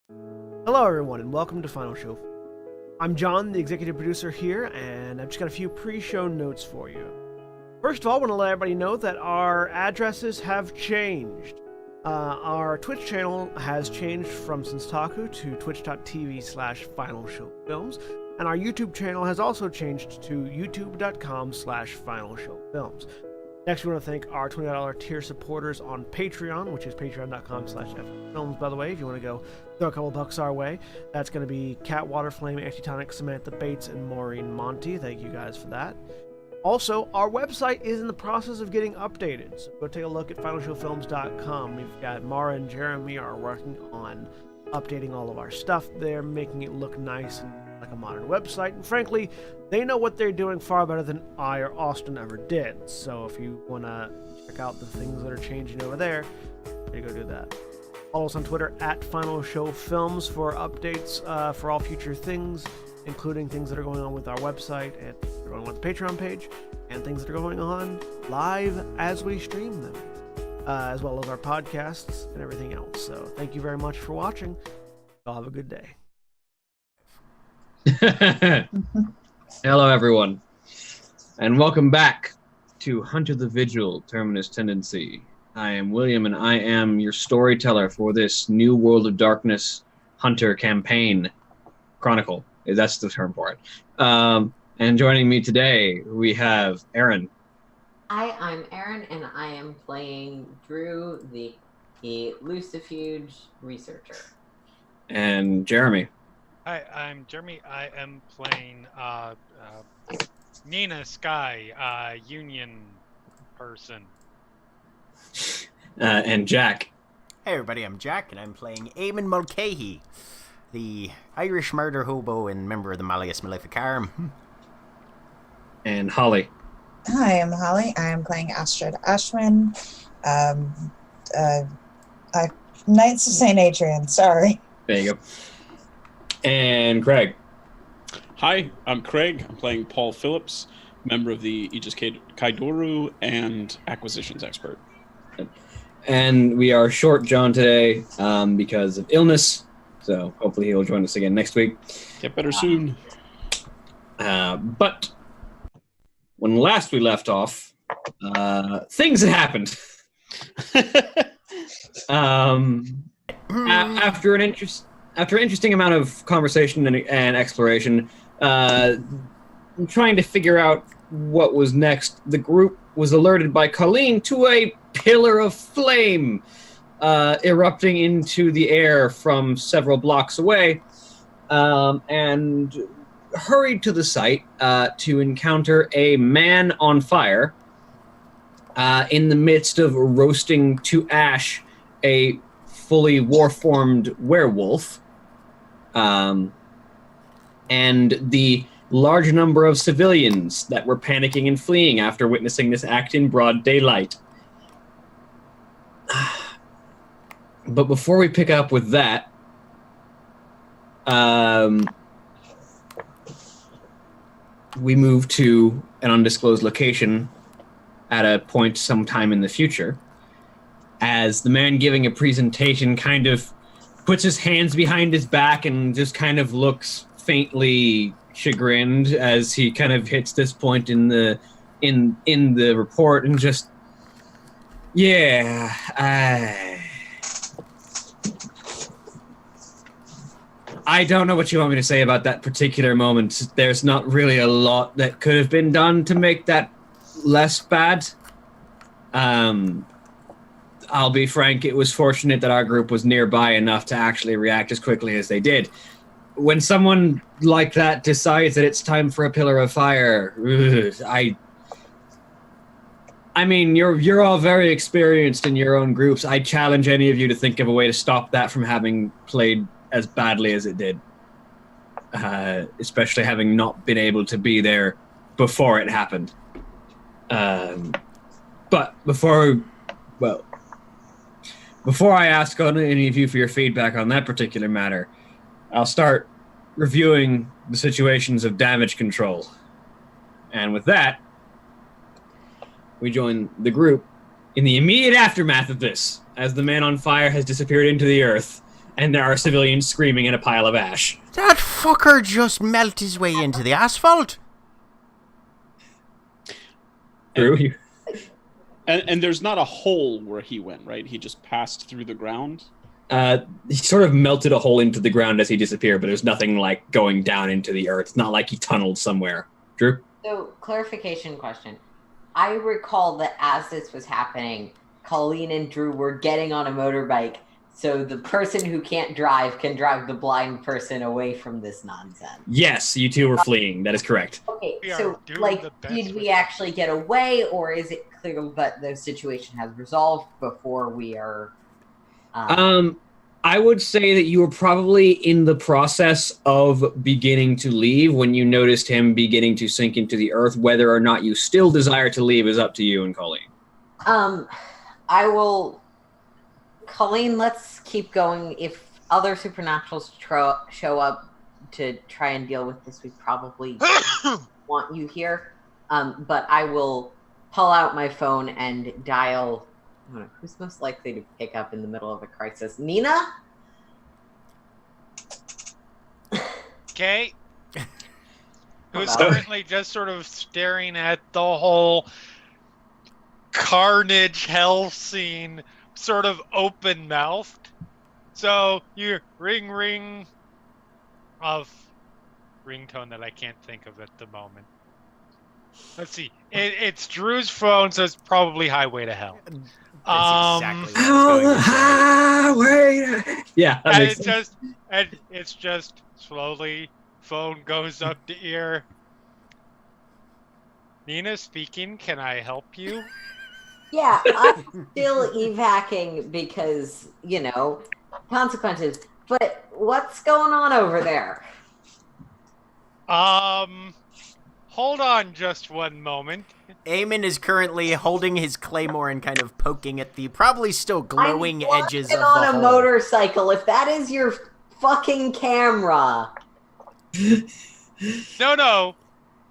Hello everyone and welcome to Final Show. I'm John, the executive producer here, and I've just got a few pre-show notes for you. First of all, I want to let everybody know that our addresses have changed. Our Twitch channel has changed from Senstaku to twitch.tv/FinalShowFilms, and our YouTube channel has also changed to youtube.com/FinalShowFilms. Next, we want to thank our $20 tier supporters on Patreon, which is patreon.com/FFilms, by the way, if you want to go throw a couple bucks our way. That's going to be Cat Waterflame, Antitonic, Samantha Bates, and Maureen Monty. Thank you guys for that. Also, our website is in the process of getting updated, so go take a look at finalshowfilms.com. We've got Mara and Jeremy are working on updating all of our stuff there, making it look nice and like a modern website, and frankly, they know what they're doing far better than I or Austin ever did. So if you want to check out the things that are changing over there, you go do that. Follow us on Twitter at Final Show Films for updates for all future things, including things that are going on with our website and things that are going on with the Patreon page, and things that are going on live as we stream them, as well as our podcasts and everything else. So thank you very much for watching. Y'all have a good day. Hello, everyone, and welcome back to Hunter the Vigil, Terminus Tendency. I am William, and I am your storyteller for this New World of Darkness Hunter campaign chronicle. That's the term for it. And joining me today, we have Aaron. Hi, I'm Aaron, and I am playing Drew, the Lucifuge researcher. And Jeremy. Hi, I'm Jeremy. I am playing Nina Sky, Union person. And Jack. Hey everybody, I'm Jack, and I'm playing Eamon Mulcahy, the Irish murder hobo and member of the Malleus Maleficarum. And Holly. Hi, I'm Holly. I am playing Astrid Ashwin, Knights of St. Adrian, sorry. There you go. And Craig. Hi, I'm Craig. I'm playing Paul Phillips, member of the Aegis Kaidoru and acquisitions expert. And we are short John today because of illness, so hopefully he'll join us again next week. Get better soon. But when last we left off, things had happened. After an interesting amount of conversation and exploration, trying to figure out what was next, the group was alerted by Colleen to a pillar of flame erupting into the air from several blocks away, and hurried to the site to encounter a man on fire in the midst of roasting to ash a fully war-formed werewolf, and the large number of civilians that were panicking and fleeing after witnessing this act in broad daylight. But before we pick up with that, we move to an undisclosed location at a point sometime in the future, as the man giving a presentation kind of puts his hands behind his back and just kind of looks faintly chagrined as he kind of hits this point in the report and just, I don't know what you want me to say about that particular moment. There's not really a lot that could have been done to make that less bad. I'll be frank, it was fortunate that our group was nearby enough to actually react as quickly as they did. When someone like that decides that it's time for a pillar of fire, I mean, you're all very experienced in your own groups. I challenge any of you to think of a way to stop that from having played as badly as it did, especially having not been able to be there before it happened. But before I ask on any of you for your feedback on that particular matter, I'll start reviewing the situations of damage control. And with that, we join the group in the immediate aftermath of this, as the man on fire has disappeared into the earth, and there are civilians screaming in a pile of ash. That fucker just melted his way into the asphalt. Drew, And there's not a hole where he went, right? He just passed through the ground. he sort of melted a hole into the ground as he disappeared, but there's nothing like going down into the earth. It's not like he tunneled somewhere. Drew? So, clarification question. I recall that as this was happening, Colleen and Drew were getting on a motorbike, so the person who can't drive can drive the blind person away from this nonsense. Yes, you two were fleeing. That is correct. Okay, We are so, doing like, the best did we we actually get away, or is it clear that the situation has resolved before we are... I would say that you were probably in the process of beginning to leave when you noticed him beginning to sink into the earth. Whether or not you still desire to leave is up to you and Colleen. I will... Colleen, let's keep going. If other supernaturals show up to try and deal with this, we probably want you here. But I will pull out my phone and dial... I don't know, who's most likely to pick up in the middle of a crisis? Nina? Okay. Who's Hello? currently just sort of staring at the whole carnage hell scene, sort of open mouthed. So you ring of ringtone that I can't think of at the moment. Let's see. It's Drew's phone, so it's probably Highway to Hell. That's exactly what I was going to say. Yeah, that And makes sense. it's just slowly, phone goes up to ear. Nina speaking, can I help you? Yeah, I'm still evacing because, consequences. But what's going on over there? Hold on just one moment. Eamon is currently holding his claymore and kind of poking at the probably still glowing I'm edges of walking the on a hole. motorcycle. If that is your fucking camera. No.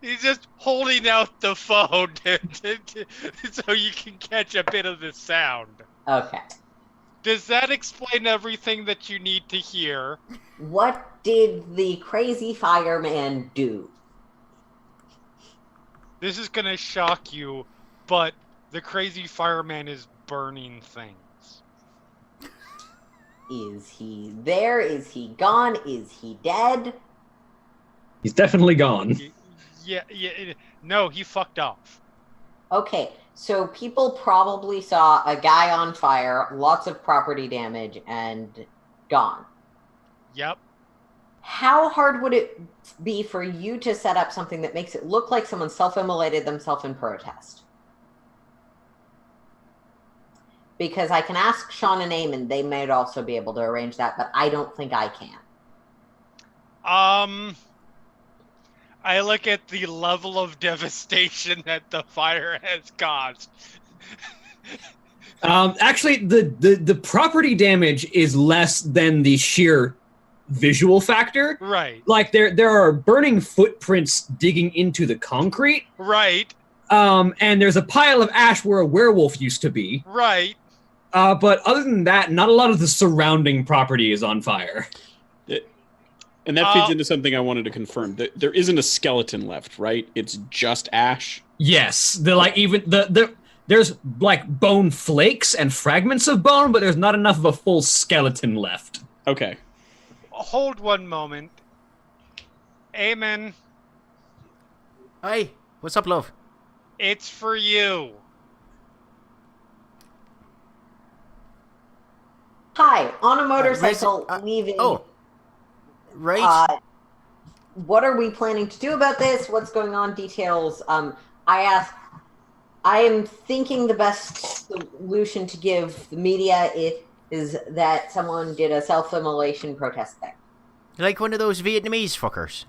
He's just holding out the phone so you can catch a bit of the sound. Okay. Does that explain everything that you need to hear? What did the crazy fireman do? This is gonna shock you, but the crazy fireman is burning things. Is he there? Is he gone? Is he dead? He's definitely gone. Yeah, no, he fucked off. Okay, so people probably saw a guy on fire, lots of property damage, and gone. Yep. How hard would it be for you to set up something that makes it look like someone self-immolated themselves in protest? Because I can ask Sean and Eamon, they might also be able to arrange that, but I don't think I can. I look at the level of devastation that the fire has caused. Actually, the property damage is less than the sheer visual factor. Right. Like there are burning footprints digging into the concrete. Right. And there's a pile of ash where a werewolf used to be. Right. But other than that, not a lot of the surrounding property is on fire. And that feeds into something I wanted to confirm. There isn't a skeleton left, right? It's just ash. Yes, there's like bone flakes and fragments of bone, but there's not enough of a full skeleton left. Okay. Hold one moment. Amen. Hey, what's up, love? It's for you. Hi, on a motorcycle, leaving. Oh, right. What are we planning to do about this? What's going on? Details. I am thinking the best solution to give the media is that someone did a self-immolation protest thing. Like one of those Vietnamese fuckers.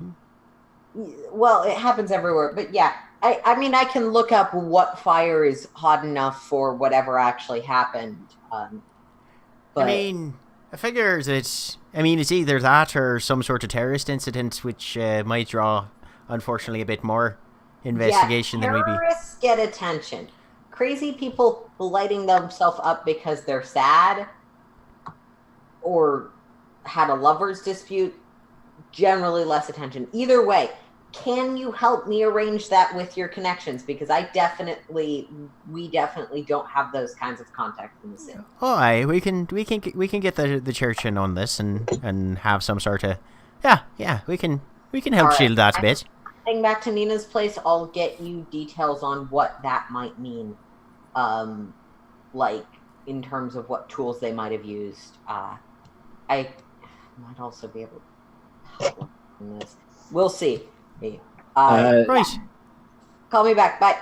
Well, it happens everywhere, but yeah. I mean, I can look up what fire is hot enough for whatever actually happened. But I figure that it's either that or some sort of terrorist incident, which might draw, unfortunately, a bit more investigation than we'd be. Terrorists get attention. Crazy people lighting themselves up because they're sad, or had a lover's dispute, generally less attention. Either way, can you help me arrange that with your connections? Because we definitely don't have those kinds of contacts in the city. Oh, aye, we can get the church in on this and have some sort of we can help shield that a bit. Heading back to Nina's place, I'll get you details on what that might mean, like in terms of what tools they might have used. I might also be able to help in this. We'll see. Right. Call me back. Bye.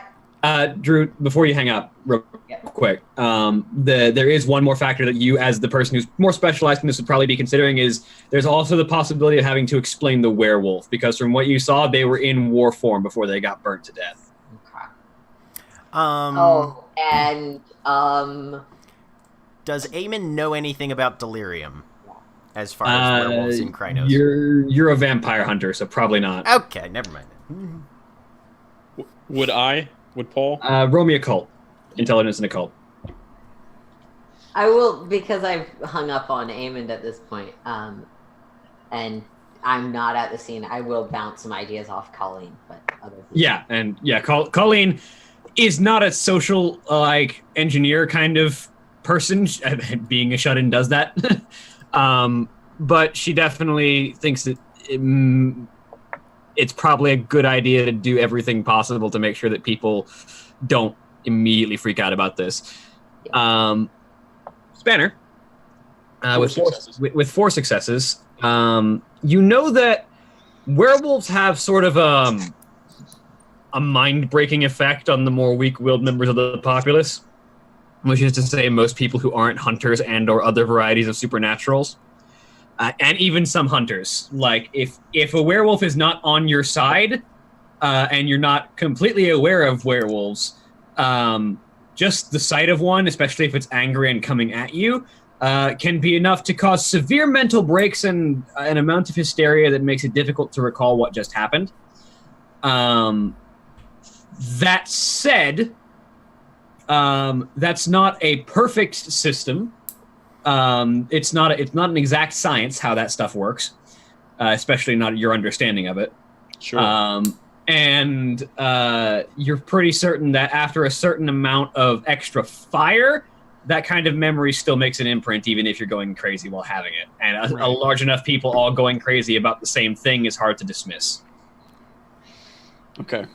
Drew, before you hang up, real quick, there is one more factor that you, as the person who's more specialized in this, would probably be considering. Is there's also the possibility of having to explain the werewolf, because from what you saw, they were in war form before they got burnt to death. Okay. Does Eamon know anything about delirium? As far as werewolves in Krynos. You're a vampire hunter, so probably not. Okay, never mind. Would Paul? Roll me occult. Intelligence and occult. I will, because I've hung up on Eamon at this point, and I'm not at the scene. I will bounce some ideas off Colleen, but other people. Colleen is not a social engineer kind of person. Being a shut-in does that. But she definitely thinks that it's probably a good idea to do everything possible to make sure that people don't immediately freak out about this. Spanner, with 4 successes, you know that werewolves have sort of a mind-breaking effect on the more weak-willed members of the populace, which is to say most people who aren't hunters and or other varieties of supernaturals. And even some hunters. Like, if a werewolf is not on your side, and you're not completely aware of werewolves, just the sight of one, especially if it's angry and coming at you, can be enough to cause severe mental breaks and an amount of hysteria that makes it difficult to recall what just happened. That said, that's not a perfect system. It's not an exact science how that stuff works, especially not your understanding of it. Sure. And you're pretty certain that after a certain amount of extra fire, that kind of memory still makes an imprint, even if you're going crazy while having it. And a large enough people all going crazy about the same thing is hard to dismiss. Okay.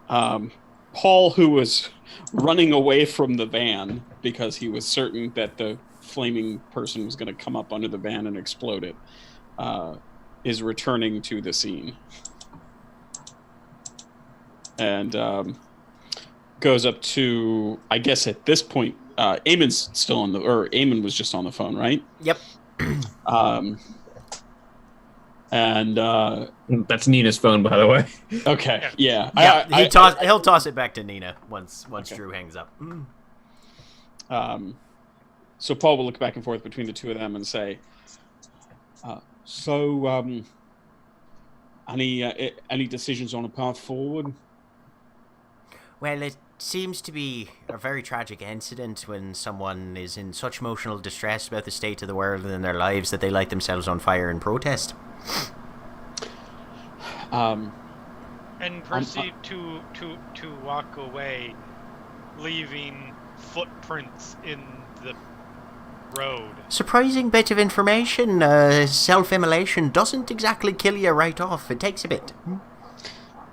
Paul, who was running away from the van because he was certain that the flaming person was going to come up under the van and explode it, is returning to the scene. And goes up to, I guess at this point, Eamon's still on Eamon was just on the phone, right? Yep. And that's Nina's phone, by the way. Okay, yeah. He'll toss it back to Nina once okay. Drew hangs up. So Paul will look back and forth between the two of them and say, any decisions on a path forward? Well, it seems to be a very tragic incident when someone is in such emotional distress about the state of the world and their lives that they light themselves on fire in protest. And proceed to walk away, leaving footprints in the road. Surprising bit of information. Self-immolation doesn't exactly kill you right off. It takes a bit.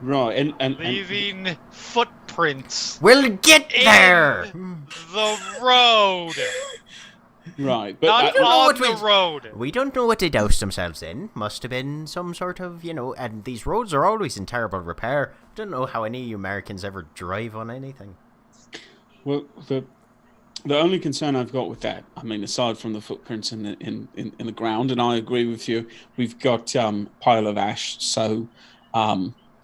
Right, and leaving footprints. We'll get there. The road. Right, but not on the road. We don't know what they doused themselves in. Must have been some sort of, and these roads are always in terrible repair. Don't know how any Americans ever drive on anything. Well, the only concern I've got with that, I mean, aside from the footprints in the ground, and I agree with you, we've got pile of ash, so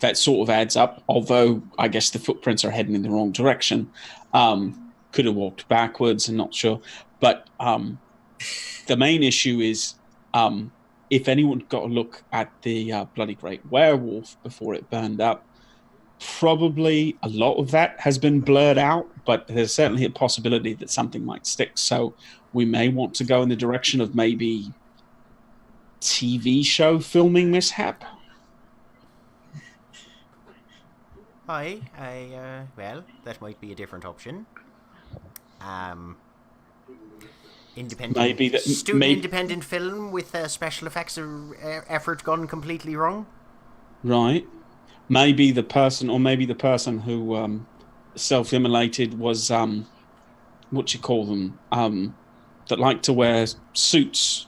that sort of adds up. Although I guess the footprints are heading in the wrong direction. Could have walked backwards, I'm not sure. But the main issue is if anyone got a look at the bloody great werewolf before it burned up, probably a lot of that has been blurred out, but there's certainly a possibility that something might stick. So we may want to go in the direction of maybe TV show filming mishap. Well, that might be a different option. Independent, independent film with special effects effort gone completely wrong. Right. Maybe the person who self-immolated was what you call them, that like to wear suits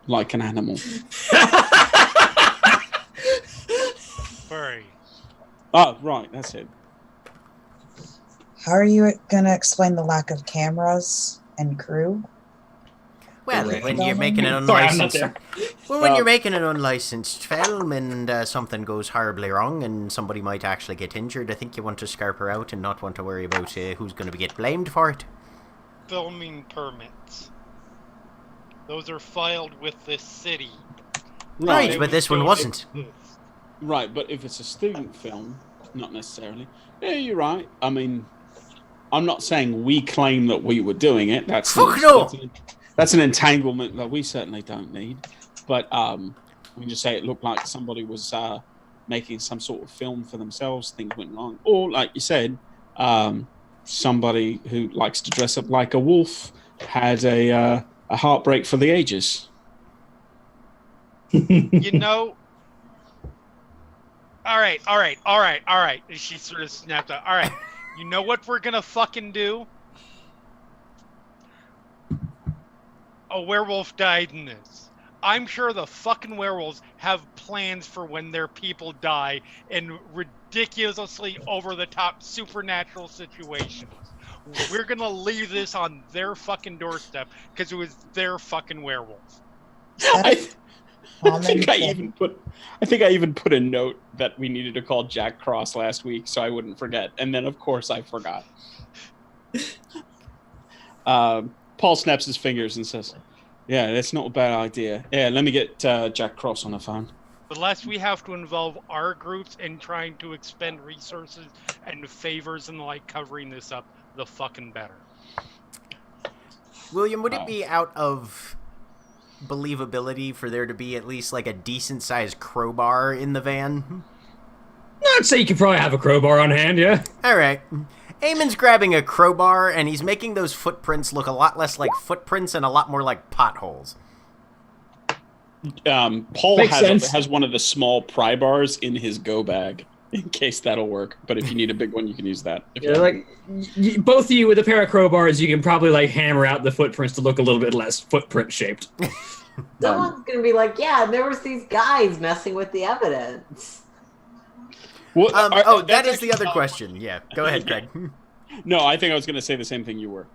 like an animal. Furry. Oh, right, that's it. How are you going to explain the lack of cameras and crew? Well, Right. when you're making an Sorry, I'm not unlicensed, there. when you're making an unlicensed film and something goes horribly wrong and somebody might actually get injured, I think you want to scarper out and not want to worry about who's going to get blamed for it. Filming permits. Those are filed with the city. Right, They but would this one still wasn't. exist. Right, but if it's a student film, not necessarily. Yeah, you're right. I mean, I'm not saying we claim that we were doing it. Fuck no! That's an entanglement that we certainly don't need. But we just say it looked like somebody was making some sort of film for themselves. Things went wrong, or like you said, somebody who likes to dress up like a wolf had a heartbreak for the ages. You know. All right. And she sort of snapped out. All right. You know what we're gonna fucking do? A werewolf died in this. I'm sure the fucking werewolves have plans for when their people die in ridiculously over-the-top supernatural situations. We're gonna leave this on their fucking doorstep because it was their fucking werewolf. I think I even put a note that we needed to call Jack Cross last week so I wouldn't forget, and then of course I forgot. Paul snaps his fingers and says, "Yeah, that's not a bad idea. Yeah, let me get Jack Cross on the phone." The less we have to involve our groups in trying to expend resources and favors and the like covering this up, the fucking better. William, would it be out of believability for there to be at least like a decent-sized crowbar in the van? I'd say you could probably have a crowbar on hand, yeah. All right. Eamon's grabbing a crowbar, and he's making those footprints look a lot less like footprints and a lot more like potholes. Paul Makes sense. has one of the small pry bars in his go bag in case that'll work. But if you need a big one, you can use that. Yeah, like both of you with a pair of crowbars, you can probably like hammer out the footprints to look a little bit less footprint shaped. Someone's gonna be like, "Yeah, there was these guys messing with the evidence." Well, that is the other question. Yeah, go ahead, Greg. No, I think I was going to say the same thing you were.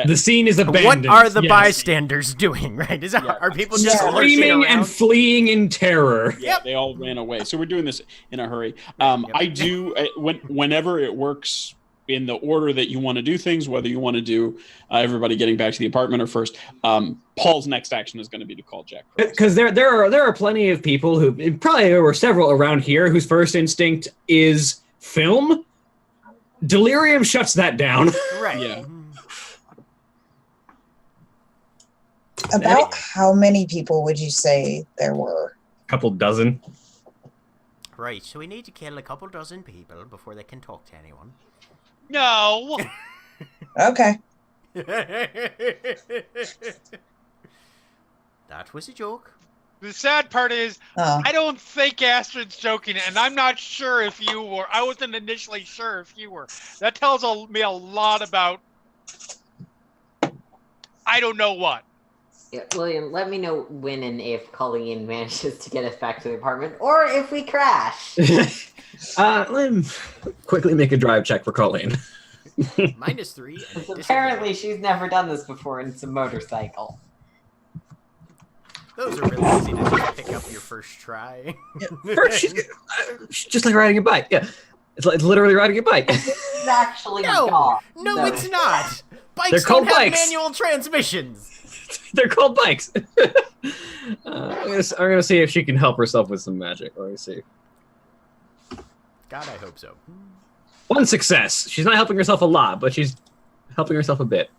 The scene is abandoned. What are the yes. bystanders doing, right? Are people just Screaming and fleeing in terror? Yeah, they all ran away. So we're doing this in a hurry. I do, whenever it works in the order that you want to do things, whether you want to do everybody getting back to the apartment or first, Paul's next action is going to be to call Jack. Because there are plenty of people who, probably there were several around here, whose first instinct is film. Delirium shuts that down. Right. Yeah. About how many people would you say there were? A couple dozen. Right, so we need to kill a couple dozen people before they can talk to anyone. No. Okay. That was a joke. The sad part is, Oh. I don't think Astrid's joking, and I'm not sure if you were. I wasn't initially sure if you were. That tells me a lot about. I don't know what. Yeah, William, let me know when and if Colleen manages to get us back to the apartment, or if we crash. Let me quickly make a drive check for Colleen. -3. And Apparently, she's never done this before, and it's a motorcycle. those are really easy to just pick up your first try. First, she's just like riding a bike. Yeah, it's literally riding a bike. This is actually No, dog. no, so- it's not. Bikes They're called don't have bikes. manual transmissions. They're called bikes. I'm gonna see if she can help herself with some magic. Let me see. God, I hope so. One success. She's not helping herself a lot, but she's helping herself a bit.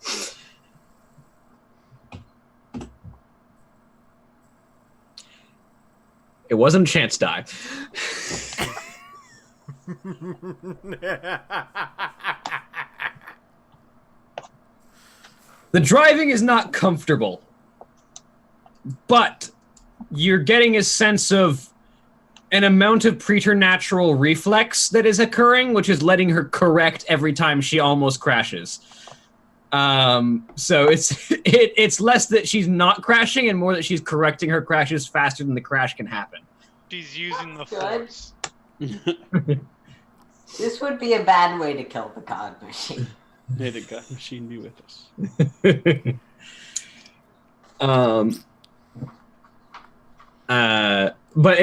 It wasn't a chance die. The driving is not comfortable, but you're getting a sense of an amount of preternatural reflex that is occurring, which is letting her correct every time she almost crashes. So it's less that she's not crashing and more that she's correcting her crashes faster than the crash can happen. She's using the That's force. This would be a bad way to kill the cog machine. May the God machine be with us. But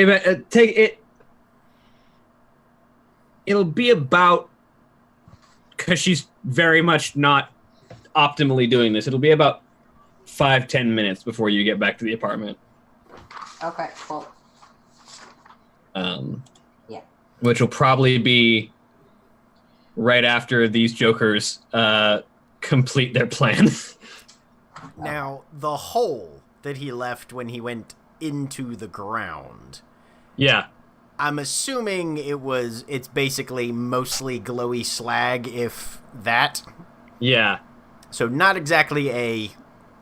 it'll be about, because she's very much not optimally doing this. It'll be about 5-10 minutes before you get back to the apartment. Okay, cool. Yeah. Which will probably be right after these jokers complete their plan. Now, the hole that he left when he went into the ground. Yeah. I'm assuming it's basically mostly glowy slag, if that. Yeah. So not exactly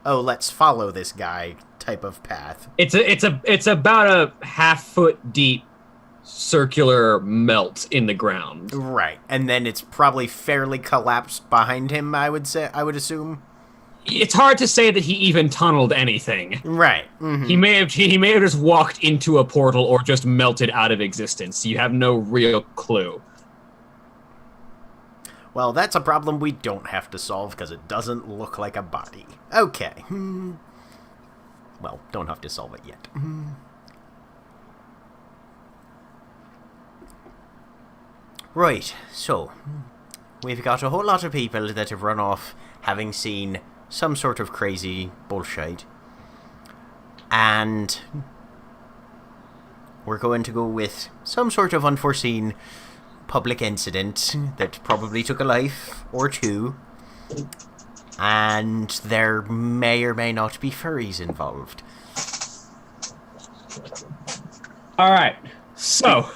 let's follow this guy type of path. It's about a half-foot deep circular melt in the ground. Right. And then it's probably fairly collapsed behind him, I would assume. It's hard to say that he even tunneled anything. Right. Mm-hmm. He may have just walked into a portal or just melted out of existence. You have no real clue. Well, that's a problem we don't have to solve because it doesn't look like a body. Okay. Well, don't have to solve it yet. Right, so we've got a whole lot of people that have run off having seen some sort of crazy bullshit. And we're going to go with some sort of unforeseen public incident that probably took a life or two. And there may or may not be furries involved. All right, so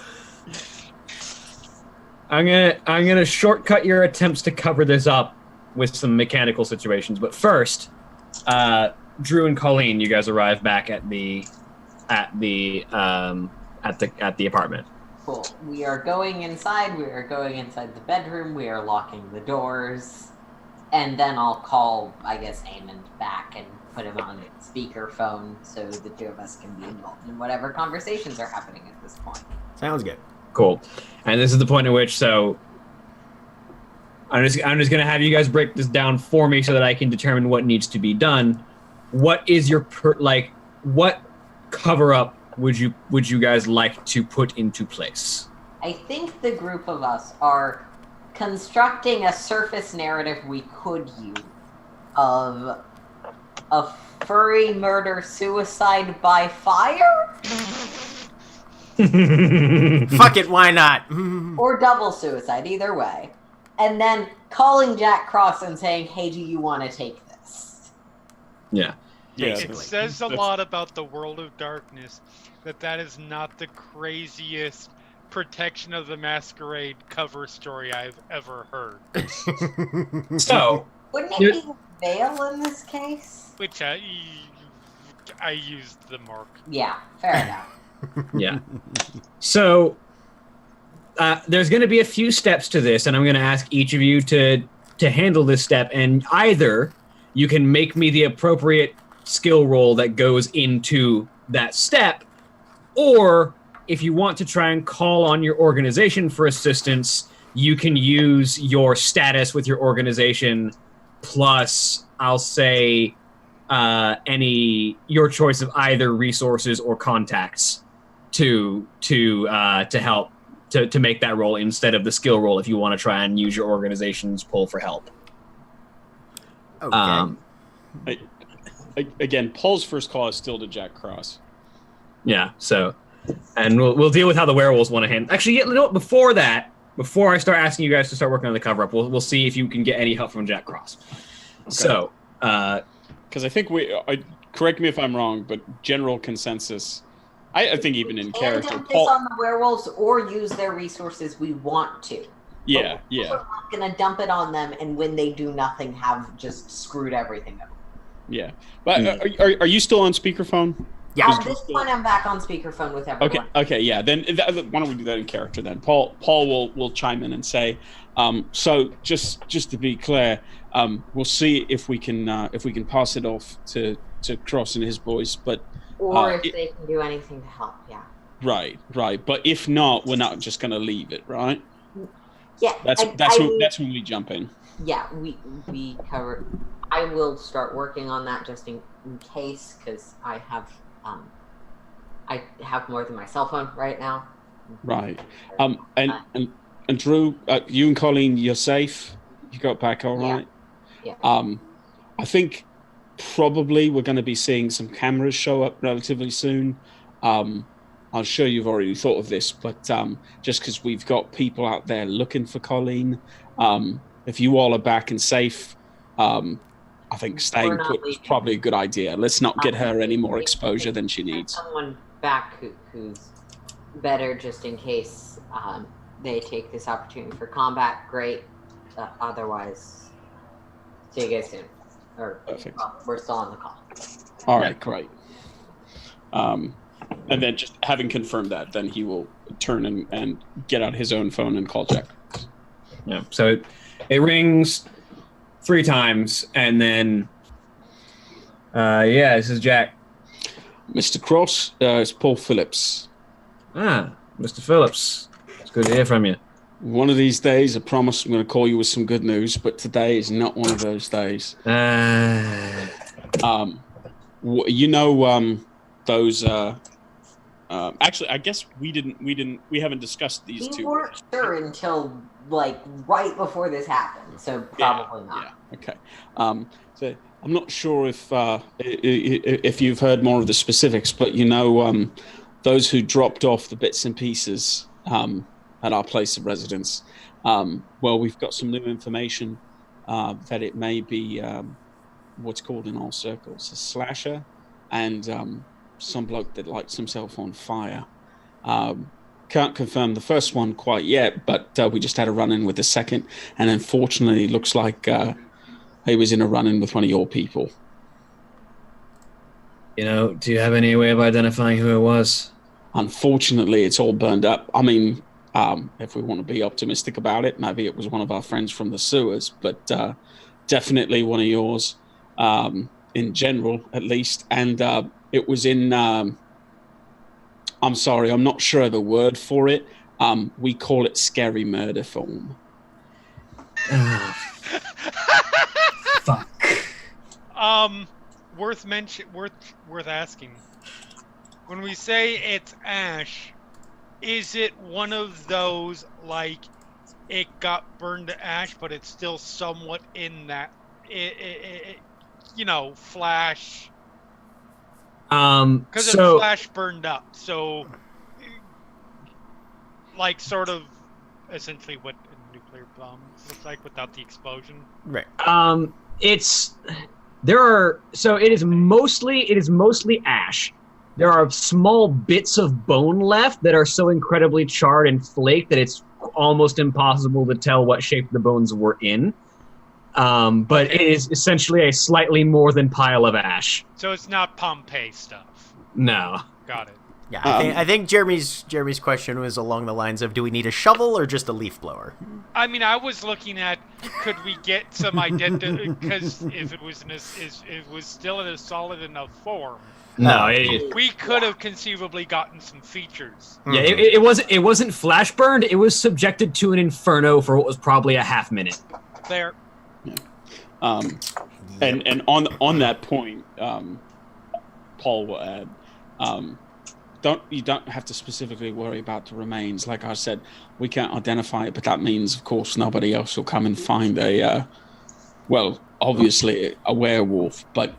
I'm gonna shortcut your attempts to cover this up with some mechanical situations. But first, Drew and Colleen, you guys arrive back at the apartment. Cool. We are going inside. We are going inside the bedroom. We are locking the doors. And then I'll call, I guess, Eamon back and put him on speakerphone so the two of us can be involved in whatever conversations are happening at this point. Sounds good. Cool. And this is the point at which, so I'm just gonna have you guys break this down for me so that I can determine what needs to be done. What is your what cover up would you guys like to put into place? I think the group of us are constructing a surface narrative we could use of a furry murder suicide by fire? Fuck it, why not? Or double suicide, either way. And then calling Jack Cross and saying, hey, do you want to take this? Yeah. It says a lot about the world of darkness that is not the craziest Protection of the Masquerade cover story I've ever heard. So wouldn't it be Veil in this case? Which I used the mark. Yeah, fair enough. Yeah. So there's going to be a few steps to this, and I'm going to ask each of you to handle this step, and either you can make me the appropriate skill roll that goes into that step, or if you want to try and call on your organization for assistance, you can use your status with your organization plus, I'll say, your choice of either resources or contacts to help to make that roll instead of the skill roll if you want to try and use your organization's pull for help. Okay. Again, Paul's first call is still to Jack Cross. Yeah, so, and we'll deal with how the werewolves want to handle. Actually, you know what? Before I start asking you guys to start working on the cover up, we'll see if you can get any help from Jack Cross. Okay. So, because I think correct me if I'm wrong, but general consensus I think even in We can character, dump this on the werewolves or use their resources we want to. yeah. We're not going to dump it on them, and when they do nothing, have just screwed everything up. Yeah. But are you still on speakerphone? Yeah. At this point, I'm back on speakerphone with everyone. Okay, yeah. Then why don't we do that in character then? Paul will chime in and say, so just to be clear, we'll see if we can pass it off to Cross and his boys, but Or if they can do anything to help, yeah. Right. But if not, we're not just going to leave it, right? Yeah. That's when we jump in. Yeah, we cover. I will start working on that just in case, because I have more than my cell phone right now. Right. And Drew, you and Colleen, you're safe. You got back all right. Yeah. I think probably we're going to be seeing some cameras show up relatively soon. I'm sure you've already thought of this, but just because we've got people out there looking for Colleen, if you all are back and safe, I think staying put is probably a good idea. Let's not get her any more exposure than she needs. Someone back who's better, just in case they take this opportunity for combat. Great. Otherwise, see you guys soon. Perfect. Well, we're still on the call. All right, great. And then just having confirmed that, then he will turn and get out his own phone and call Jack. Yeah. So it rings 3 times, and then, this is Jack. Mr. Cross, it's Paul Phillips. Ah, Mr. Phillips. It's good to hear from you. One of these days, I promise I'm going to call you with some good news, but today is not one of those days. Those. Actually, I guess we haven't discussed these two. We weren't sure until right before this happened, so probably not. Yeah. Okay. So I'm not sure if you've heard more of the specifics, but those who dropped off the bits and pieces at our place of residence. Well, we've got some new information that it may be what's called in all circles a slasher, and some bloke that lights himself on fire. Can't confirm the first one quite yet, but we just had a run-in with the second, and unfortunately, it looks like he was in a run-in with one of your people. Do you have any way of identifying who it was? Unfortunately, it's all burned up. I mean, if we want to be optimistic about it, maybe it was one of our friends from the sewers, but definitely one of yours, in general, at least. And it was in, I'm sorry, I'm not sure of the word for it. We call it scary murder film. Fuck. Worth asking. When we say it's ash, is it one of those it got burned to ash, but it's still somewhat in that flash? Because the flash burned up, so sort of essentially what a nuclear bomb looks like without the explosion. Right. It is mostly ash. There are small bits of bone left that are so incredibly charred and flaked that it's almost impossible to tell what shape the bones were in. But it is essentially a slightly more than pile of ash. So it's not Pompeii stuff. No. Got it. Yeah, I think Jeremy's question was along the lines of, do we need a shovel or just a leaf blower? I mean, I was looking at, could we get some identity? Because if it was still in a solid enough form, we could have conceivably gotten some features. Yeah, it wasn't flash burned. It was subjected to an inferno for what was probably a half minute. There. Yeah. And on that point, Paul will add, you don't have to specifically worry about the remains. Like I said, we can't identify it, but that means, of course, nobody else will come and find obviously a werewolf. But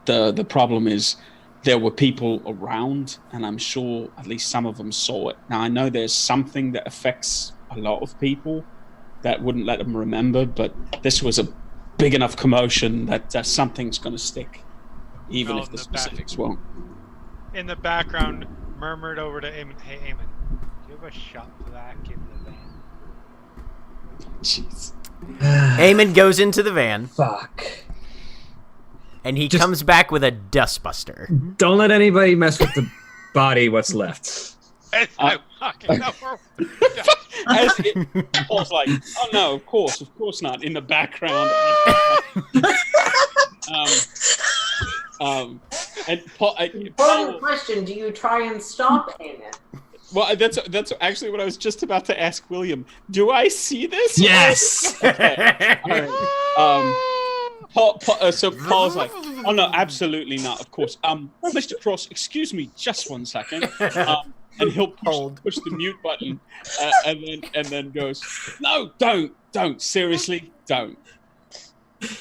the problem is there were people around, and I'm sure at least some of them saw it. Now, I know there's something that affects a lot of people that wouldn't let them remember, but this was a big enough commotion that something's going to stick, even if the specifics won't. In the background, murmured over to Eamon, "Hey, Eamon, do you have a shot vac in the van?" Jeez. Eamon goes into the van, Fuck. and he comes back with a dustbuster. Don't let anybody mess with the body. What's left? As I'm walking over. As Paul's like, oh no, of course not. In the background. And Paul, Important question: do you try and stop Eamon? well, that's actually what I was just about to ask William. Do I see this? Yes. Okay. All right. So Paul's like, oh no, absolutely not. Of course. Mr. Cross, excuse me, just 1 second. And he'll push the mute button, and then goes, no, don't, seriously, don't.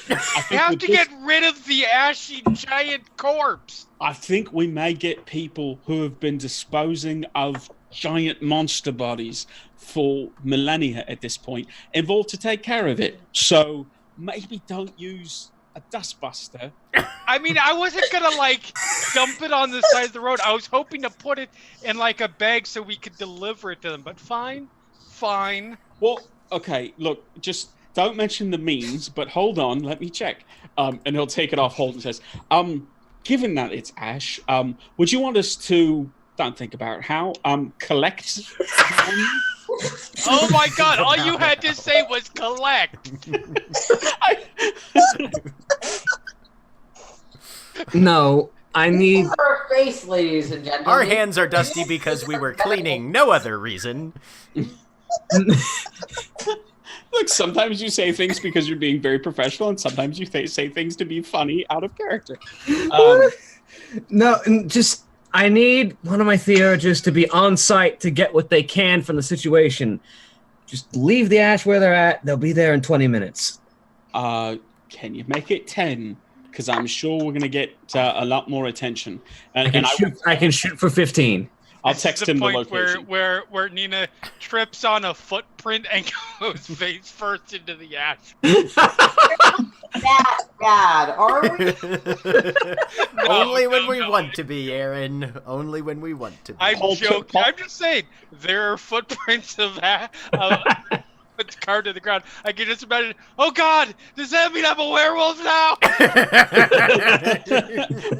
You have to get rid of the ashy giant corpse. I think we may get people who have been disposing of giant monster bodies for millennia at this point involved to take care of it. So maybe don't use a dustbuster. I mean, I wasn't gonna dump it on the side of the road. I was hoping to put it in a bag so we could deliver it to them. But fine. Well, okay. Look, just don't mention the means. But hold on, let me check. And he'll take it off hold and says, given that it's ash, would you want us to? Don't think about how. Collect. Oh my God! All you had to say was collect. No, I need. Her face, ladies and gentlemen. Our hands are dusty because we were cleaning. No other reason. Look, sometimes you say things because you're being very professional, and sometimes you say things to be funny out of character. No, just I need one of my theologians to be on site to get what they can from the situation. Just leave the ash where they're at. They'll be there in 20 minutes. Can you make it 10? Because I'm sure we're going to get a lot more attention. And I can shoot for 15. I'll text him the point location. where Nina trips on a footprint and goes face first into the ash. That bad, are we? Only when we want to be, Aaron. Only when we want to be. I'm joking. I'm just saying there are footprints of that. It's carved to the ground. I can just imagine. Oh God! Does that mean I'm a werewolf now?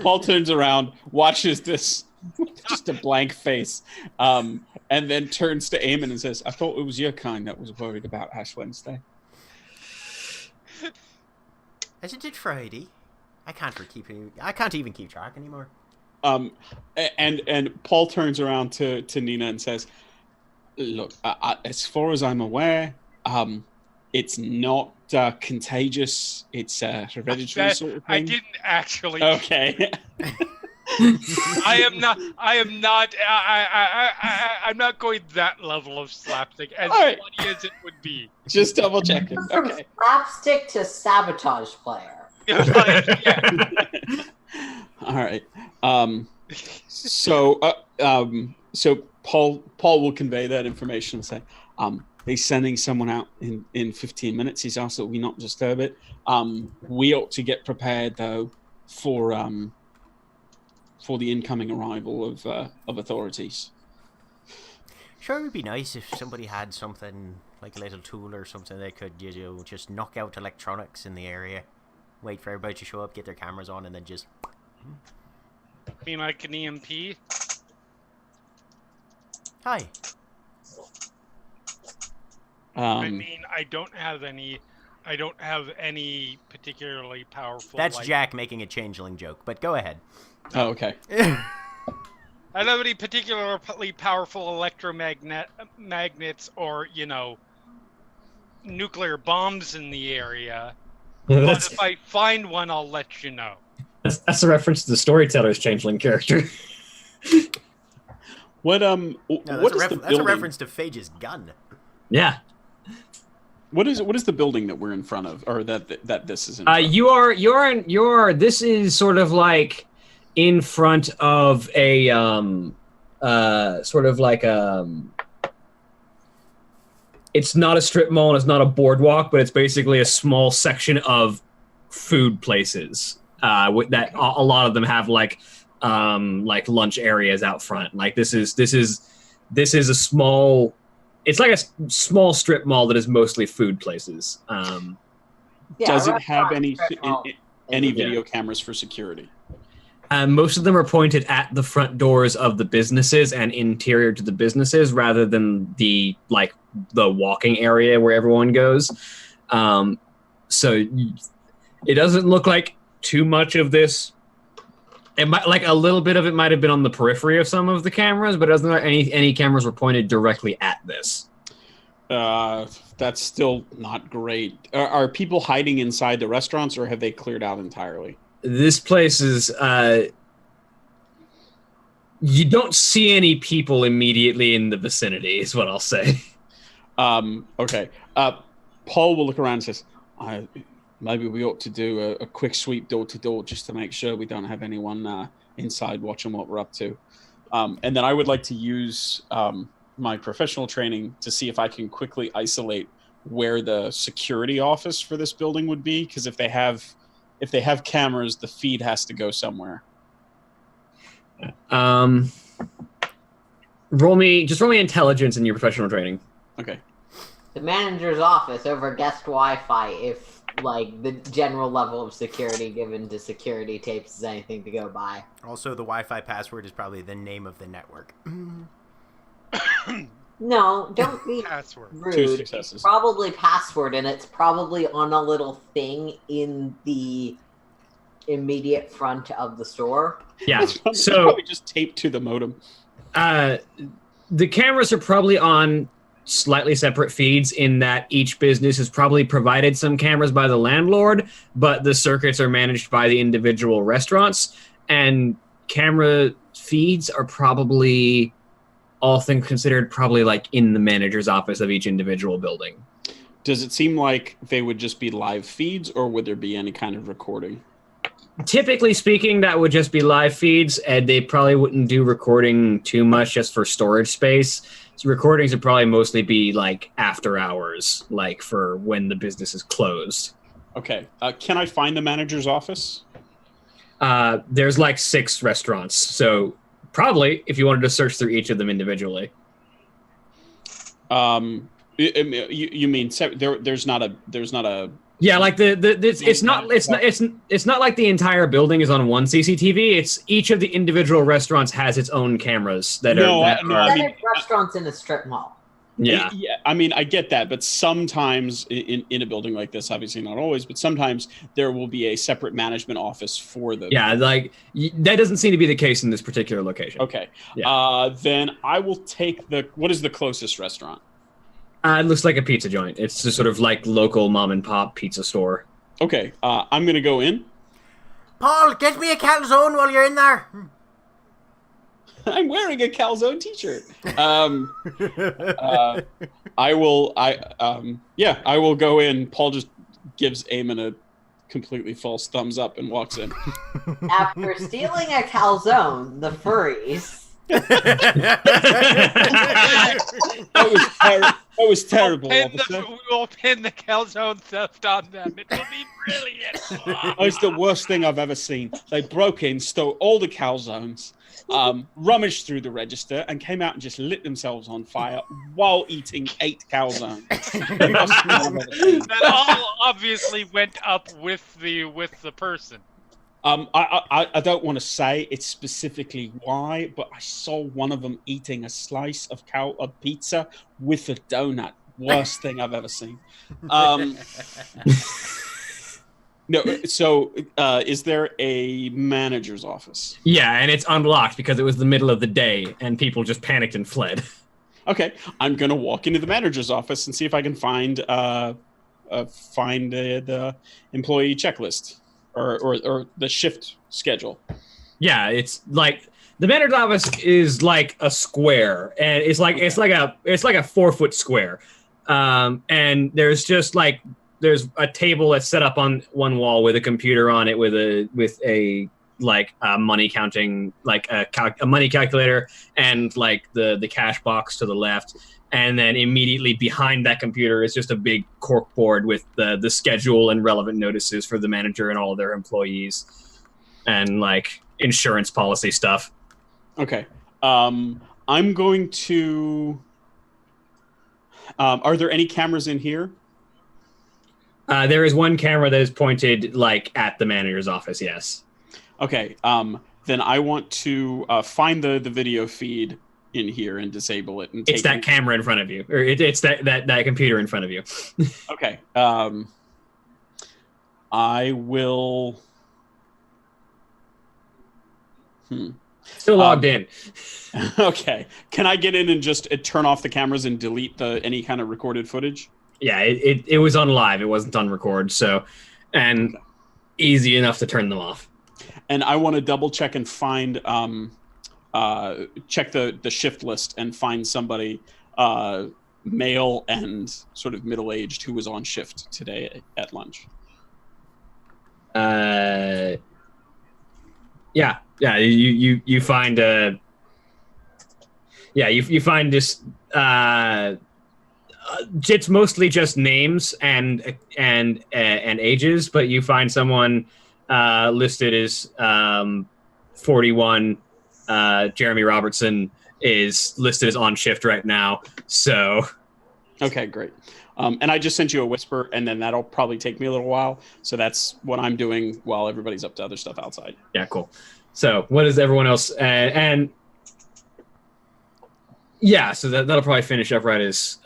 Paul turns around, watches this, just a blank face, and then turns to Eamon and says, "I thought it was your kind that was worried about Ash Wednesday." Isn't it Friday? I can't even keep track anymore. And Paul turns around to Nina and says, "Look, as far as I'm aware, it's not contagious. It's a hereditary sort of thing." I didn't actually. Okay. I'm not going that level of slapstick, as right. funny as it would be. Just double checking. From Okay. slapstick to sabotage player. Yeah. All right. So Paul will convey that information and say, he's sending someone out in 15 minutes. He's asked that we not disturb it. We ought to get prepared though for the incoming arrival of authorities. Sure, it would be nice if somebody had something like a little tool or something they could, just knock out electronics in the area. Wait for everybody to show up, get their cameras on, and then just. Mean like an EMP? Hi. I mean, I don't have any particularly powerful. That's Jack making a changeling joke, but go ahead. Oh, okay. I don't have any particularly powerful magnets or, nuclear bombs in the area. But if I find one, I'll let you know. That's a reference to the storyteller's changeling character. What No, that's a reference to Phage's gun. Yeah. What is the building that we're in front of, or that this is in front of? This is sort of like in front of a it's not a strip mall and it's not a boardwalk, but it's basically a small section of food places. That a lot of them have like like lunch areas out front. Like this is a small. It's like a small strip mall that is mostly food places. Does it restaurant have any strip mall. video cameras for security? Most of them are pointed at the front doors of the businesses and interior to the businesses, rather than the walking area where everyone goes. So it doesn't look like too much of this. It might, like a little bit of it might have been on the periphery of some of the cameras, but it doesn't look like any cameras were pointed directly at this. That's still not great. Are people hiding inside the restaurants, or have they cleared out entirely? This place is. You don't see any people immediately in the vicinity, is what I'll say. Okay. Paul will look around and says, maybe we ought to do a quick sweep door to door just to make sure we don't have anyone inside watching what we're up to. And then I would like to use my professional training to see if I can quickly isolate where the security office for this building would be, because if they have cameras, the feed has to go somewhere. Roll me intelligence in your professional training. Okay. The manager's office over guest Wi-Fi, if like the general level of security given to security tapes is anything to go by. Also, the Wi-Fi password is probably the name of the network. No, don't be Password. rude. 2 successes. It's probably password, and it's probably on a little thing in the immediate front of the store. Yeah. It's So probably just taped to the modem. the cameras are probably on slightly separate feeds in that each business has probably provided some cameras by the landlord, but the circuits are managed by the individual restaurants, and camera feeds are probably, all things considered, probably like in the manager's office of each individual building. Does it seem like they would just be live feeds, or would there be any kind of recording? Typically speaking, that would just be live feeds, and they probably wouldn't do recording too much just for storage space. So recordings would probably mostly be like after hours, like for when the business is closed. Okay. Can I find the manager's office? There's like 6 restaurants, so probably if you wanted to search through each of them individually. You mean there's not a Yeah, like it's not like the entire building is on one CCTV. It's each of the individual restaurants has its own cameras that I mean, restaurants in a strip mall. Yeah. I mean, I get that, but sometimes in a building like this, obviously not always, but sometimes there will be a separate management office for the. Yeah, like that doesn't seem to be the case in this particular location. Okay. Yeah. Then I will take what is the closest restaurant? It looks like a pizza joint. It's a sort of like local mom and pop pizza store. Okay. I'm gonna go in. Paul, get me a calzone while you're in there. I'm wearing a calzone t-shirt. I will go in. Paul just gives Eamon a completely false thumbs up and walks in. After stealing a calzone, the furries. That was terrible. We Officer. will pin the calzone theft on them. It will be brilliant. That was the worst thing I've ever seen. They broke in, stole all the calzones, rummaged through the register, and came out and just lit themselves on fire while eating 8 calzones. That all obviously went up with the person. I don't want to say it's specifically why, but I saw one of them eating a slice of pizza with a donut. Worst thing I've ever seen. No, so is there a manager's office? Yeah, and it's unlocked because it was the middle of the day and people just panicked and fled. Okay, I'm gonna walk into the manager's office and see if I can find the employee checklist or the shift schedule. Yeah, it's like the manager's office is like a square, and it's like a 4-foot square, and there's just like. There's a table that's set up on one wall with a computer on it with a money counting, like a money calculator, and like the cash box to the left. And then immediately behind that computer is just a big cork board with the schedule and relevant notices for the manager and all of their employees. And like insurance policy stuff. Okay. I'm going to. Are there any cameras in here? There is one camera that is pointed like at the manager's office. Yes. Okay. Then I want to find the video feed in here and disable it. And It's that camera in front of you, or it's that computer in front of you. Okay. I will. Still logged in. Okay. Can I get in and just turn off the cameras and delete any kind of recorded footage? Yeah, it was on live. It wasn't on record. So, and easy enough to turn them off. And I want to double check and find, check the shift list and find somebody, male and sort of middle-aged, who was on shift today at lunch. Yeah. You find you find this. It's mostly just names and ages, but you find someone listed as 41. Jeremy Robertson is listed as on shift right now. So, okay, great. And I just sent you a whisper, and then that'll probably take me a little while. So that's what I'm doing while everybody's up to other stuff outside. Yeah, cool. So what is everyone else? And yeah, so that'll probably finish up right as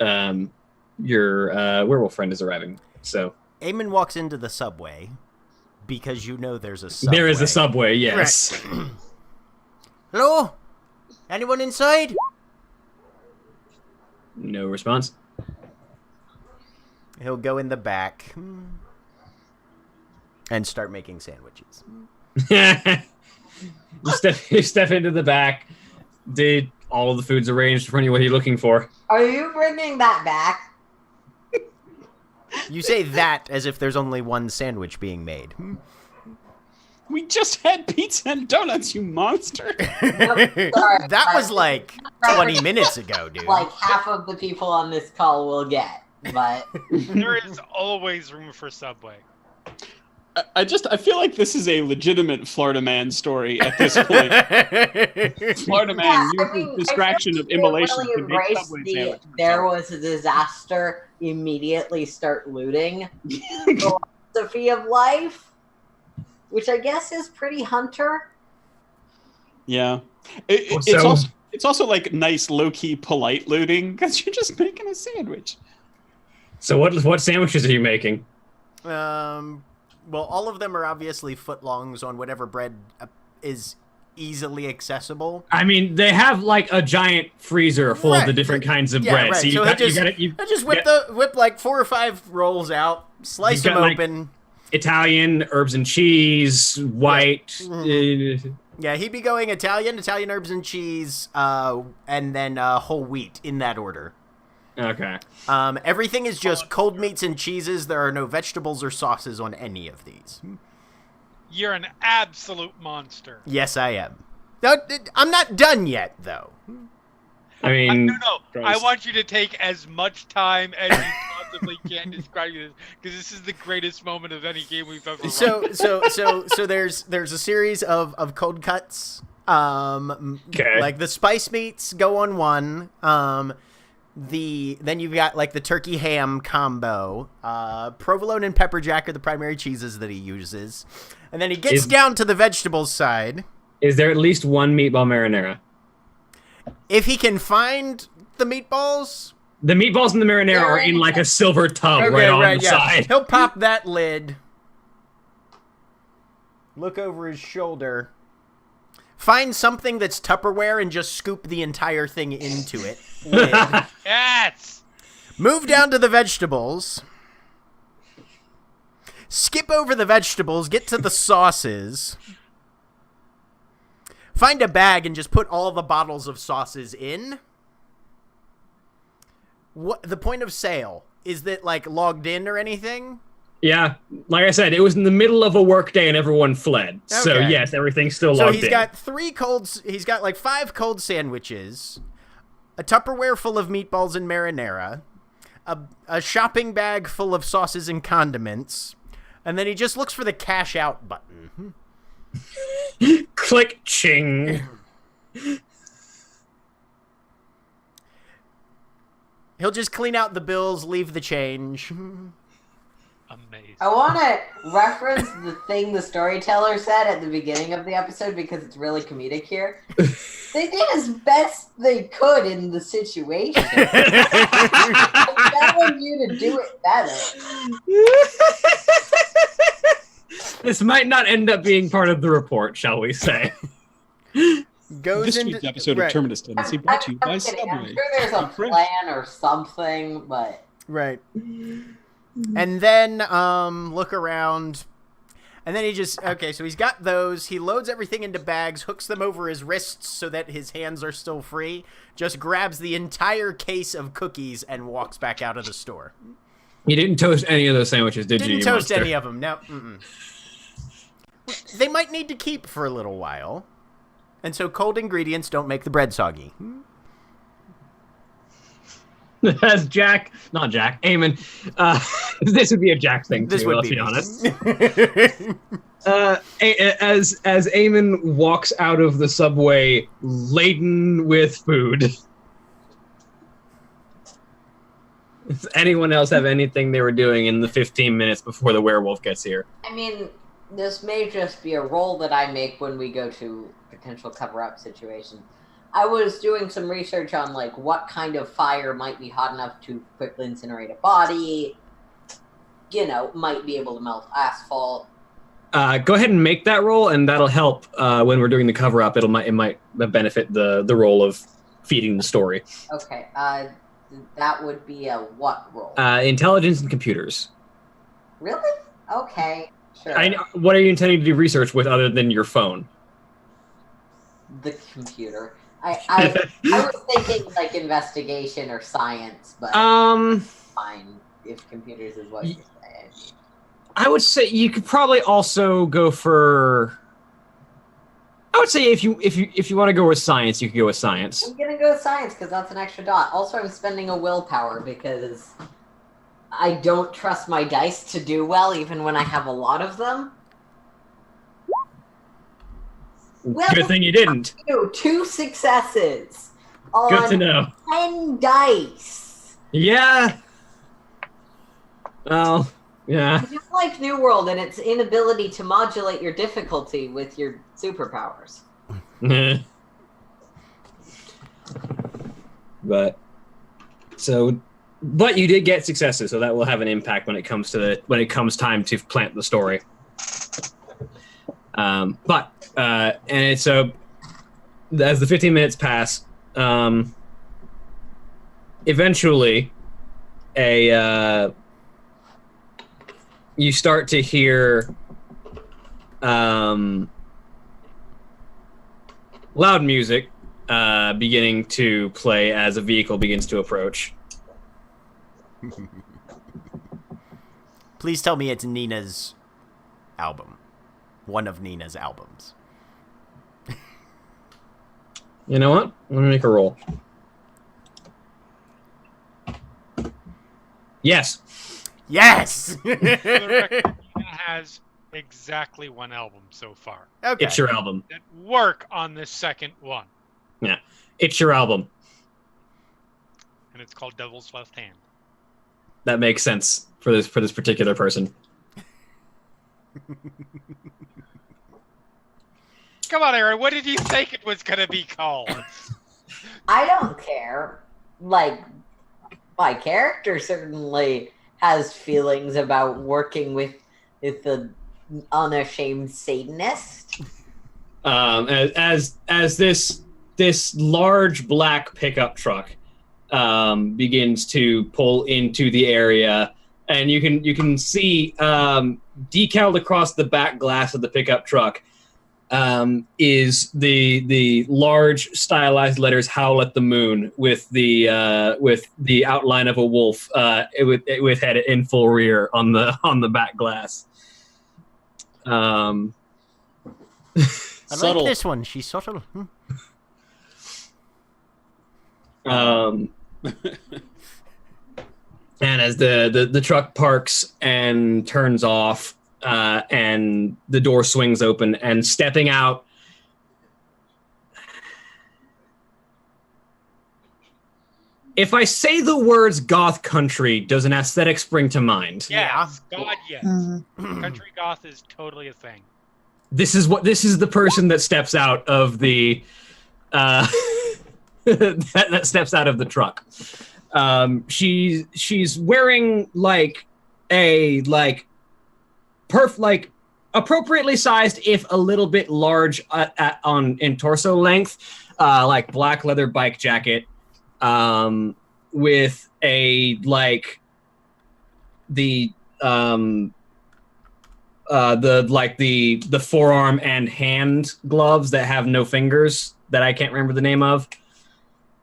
your werewolf friend is arriving. So Eamon walks into the subway because you know there's a subway. There is a subway, yes. Right. Hello? Anyone inside? No response. He'll go in the back and start making sandwiches. You step into the back. Did all of the food's arranged in front of you? What are you looking for? Are you bringing that back? You say that as if there's only one sandwich being made. We just had pizza and donuts, you monster. Sorry, That was like 20 minutes ago, dude. like half of the people on this call will get, but There is always room for Subway. I feel like this is a legitimate Florida man story at this point. Florida man uses distraction of immolation really to make embrace Subway the sandwiches. there was a disaster, immediately start looting philosophy of life, which I guess is pretty Hunter. Yeah. So- It's also like nice, low-key, polite looting because you're just making a sandwich. So what sandwiches are you making? Well, all of them are obviously footlongs on whatever bread is easily accessible. I mean, they have like a giant freezer full of the different kinds of bread. Right. So you just whip like 4 or 5 rolls out, slice them open. Italian, herbs and cheese, white. Yeah, he'd be going Italian herbs and cheese, and then whole wheat in that order. Okay. Everything is just cold meats and cheeses. There are no vegetables or sauces on any of these. You're an absolute monster. Yes, I am. I'm not done yet, though. I mean, No. I want you to take as much time as you possibly can describe this, because this is the greatest moment of any game we've ever run. So there's a series of cold cuts. Okay. Like the spice meats go on one. Then you've got like the turkey ham combo. Provolone and pepper jack are the primary cheeses that he uses, and then he gets down to the vegetables side. Is there at least one meatball marinara? If he can find the meatballs. The meatballs and the marinara are in like a silver tub right on the side. He'll pop that lid. Look over his shoulder. Find something that's Tupperware and just scoop the entire thing into it. Lid. Yes! Move down to the vegetables. Skip over the vegetables. Get to the sauces. Find a bag and just put all the bottles of sauces in. What the point of sale? Is that like logged in or anything? Yeah, like I said, it was in the middle of a work day and everyone fled. Okay. So yes, everything's still logged in. So he's got like 5 cold sandwiches, a Tupperware full of meatballs and marinara, a shopping bag full of sauces and condiments, and then he just looks for the cash out button. Click, ching. He'll just clean out the bills, leave the change. Amazing. I want to reference the thing the storyteller said at the beginning of the episode because it's really comedic here. They did as best they could in the situation. I'm telling you to do it better. This might not end up being part of the report, shall we say? Goes This week's episode of Terminus Tendency brought to you by I'm kidding. I'm Subway. sure there's a plan or something, but Right. And then look around. And then he just so he's got those. He loads everything into bags, hooks them over his wrists so that his hands are still free, just grabs the entire case of cookies and walks back out of the store. You didn't toast any of those sandwiches, did you? Didn't you toast monster? any of them. No. They might need to keep for a little while. And so cold ingredients don't make the bread soggy. As Jack, not Jack, Eamon. This would be a Jack thing too. Let's be honest. As Eamon walks out of the subway laden with food. Does anyone else have anything they were doing in the 15 minutes before the werewolf gets here? I mean, this may just be a roll that I make when we go to potential cover-up situations. I was doing some research on like what kind of fire might be hot enough to quickly incinerate a body. You know, might be able to melt asphalt. Go ahead and make that roll, and that'll help when we're doing the cover up. It might benefit the role of feeding the story. Okay, that would be a what roll? Intelligence and computers. Really? Okay, sure. What are you intending to do research with other than your phone? The computer. I was thinking like investigation or science, but fine if computers is what you're saying. I would say you could probably also go for. I would say if you want to go with science, you could go with science. I'm gonna go with science because that's an extra dot. Also, I'm spending a willpower because I don't trust my dice to do well, even when I have a lot of them. Well, Good thing you didn't. 2 successes on Good to know. 10 dice. Yeah. Well, yeah. I just like New World and its inability to modulate your difficulty with your superpowers. But you did get successes, so that will have an impact when it comes time to plant the story. And so as the 15 minutes pass, eventually you start to hear loud music beginning to play as a vehicle begins to approach. Please tell me it's Nina's album. One of Nina's albums. You know what? Let me make a roll. Yes. Yes! For the record, Nina has exactly one album so far. Okay. It's your album. That work on this second one, Yeah. It's your album. and it's called Devil's Left Hand. That makes sense for this particular person. Come on, Aaron. What did you think it was going to be called? I don't care. Like, my character certainly has feelings about working with the unashamed Satanist. As this large black pickup truck begins to pull into the area, and you can see decaled across the back glass of the pickup truck is the large stylized letters "Howl at the Moon" with the outline of a wolf with head in full rear on the back glass. I Subtle. like this one. She's subtle. And as the truck parks and turns off, and the door swings open, and stepping out. If I say the words goth country, does an aesthetic spring to mind? Yes. God, yes. Mhm. Country goth is totally a thing. This is the person that steps out of the that steps out of the truck. She's wearing like a appropriately sized, if a little bit large in torso length, like black leather bike jacket, with a the forearm and hand gloves that have no fingers that I can't remember the name of.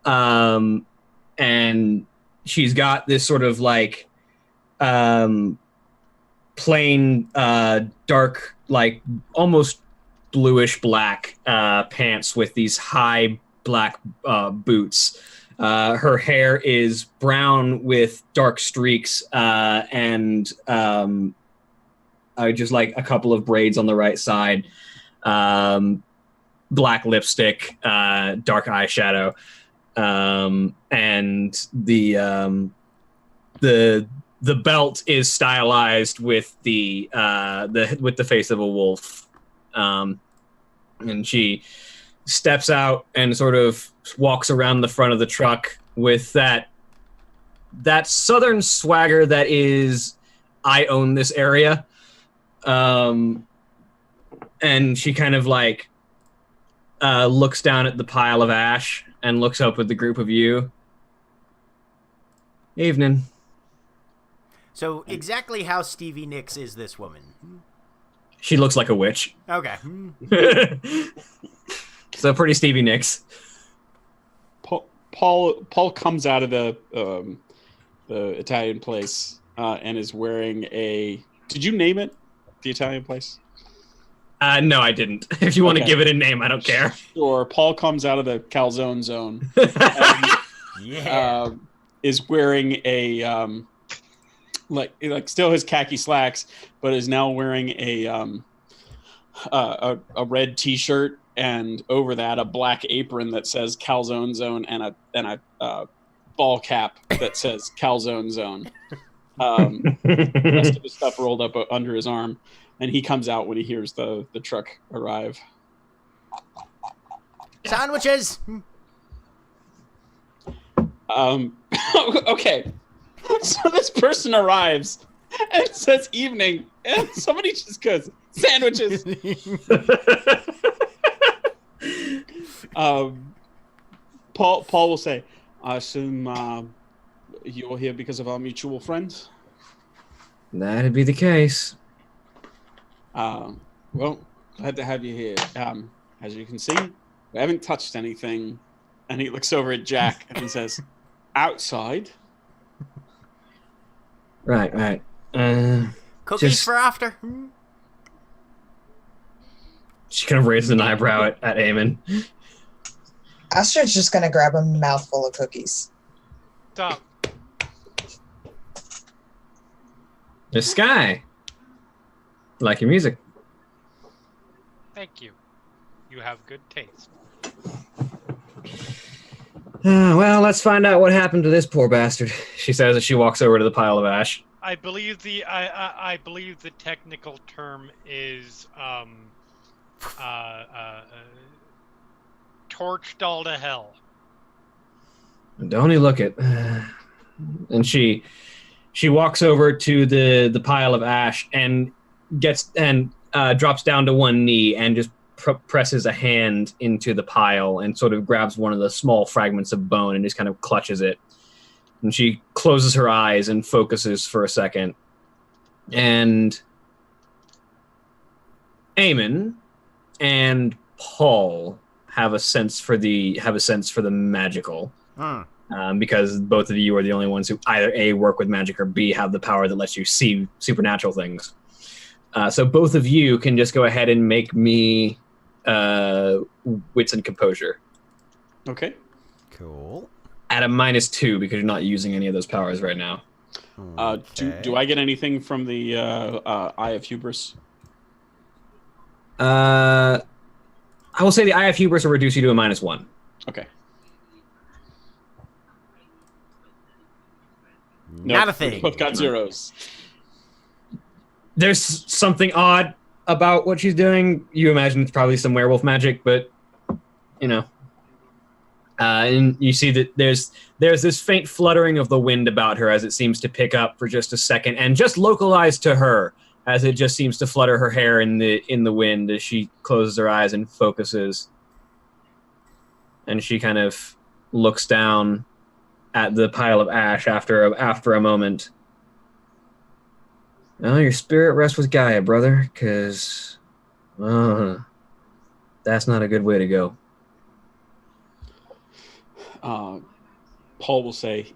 And she's got this sort of plain dark, almost bluish black pants with these high black boots. Her hair is brown with dark streaks and just a couple of braids on the right side, black lipstick, dark eyeshadow, and the belt is stylized with the face of a wolf, and she steps out and sort of walks around the front of the truck with that southern swagger that is, I own this area. And she kind of looks down at the pile of ash and looks up at the group of you. Evening. So exactly how Stevie Nicks is this woman? She looks like a witch. Okay. So pretty Stevie Nicks. Paul comes out of the Italian place and is wearing a. Did you name it? The Italian place? No, I didn't. If you want to give it a name, I don't care. Sure. Paul comes out of the calzone zone. And, is wearing a still his khaki slacks, but is now wearing a red T-shirt, and over that a black apron that says calzone zone, and a ball cap that says calzone zone. The rest of his stuff rolled up under his arm, and he comes out when he hears the truck arrive. Sandwiches. Okay. So this person arrives and says evening, and somebody just goes, sandwiches. Paul will say, I assume you're here because of our mutual friends? That'd be the case. Well, glad to have you here. As you can see, we haven't touched anything. And he looks over at Jack and he says, outside. Right. Cookies for after. She kind of raises an eyebrow at Eamon. Astrid's just gonna grab a mouthful of cookies. Stop. The Sky. Like your music. Thank you. You have good taste. Well, let's find out what happened to this poor bastard, she says as she walks over to the pile of ash. I believe the technical term is torched all to hell. Don't you look it. And she walks over to the pile of ash and drops down to one knee and just presses a hand into the pile and sort of grabs one of the small fragments of bone and just kind of clutches it. And she closes her eyes and focuses for a second. And Eamon and Paul have a sense for the magical. Because both of you are the only ones who either A, work with magic, or B, have the power that lets you see supernatural things. So both of you can just go ahead and make me wits and composure. Okay. Cool. At a -2 because you're not using any of those powers right now. Do I get anything from the Eye of Hubris? I will say the Eye of Hubris will reduce you to a -1. Okay. Not a thing. We both got zeros. There's something odd about what she's doing. You imagine it's probably some werewolf magic, but you know. And you see that there's this faint fluttering of the wind about her as it seems to pick up for just a second, and just localized to her as it just seems to flutter her hair in the wind as she closes her eyes and focuses. And she kind of looks down at the pile of ash after a moment. Well, your spirit rests with Gaia, brother, because that's not a good way to go. Paul will say,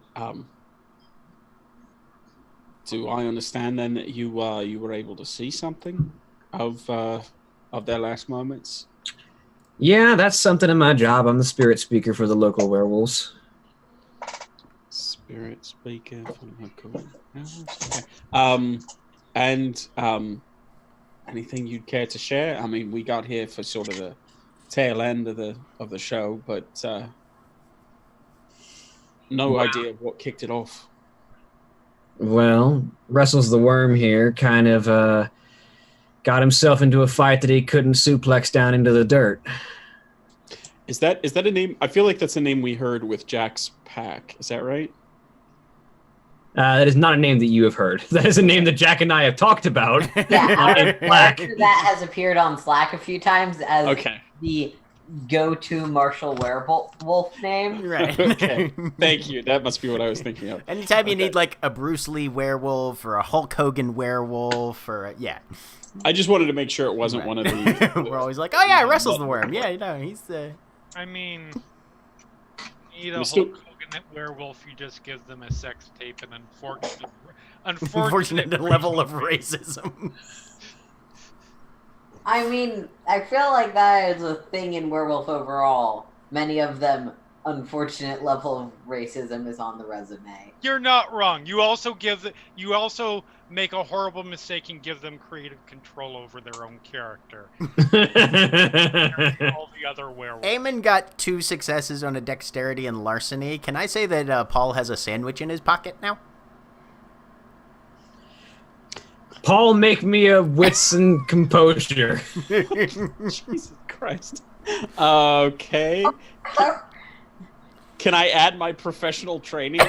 do I understand then that you were able to see something of their last moments? Yeah, that's something in my job. I'm the spirit speaker for the local werewolves. Spirit speaker for the local werewolves. Okay. And anything you'd care to share? I mean, we got here for sort of the tail end of the show, but no idea what kicked it off. Well, Wrestles the Worm here kind of got himself into a fight that he couldn't suplex down into the dirt. Is that a name? I feel like that's a name we heard with Jack's pack. Is that right? That is not a name that you have heard. That is a name that Jack and I have talked about. Yeah, in Slack. that has appeared on Slack a few times as Okay. the go-to martial werewolf name. Right. Okay. Thank you. That must be what I was thinking of. Anytime you Okay. need like a Bruce Lee werewolf or a Hulk Hogan werewolf or yeah. I just wanted to make sure it wasn't Right. one of the. We're always like, oh yeah, Wrestles the Worm. Yeah, you know, he's I mean, you need a We still- Hulk Hogan werewolf. You just give them a sex tape and unfortunate unfortunate level of racism. I mean, I feel like that is a thing in werewolf overall. Many of them, unfortunate level of racism is on the resume. You're not wrong. You also make a horrible mistake and give them creative control over their own character. All the other werewolves. Eamon got 2 successes on a dexterity and larceny. Can I say that Paul has a sandwich in his pocket now? Paul, make me a wits and composure. Jesus Christ. Okay. Can I add my professional training?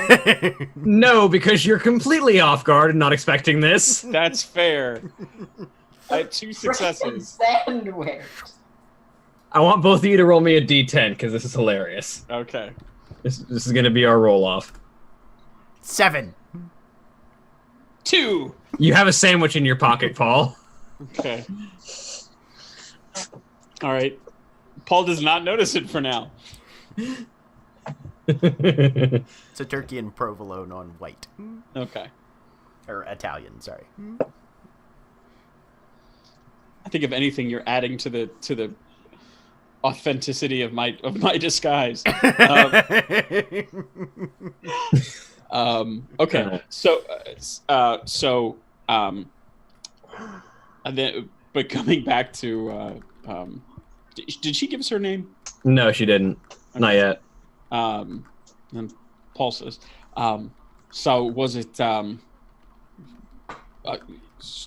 No, because you're completely off guard and not expecting this. That's fair. I had 2 successes. Sandwich. I want both of you to roll me a d10 because this is hilarious. Okay. This is going to be our roll off. 7. 2. You have a sandwich in your pocket, Paul. Okay. All right. Paul does not notice it for now. It's a turkey and provolone on white. Okay. Or Italian, sorry. I think if anything, you're adding to the authenticity of my disguise. Okay. So and then, but coming back to, did she give us her name? No, she didn't. Not yet. And Paul says, so was it,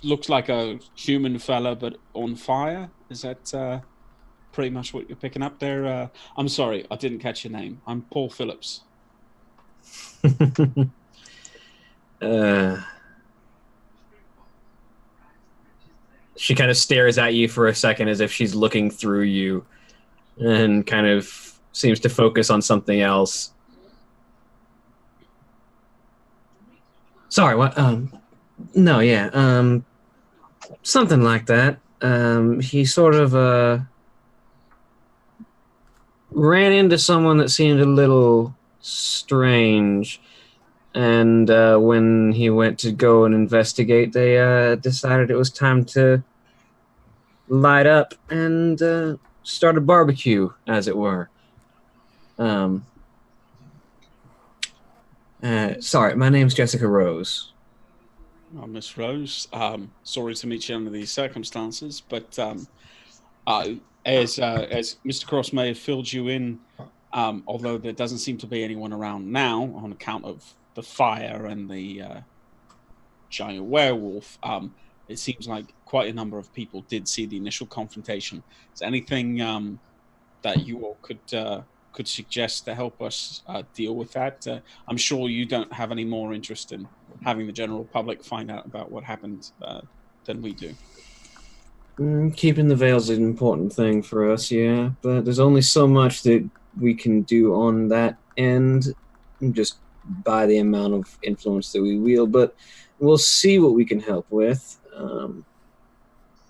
looks like a human fella, but on fire? Is that pretty much what you're picking up there? I'm sorry, I didn't catch your name. I'm Paul Phillips. She kind of stares at you for a second as if she's looking through you and kind of seems to focus on something else. Sorry, what? No, yeah, something like that. He sort of ran into someone that seemed a little strange, and when he went to go and investigate, they decided it was time to light up and start a barbecue, as it were. Sorry, my name's Jessica Rose. Miss Rose, sorry to meet you under these circumstances, but as Mr. Cross may have filled you in, although there doesn't seem to be anyone around now on account of the fire and the giant werewolf, it seems like quite a number of people did see the initial confrontation. Is there anything that you all could suggest to help us deal with that? I'm sure you don't have any more interest in having the general public find out about what happened than we do. Keeping the veil's an important thing for us, yeah, but there's only so much that we can do on that end, just by the amount of influence that we wield, but we'll see what we can help with.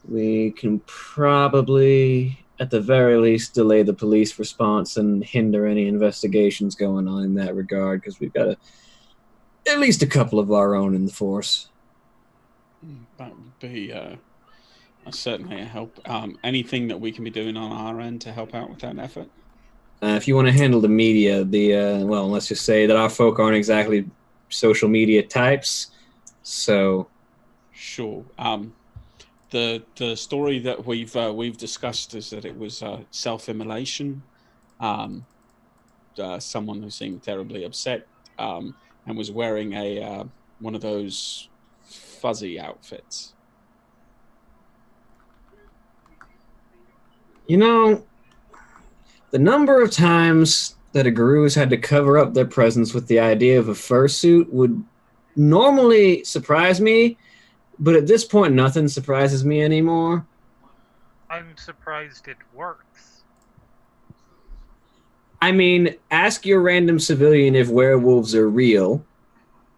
We can probably, at the very least, delay the police response and hinder any investigations going on in that regard, because we've got at least a couple of our own in the force. That would be certainly a help. Anything that we can be doing on our end to help out with that effort? If you want to handle the media, well, let's just say that our folk aren't exactly social media types, so... Sure. The story that we've discussed is that it was self-immolation. Someone who seemed terribly upset and was wearing a one of those fuzzy outfits. You know, the number of times that a guru has had to cover up their presence with the idea of a fursuit would normally surprise me, but at this point, nothing surprises me anymore. I'm surprised it works. I mean, ask your random civilian if werewolves are real,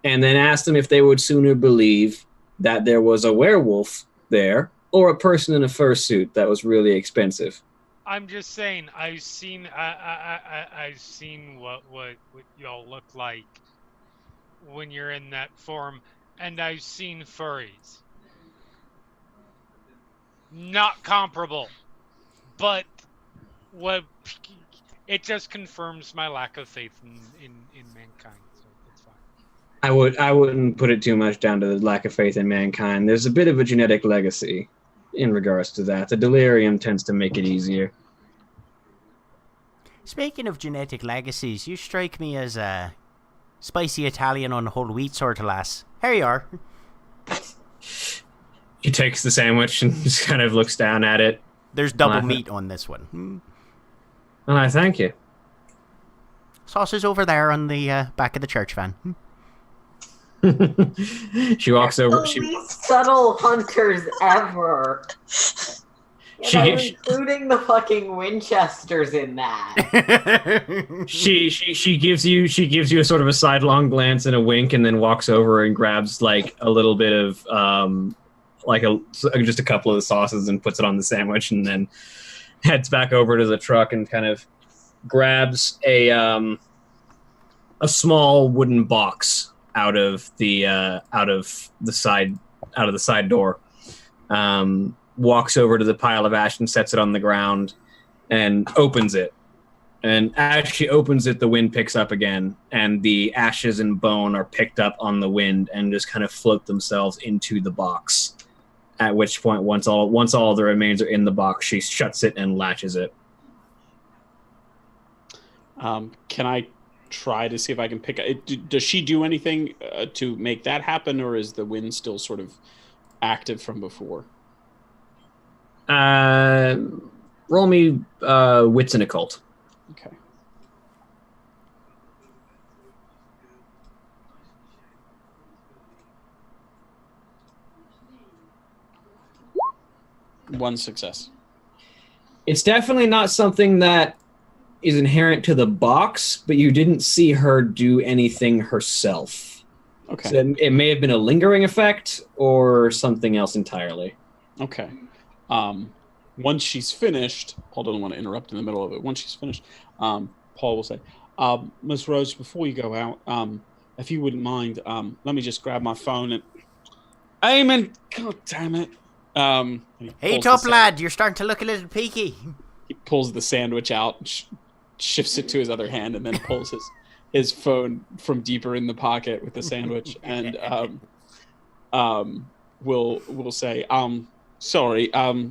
and then ask them if they would sooner believe that there was a werewolf there or a person in a fursuit that was really expensive. I'm just saying, I've seen what y'all look like when you're in that form, and I've seen furries. Not comparable, but what it just confirms my lack of faith in mankind. So it's fine. I wouldn't put it too much down to the lack of faith in mankind. There's a bit of a genetic legacy in regards to that. The delirium tends to make it easier. Speaking of genetic legacies, you strike me as a spicy Italian on whole wheat sort of lass. Here you are. He takes the sandwich and just kind of looks down at it. There's double meat on this one. And I thank you. Sauce over there on the back of the church van. She walks over. The least subtle hunters ever. Including the fucking Winchesters in that. She gives you a sort of a sidelong glance and a wink, and then walks over and grabs like a little bit of just a couple of the sauces and puts it on the sandwich, and then heads back over to the truck and kind of grabs a small wooden box out of the side door. Walks over to the pile of ash and sets it on the ground and opens it. And as she opens it, the wind picks up again, and the ashes and bone are picked up on the wind and just kind of float themselves into the box. At which point, once all the remains are in the box, she shuts it and latches it. Can I try to see if I can pick it? Does she do anything to make that happen, or is the wind still sort of active from before? Roll me wits and occult. Okay. One success. It's definitely not something that is inherent to the box, but you didn't see her do anything herself. Okay. So it may have been a lingering effect or something else entirely. Okay. Once she's finished, Paul doesn't want to interrupt in the middle of it. Once she's finished, Paul will say, Ms. Rose, before you go out, if you wouldn't mind, let me just grab my phone and... Eamon! God damn it. Hey, top lad, you're starting to look a little peaky. He pulls the sandwich out, shifts it to his other hand, and then his phone from deeper in the pocket with the sandwich, and we'll say, sorry,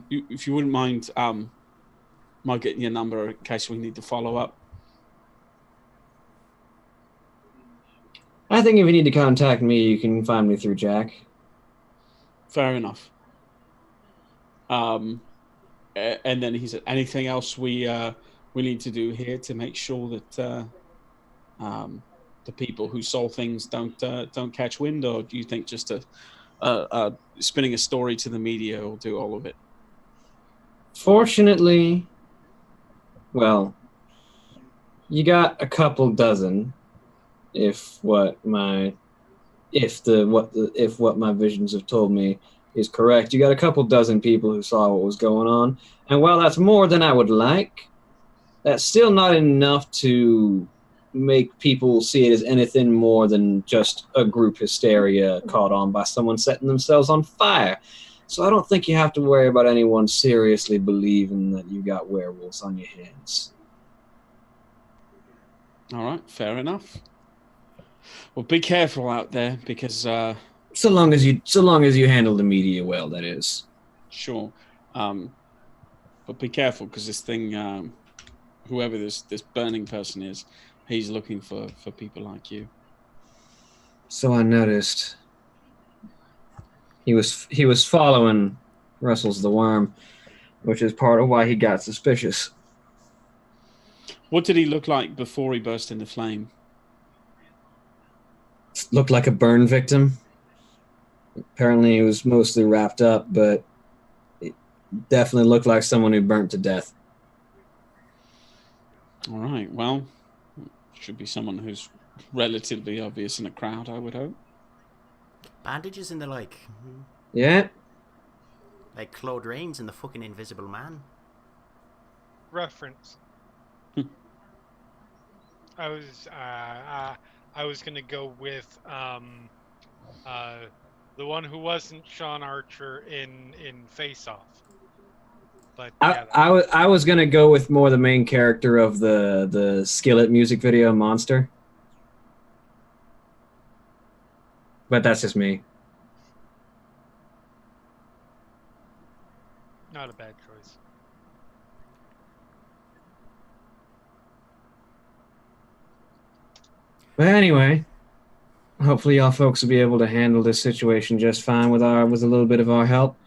if you wouldn't mind, my getting your number in case we need to follow up. I think if you need to contact me, you can find me through Jack. Fair enough. And then he said, anything else we need to do here to make sure that the people who sold things don't catch wind, or do you think just spinning a story to the media will do all of it? Fortunately, well, you got a couple dozen. If what my visions have told me is correct, you got a couple dozen people who saw what was going on, and while that's more than I would like, that's still not enough to make people see it as anything more than just a group hysteria caught on by someone setting themselves on fire. So I don't think you have to worry about anyone seriously believing that you got werewolves on your hands. All right, fair enough. Well, be careful out there, because so long as you handle the media well, that is. Sure, but be careful, because this thing, whoever this burning person is, he's looking for people like you. So I noticed. He was following Russell's the Worm, which is part of why he got suspicious. What did he look like before he burst into flame? Looked like a burn victim. Apparently he was mostly wrapped up, but it definitely looked like someone who burnt to death. All right, well, should be someone who's relatively obvious in a crowd, I would hope. Bandages in the like. Yeah. Like Claude Rains in The fucking Invisible Man. Reference. I was gonna go with the one who wasn't Sean Archer in Face Off. But yeah, I was gonna go with more the main character of the Skillet music video, Monster. But that's just me. not a bad choice. But anyway, hopefully y'all folks will be able to handle this situation just fine with a little bit of our help.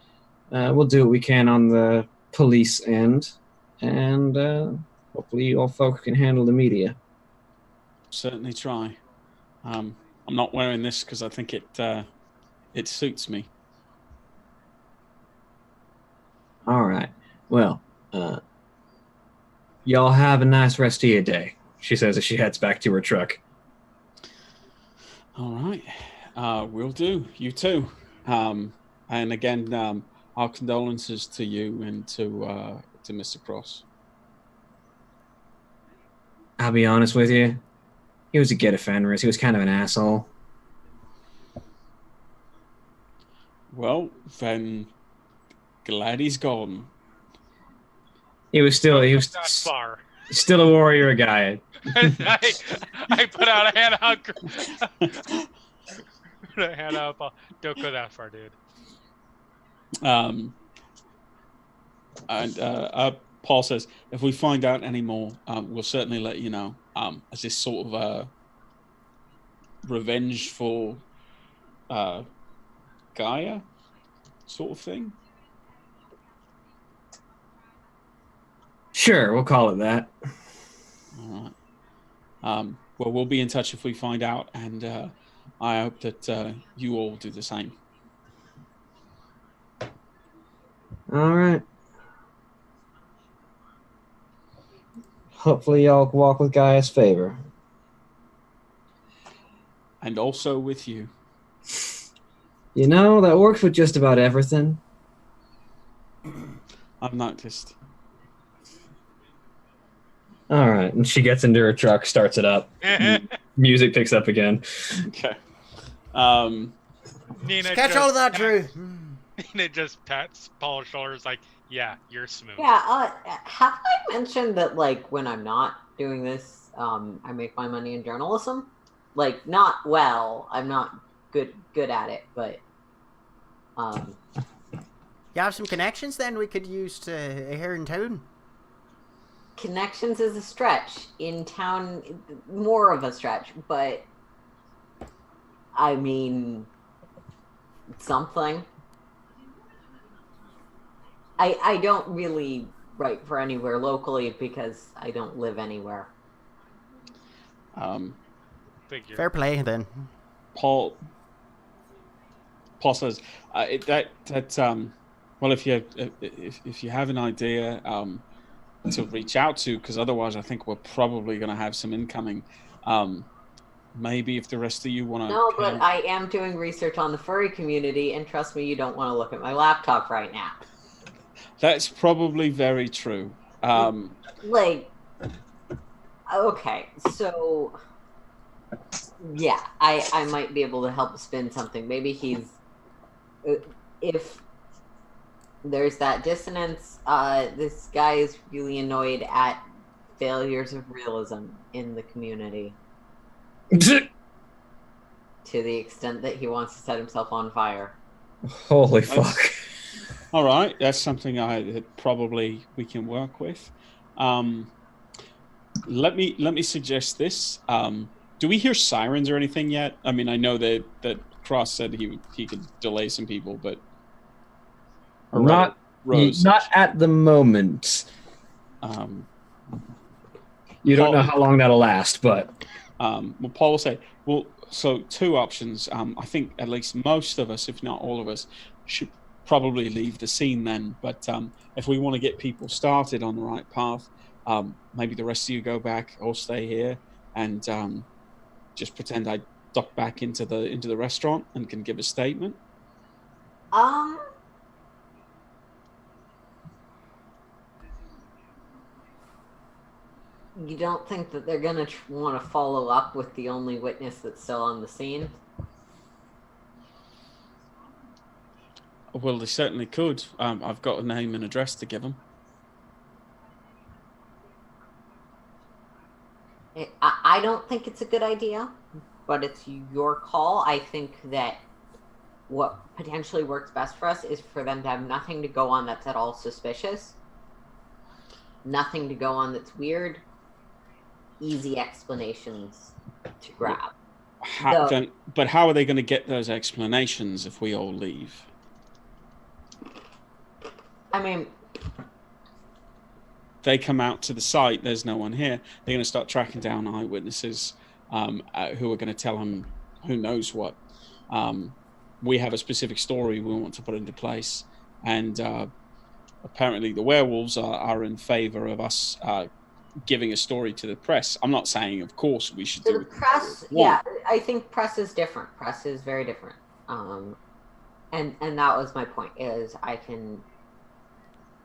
We'll do what we can on the police end, and hopefully y'all folks can handle the media. Certainly try. I'm not wearing this because I think it suits me. All right. Well, y'all have a nice rest of your day, she says as she heads back to her truck. All right. Will do. You too. And again, our condolences to you and to Mr. Cross. I'll be honest with you. He was a get offender. He was kind of an asshole. Well, then, glad he's gone. He was still That far. still a warrior guy. I put out a hand out. Put a hand up. Don't go that far, dude. And Paul says, if we find out any more, we'll certainly let you know. As this sort of revenge for Gaia sort of thing. Sure, we'll call it that. All right. Well, we'll be in touch if we find out, and I hope that you all do the same. All right. Hopefully y'all can walk with Gaia's favor. And also with you. You know, that works with just about everything. I've noticed. All right, and she gets into her truck, starts it up. Music picks up again. Okay. Nina Catch all of that, Drew. Nina just pats Paul's shoulders like, yeah, you're smooth. Yeah, have I mentioned that, like, when I'm not doing this, I make my money in journalism. Like, not well. I'm not good at it, but You have some connections then we could use to here in town? connections is a stretch. In town, more of a stretch, but I mean, something. I don't really write for anywhere locally because I don't live anywhere. Figure. Fair play then. Paul says well, if you have an idea to reach out to, because otherwise I think we're probably going to have some incoming. Maybe if the rest of you want to. No, but I am doing research on the furry community, and trust me, you don't want to look at my laptop right now. That's probably very true. Like, okay, so yeah, I might be able to help spin something. Maybe he's if there's that dissonance. This guy is really annoyed at failures of realism in the community. To the extent that he wants to set himself on fire. Holy fuck. All right, that's something that probably we can work with. Let me suggest this. Do we hear sirens or anything yet? I mean, I know that Cross said he could delay some people, but not at the moment. You don't know how long that'll last, but well, Paul will say, well, so two options. I think at least most of us, if not all of us, should probably leave the scene then. But if we want to get people started on the right path, maybe the rest of you go back or stay here and just pretend I duck back into the restaurant and can give a statement. You don't think that they're gonna want to follow up with the only witness that's still on the scene? Well, they certainly could. I've got a name and address to give them. I don't think it's a good idea, but it's your call. I think that what potentially works best for us is for them to have nothing to go on that's at all suspicious. Nothing to go on that's weird. Easy explanations to grab. But how are they going to get those explanations if we all leave? I mean, they come out to the site, there's no one here. They're going to start tracking down eyewitnesses who are going to tell them who knows what. We have a specific story we want to put into place, and apparently the werewolves are in favor of us giving a story to the press. I'm not saying, of course, we should do the press. Yeah, I think press is different. Press is very different. And that was my point. Is I can,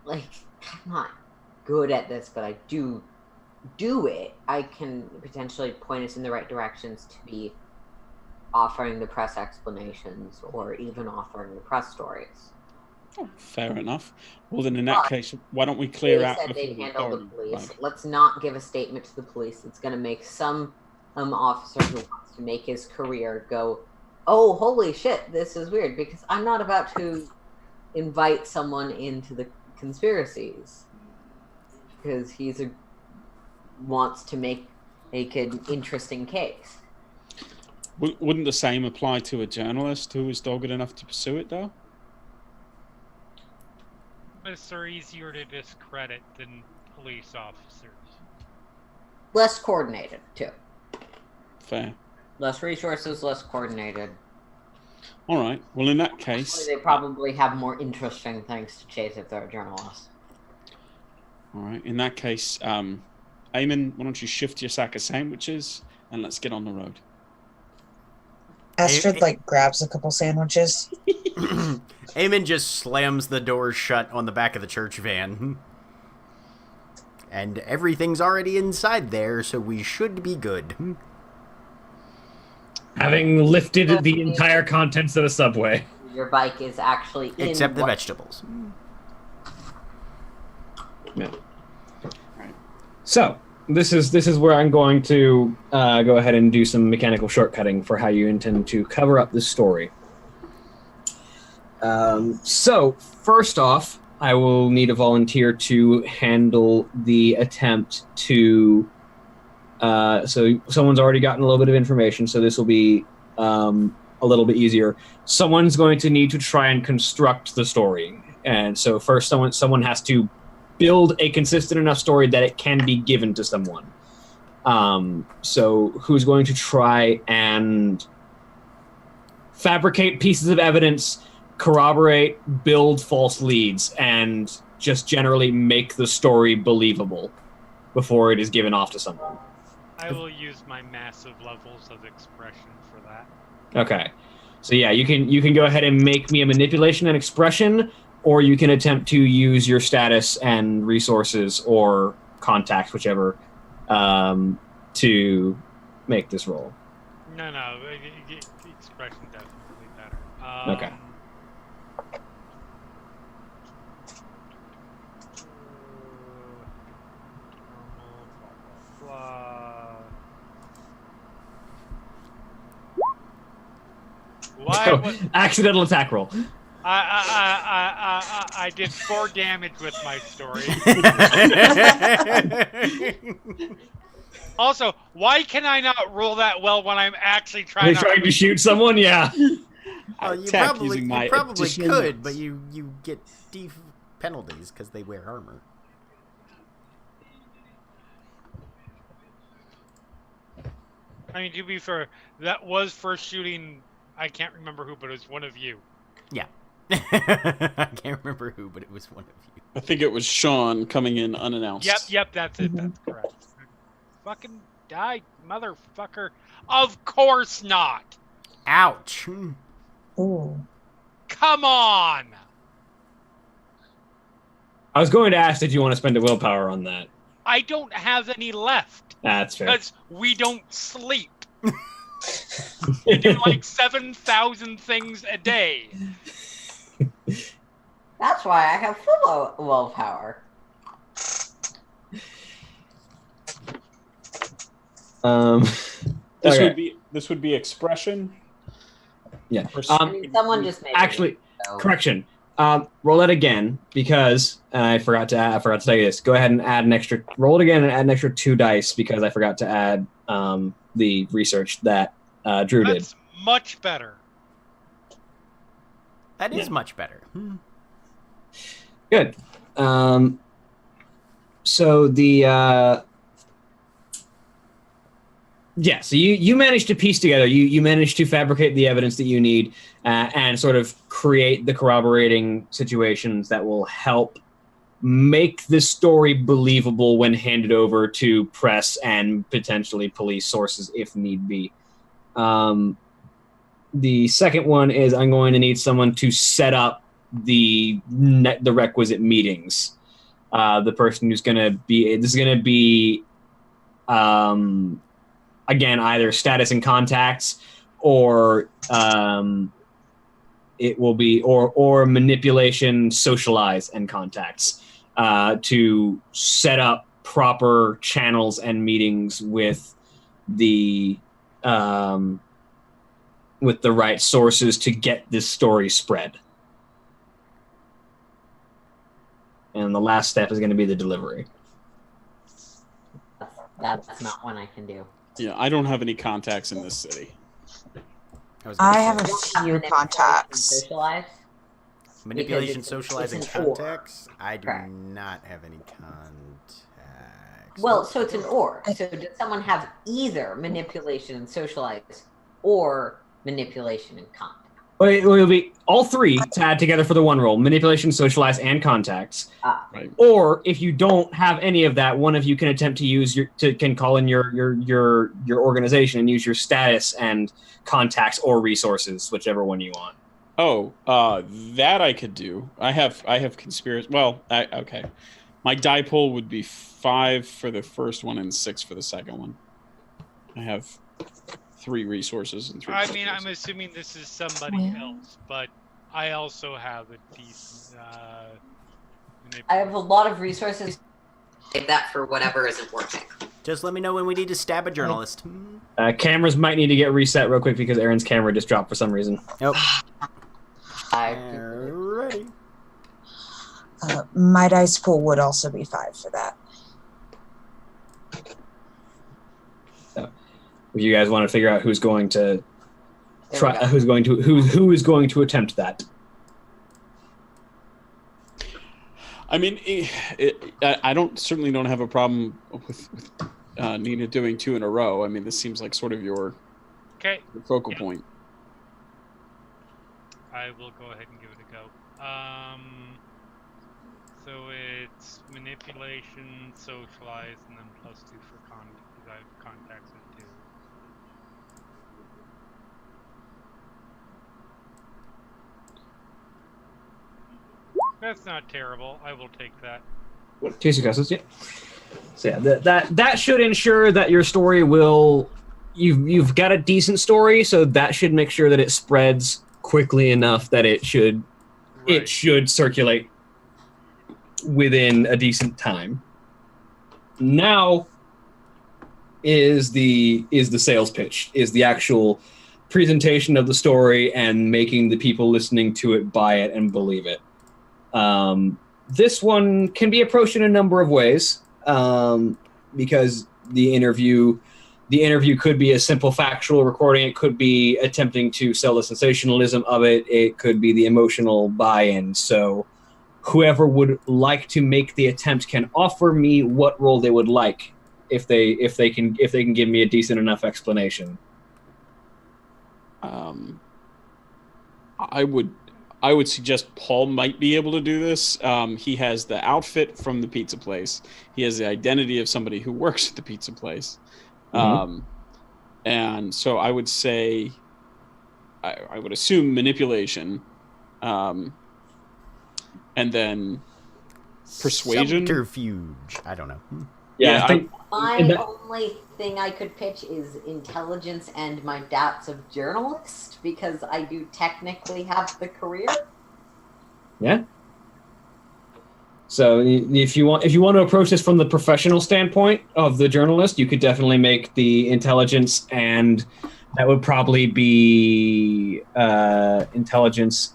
like, I'm not good at this, but I do it. I can potentially point us in the right directions to be offering the press explanations or even offering the press stories. Oh, fair enough. Well, then in that case, why don't we clear out? Said they'd handle the police. Let's not give a statement to the police. It's going to make some officer who wants to make his career go, oh, holy shit, this is weird, because I'm not about to invite someone into the conspiracies because wants to make an interesting case. Wouldn't the same apply to a journalist who is dogged enough to pursue it, though? Are easier to discredit than police officers. Less coordinated, too. Fair. Less resources, less coordinated. All right. Well, in that case... They probably have more interesting things to chase if they're a journalist. All right. In that case, Eamon, why don't you shift your sack of sandwiches and let's get on the road. Astrid, grabs a couple sandwiches. Eamon just slams the door shut on the back of the church van. And everything's already inside there, so we should be good. Having lifted the entire contents of the subway. Your bike is actually in... Except the vegetables. Yeah. Right. So, this is where I'm going to go ahead and do some mechanical shortcutting for how you intend to cover up this story. So first off, I will need a volunteer to handle the attempt to. So someone's already gotten a little bit of information, so this will be a little bit easier. Someone's going to need to try and construct the story, and so first, someone has to build a consistent enough story that it can be given to someone. So who's going to try and fabricate pieces of evidence, corroborate, build false leads, and just generally make the story believable before it is given off to someone? I will use my massive levels of expression for that. Okay. So yeah, you can go ahead and make me a manipulation and expression, or you can attempt to use your status and resources or contacts, whichever, to make this roll. No, expression definitely better. Okay. Why was, Accidental attack roll. I did 4 damage with my story. Also, why can I not roll that well when I'm actually Are you trying to shoot someone? Yeah. Well, you Attack probably using my additional could, moves. but you get penalties because they wear armor. I mean, to be fair, that was first shooting. I can't remember who, but it was one of you. Yeah. I can't remember who, but it was one of you. I think it was Sean coming in unannounced. Yep, that's it. That's correct. Fucking die, motherfucker. Of course not. Ouch. Ooh. Come on. I was going to ask, did you want to spend a willpower on that? I don't have any left That's fair. because we don't sleep. We do like 7,000 things a day. That's why I have full willpower. This Okay. would be expression. Yeah. I mean, someone just made Actually, it, so- correction. Roll it again because I forgot to tell you this. Go ahead and add an extra. Roll it again and add an extra 2 dice because I forgot to add the research that Drew did. That's much better. That is much better. Good. So the so you managed to piece together. You managed to fabricate the evidence that you need and sort of create the corroborating situations that will help make the story believable when handed over to press and potentially police sources if need be. The second one is I'm going to need someone to set up the requisite meetings. The person who's going to be this is going to be again either status and contacts or it will be or manipulation, socialize, and contacts to set up proper channels and meetings with the right sources to get this story spread. And the last step is going to be the delivery. That's not one I can do. Yeah, I don't have any contacts in this city. I have a Have few manipulation, contacts. Socialize? Manipulation, Because socializing, it's an or. contacts. I do Correct. not have any contacts. Well, so it's an or. So does someone have either manipulation and socialize or manipulation and contact? Well, it will be all three to add together for the one roll: manipulation, socialize, and contacts. Right. Or if you don't have any of that, one of you can attempt to use can call in your organization and use your status and contacts or resources, whichever one you want. Oh, that I could do. I have conspiracy. Well, okay. My die pool would be 5 for the first one and 6 for the second one. I have 3 resources and 3. I mean, I'm assuming this is somebody else, but I also have a decent. I have a lot of resources. Save that for whatever isn't working. Just let me know when we need to stab a journalist. Cameras might need to get reset real quick because Aaron's camera just dropped for some reason. Nope. I Ready. My dice pool would also be 5 for that. So, if you guys want to figure out who's going to There try, we go. who is going to attempt that. I mean, I certainly don't have a problem with Nina doing 2 in a row. I mean, this seems like sort of your Okay. focal point. I will go ahead and give it a go. So it's manipulation, socialize, and then +2 for because I have contacts with 2. That's not terrible. I will take that. 2 successes, yeah. So yeah, that should ensure that your story will. You've got a decent story, so that should make sure that it spreads quickly enough that it should circulate within a decent time. Now is the sales pitch, is the actual presentation of the story and making the people listening to it buy it and believe it. This one can be approached in a number of ways, because the interview could be a simple factual recording. It could be attempting to sell the sensationalism of it. It could be the emotional buy-in. So whoever would like to make the attempt can offer me what role they would like if they can give me a decent enough explanation. I would suggest Paul might be able to do this. He has the outfit from the pizza place. He has the identity of somebody who works at the pizza place. Mm-hmm. And so I would say, I would assume manipulation, and then persuasion. Subterfuge. I don't know. Yeah, I think My only thing I could pitch is intelligence and my doubts of journalist, because I do technically have the career. Yeah. So if you want to approach this from the professional standpoint of the journalist, you could definitely make the intelligence, and that would probably be intelligence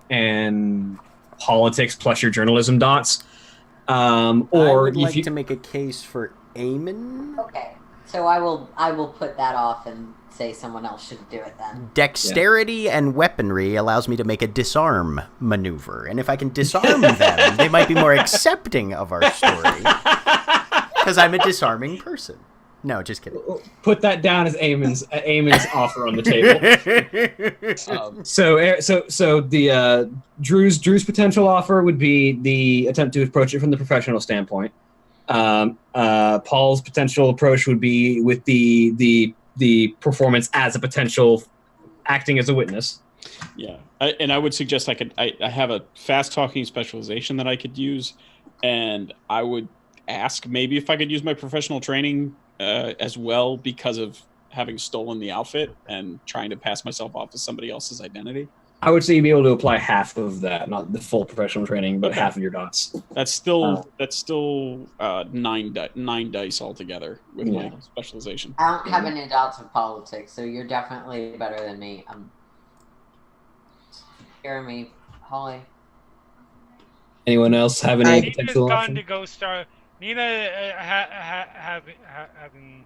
and politics plus your journalism dots. I Or would if like you to make a case for Eamon. Okay, so I will put that off and say someone else should do it then. Dexterity and weaponry allows me to make a disarm maneuver, and if I can disarm them, they might be more accepting of our story. Because I'm a disarming person. No, just kidding. put that down as Eamon's offer on the table. So the Drew's potential offer would be the attempt to approach it from the professional standpoint. Paul's potential approach would be with the performance as a potential acting as a witness. Yeah, and I would suggest I have a fast talking specialization that I could use, and I would ask maybe if I could use my professional training as well, because of having stolen the outfit and trying to pass myself off as somebody else's identity. I would say you'd be able to apply half of that, not the full professional training, but Okay. half of your dots. That's still 9 dice altogether with my specialization. I don't have any doubts of politics, so you're definitely better than me. Hear me, Holly. Anyone else have any Nina's potential gone option? to go start. Nina, having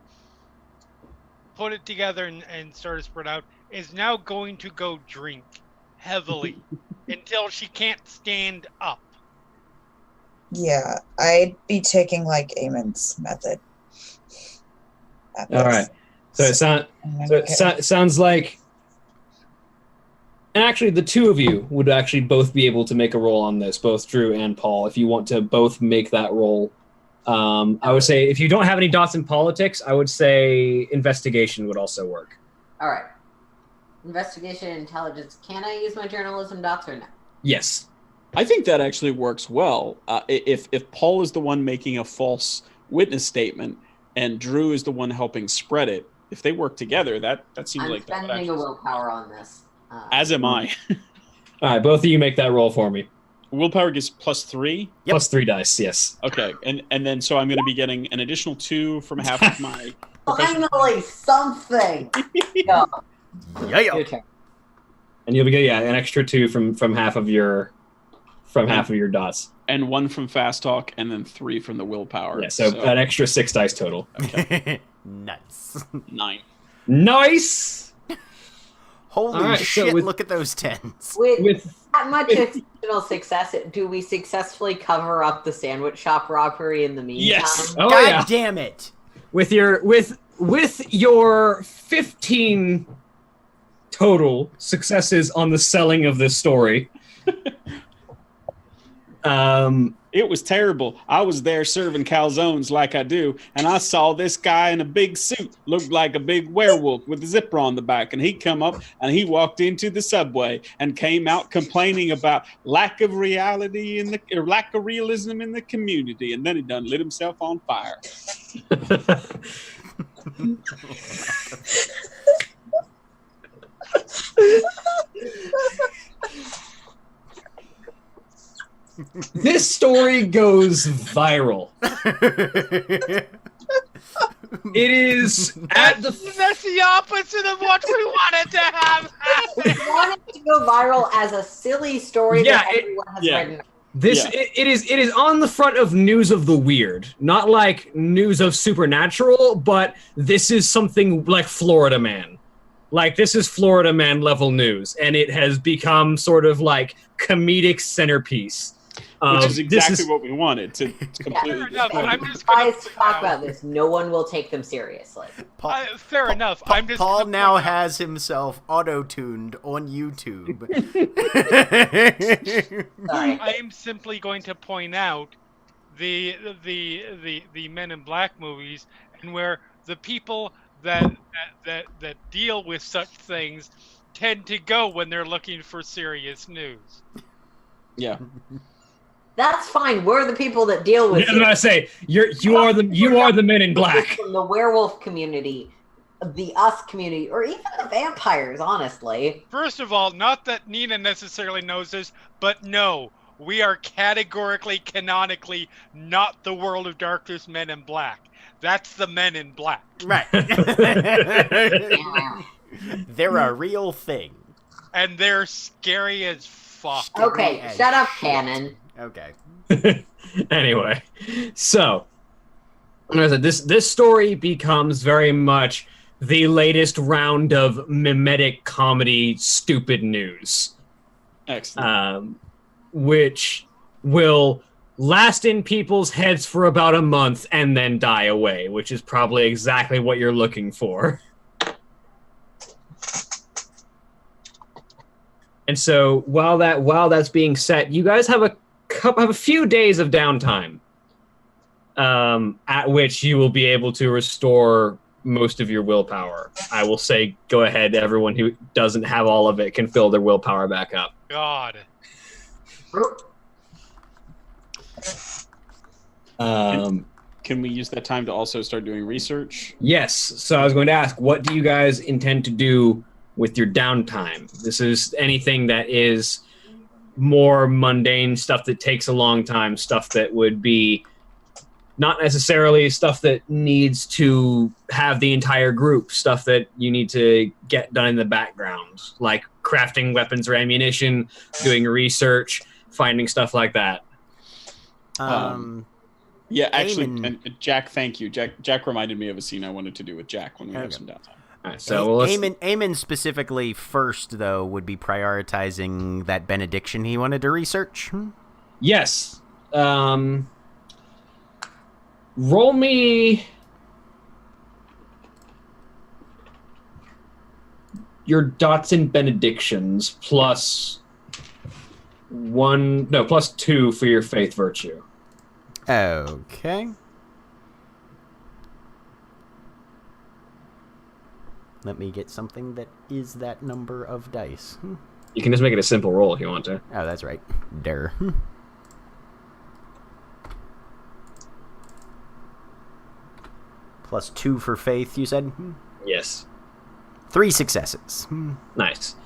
put it together and sort of spread out, is now going to go drink heavily until she can't stand up. Yeah, I'd be taking like Eamon's method. All right. So it sounds like, and actually the two of you would actually both be able to make a roll on this, both Drew and Paul, if you want to both make that roll. I would say if you don't have any dots in politics, I would say investigation would also work. All right. Investigation and intelligence. Can I use my journalism dots or no? Yes. I think that actually works well. If Paul is the one making a false witness statement and Drew is the one helping spread it, if they work together, that seems I'm like that would spending a actually- willpower on this. As am I. All right, both of you make that roll for me. willpower gets +3. Yep. Plus 3 dice. Yes. Okay, and then so I'm going to be getting an additional 2 from half of my. Finally, something. Go. Yeah. Your turn. And you'll be getting an extra 2 from half of your dots. And 1 from fast talk, and then 3 from the willpower. Yeah. So an extra 6 dice total. Nice. 9. Nice. Holy All right, so shit! with- Look at those 10s. With that much additional success, do we successfully cover up the sandwich shop robbery in the meantime? Yes. Oh God yeah. damn it! With your 15 total successes on the selling of this story. It was terrible. I was there serving calzones like I do, and I saw this guy in a big suit, looked like a big werewolf with a zipper on the back, and he come up and he walked into the subway and came out complaining about lack of reality or lack of realism in the community, and then he done lit himself on fire. This story goes viral. It is at the That's the opposite of what we wanted to have We happen. wanted to go viral as a silly story Yeah, that everyone has written. This Yeah. it is on the front of news of the weird, not like news of supernatural, but this is something like Florida Man. Like this is Florida Man level news, and it has become sort of like comedic centerpiece. Which is exactly this is, what we wanted to completely. Fair enough. destroy. I'm just gonna Guys, talk about this. No one will take them seriously. fair enough. I'm just Paul gonna now point out- has himself auto-tuned on YouTube. Sorry. I am simply going to point out the Men in Black movies, and where the people that deal with such things tend to go when they're looking for serious news. Yeah. That's fine. We're the people that deal with I was gonna say you are the Men in Black. From the werewolf community, the us community, or even the vampires, honestly. First of all, not that Nina necessarily knows this, but no, we are categorically, canonically not the World of Darkness Men in Black. That's the Men in Black. Right. They're a real thing. And they're scary as fuck. Okay, as shut up, shit. Cannon. Okay. Anyway, so like I said, this story becomes very much the latest round of mimetic comedy stupid news, Excellent. which will last in people's heads for about a month and then die away, which is probably exactly what you're looking for. And so while that's being set, you guys have a few days of downtime, at which you will be able to restore most of your willpower. I will say, go ahead. Everyone who doesn't have all of it can fill their willpower back up. God. Can we use that time to also start doing research? Yes. So I was going to ask, what do you guys intend to do with your downtime? This is anything that is more mundane stuff that takes a long time, stuff that would be not necessarily stuff that needs to have the entire group, stuff that you need to get done in the background, like crafting weapons or ammunition, doing research, finding stuff like that. Yeah, actually, Eamon- and Jack, thank you. Jack reminded me of a scene I wanted to do with Jack when we have Okay. some downtime. All right, so let's- Eamon specifically first, though, would be prioritizing that benediction he wanted to research. yes. Roll me your dots and benedictions plus 2 for your faith virtue. Okay. Let me get something that is that number of dice. You can just make it a simple roll if you want to. Oh, that's right. Der. Plus 2 for faith, you said? Yes. 3 successes. Nice.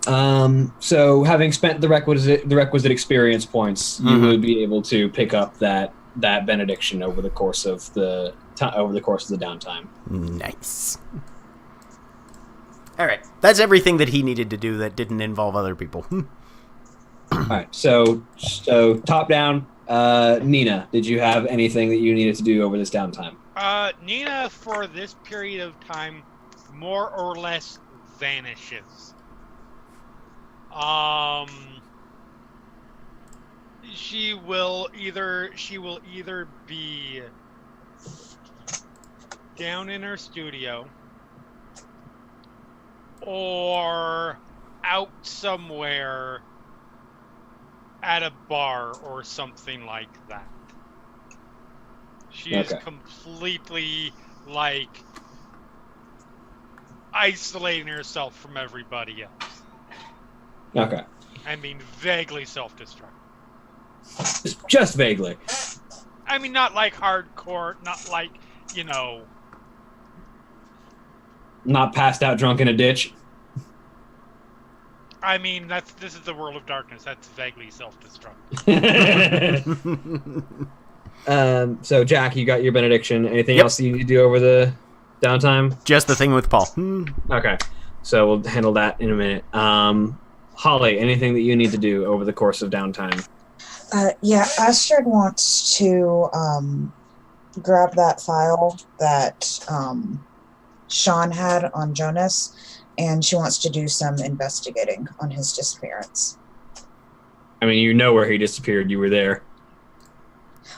So having spent the requisite experience points, you would be able to pick up that benediction over the course of the downtime. Nice. All right, that's everything that he needed to do that didn't involve other people. All right, so top down, Nina, did you have anything that you needed to do over this downtime? Nina, for this period of time, more or less vanishes. She will either be down in her studio or out somewhere at a bar or something like that. She is completely isolating herself from everybody else. Okay. I mean, vaguely self-destruct. Just vaguely. I mean, not hardcore, not Not passed out drunk in a ditch. I mean, this is the world of darkness. That's vaguely self-destruct. So Jack, you got your benediction. Anything else you need to do over the downtime? Just the thing with Paul. Okay. So we'll handle that in a minute. Holly, anything that you need to do over the course of downtime? Astrid wants to grab that file that Sean had on Jonas, and she wants to do some investigating on his disappearance. I mean, you know where he disappeared. You were there.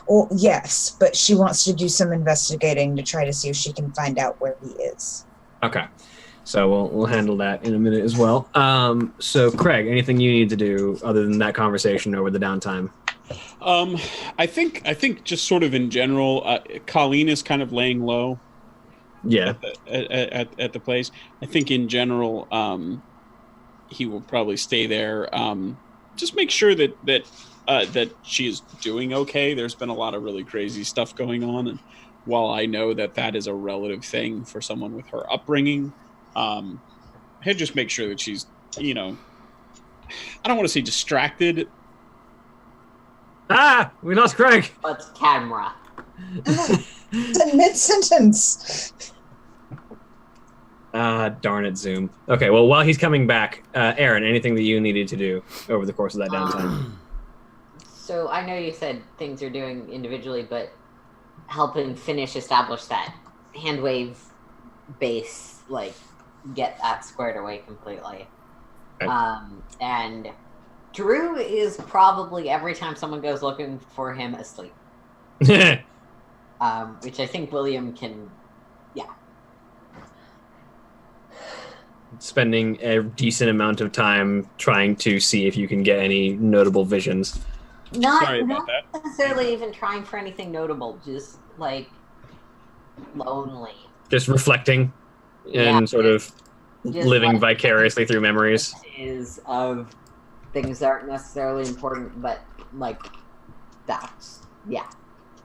Well, yes, but she wants to do some investigating to try to see if she can find out where he is. Okay. So we'll handle that in a minute as well. So Craig, anything you need to do other than that conversation over the downtime? I think just sort of in general, Colleen is kind of laying low. Yeah. At the place. I think in general, he will probably stay there. Just make sure that she's doing okay. There's been a lot of really crazy stuff going on, and while I know that is a relative thing for someone with her upbringing, I'd just make sure that she's, I don't want to say distracted. Ah, we lost Craig. What's camera? It's a mid-sentence. Darn it, Zoom. Okay, well, while he's coming back, Aaron, anything that you needed to do over the course of that downtime? So I know you said things you're doing individually, but helping establish that hand wave base, get that squared away completely. Okay. And Drew is probably, every time someone goes looking for him, asleep. Which I think William can, Spending a decent amount of time trying to see if you can get any notable visions. Sorry about not that. necessarily even trying for anything notable, just lonely. Just reflecting and sort of just living vicariously through memories. Is of things that aren't necessarily important, but that's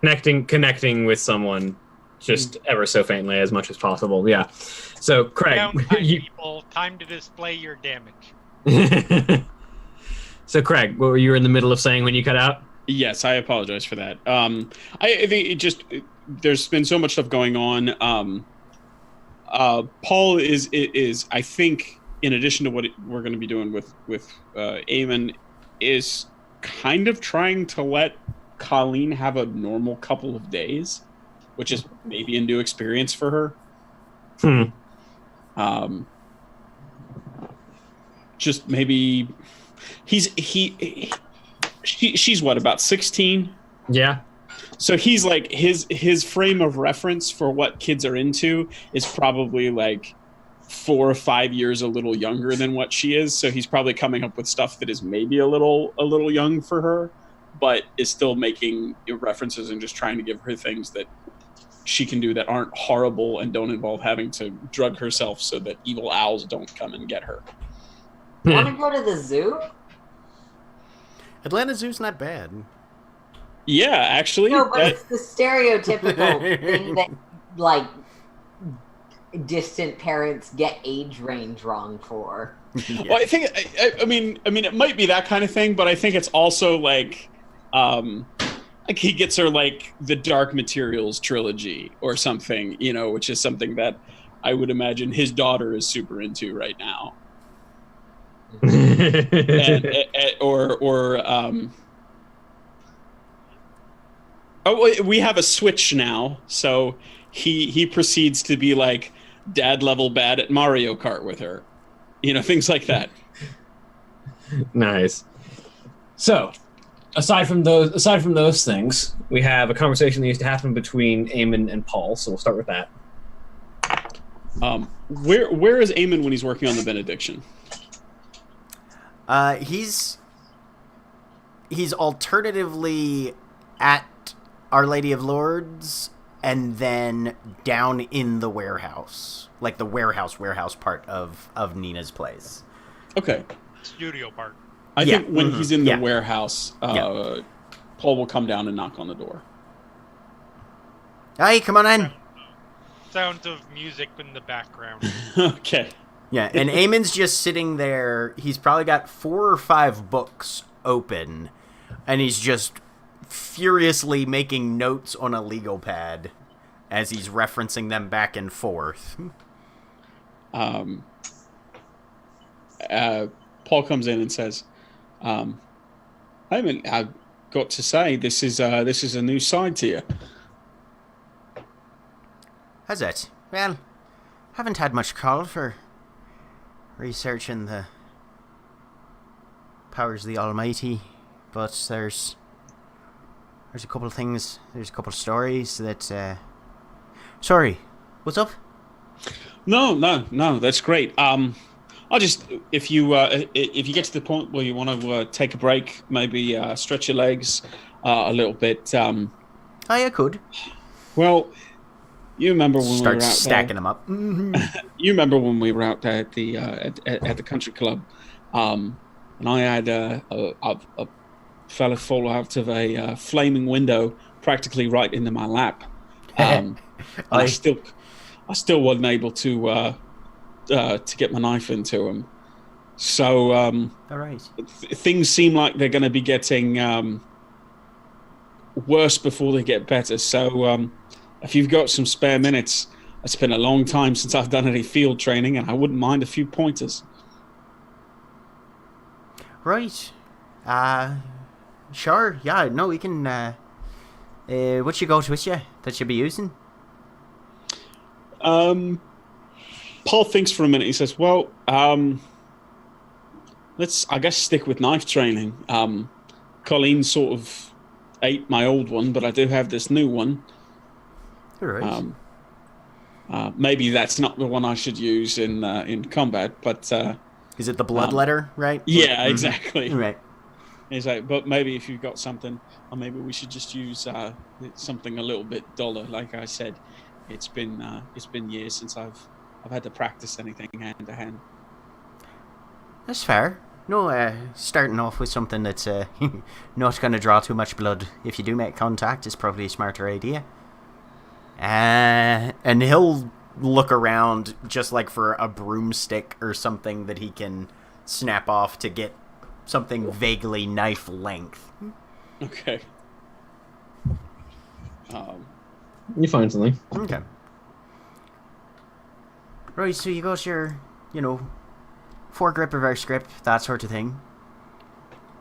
Connecting with someone just ever so faintly as much as possible. Yeah. So Craig, Downtime, people, time to display your damage. So Craig, what were you in the middle of saying when you cut out? Yes, I apologize for that. I think there's been so much stuff going on. Paul is I think, in addition to what we're going to be doing with Eamon, is kind of trying to let Colleen have a normal couple of days, which is maybe a new experience for her. Just maybe she's what, about 16? Yeah. So he's his frame of reference for what kids are into is probably 4 or 5 years a little younger than what she is. So he's probably coming up with stuff that is maybe a little young for her, but is still making references and just trying to give her things that she can do that aren't horrible and don't involve having to drug herself so that evil owls don't come and get her. Want to go to the zoo? Atlanta Zoo's not bad. Yeah, actually. No, but it's the stereotypical thing that, distant parents get age range wrong for. Yeah. Well, I think I mean it might be that kind of thing, but I think it's also like he gets her like the Dark Materials trilogy or something, which is something that I would imagine his daughter is super into right now. We have a Switch now, so he proceeds to be like dad level bad at Mario Kart with her, things like that. Nice. So, aside from those things, we have a conversation that used to happen between Eamon and Paul. So we'll start with that. Where is Eamon when he's working on the benediction? He's alternatively at Our Lady of Lords and then down in the warehouse, like the warehouse part of Nina's place. Okay. Studio part. I think when he's in the warehouse, Paul will come down and knock on the door. Hey, come on in. Sounds of music in the background. Okay. Yeah, and Eamon's just sitting there. He's probably got 4 or 5 books open, and he's just furiously making notes on a legal pad as he's referencing them back and forth. Paul comes in and says, Eamon, I've got to say, this is a new side to you. Has it? Well, haven't had much call for researching the powers of the Almighty, but there's a couple of things, there's a couple of stories that, sorry, what's up? No, that's great. I'll just, if you get to the point where you want to take a break, maybe stretch your legs a little bit. Oh, yeah, could. Well, you remember when Start we were out stacking there? them up. You remember when we were out there at the country club, and I had a fella fall out of a flaming window practically right into my lap. And I still wasn't able to get my knife into him. So All right. things seem like they're going to be getting worse before they get better. So if you've got some spare minutes, it's been a long time since I've done any field training, and I wouldn't mind a few pointers. Right. Sure. Yeah. No, we can. What you got with you that you'll be using? Paul thinks for a minute. He says, "Well, let's, I guess, stick with knife training. Colleen sort of ate my old one, but I do have this new one. All right. Maybe that's not the one I should use in combat, but is it the bloodletter, right? Yeah, exactly. Right. He's like, but maybe if you've got something, or maybe we should just use something a little bit duller. Like I said, it's been years since I've had to practice anything hand to hand." That's fair. No, starting off with something that's not going to draw too much blood if you do make contact is probably a smarter idea. And he'll look around just like for a broomstick or something that he can snap off to get something vaguely knife length. Okay. You find something. Okay. Right, so you got your, foregrip, reverse grip, that sort of thing.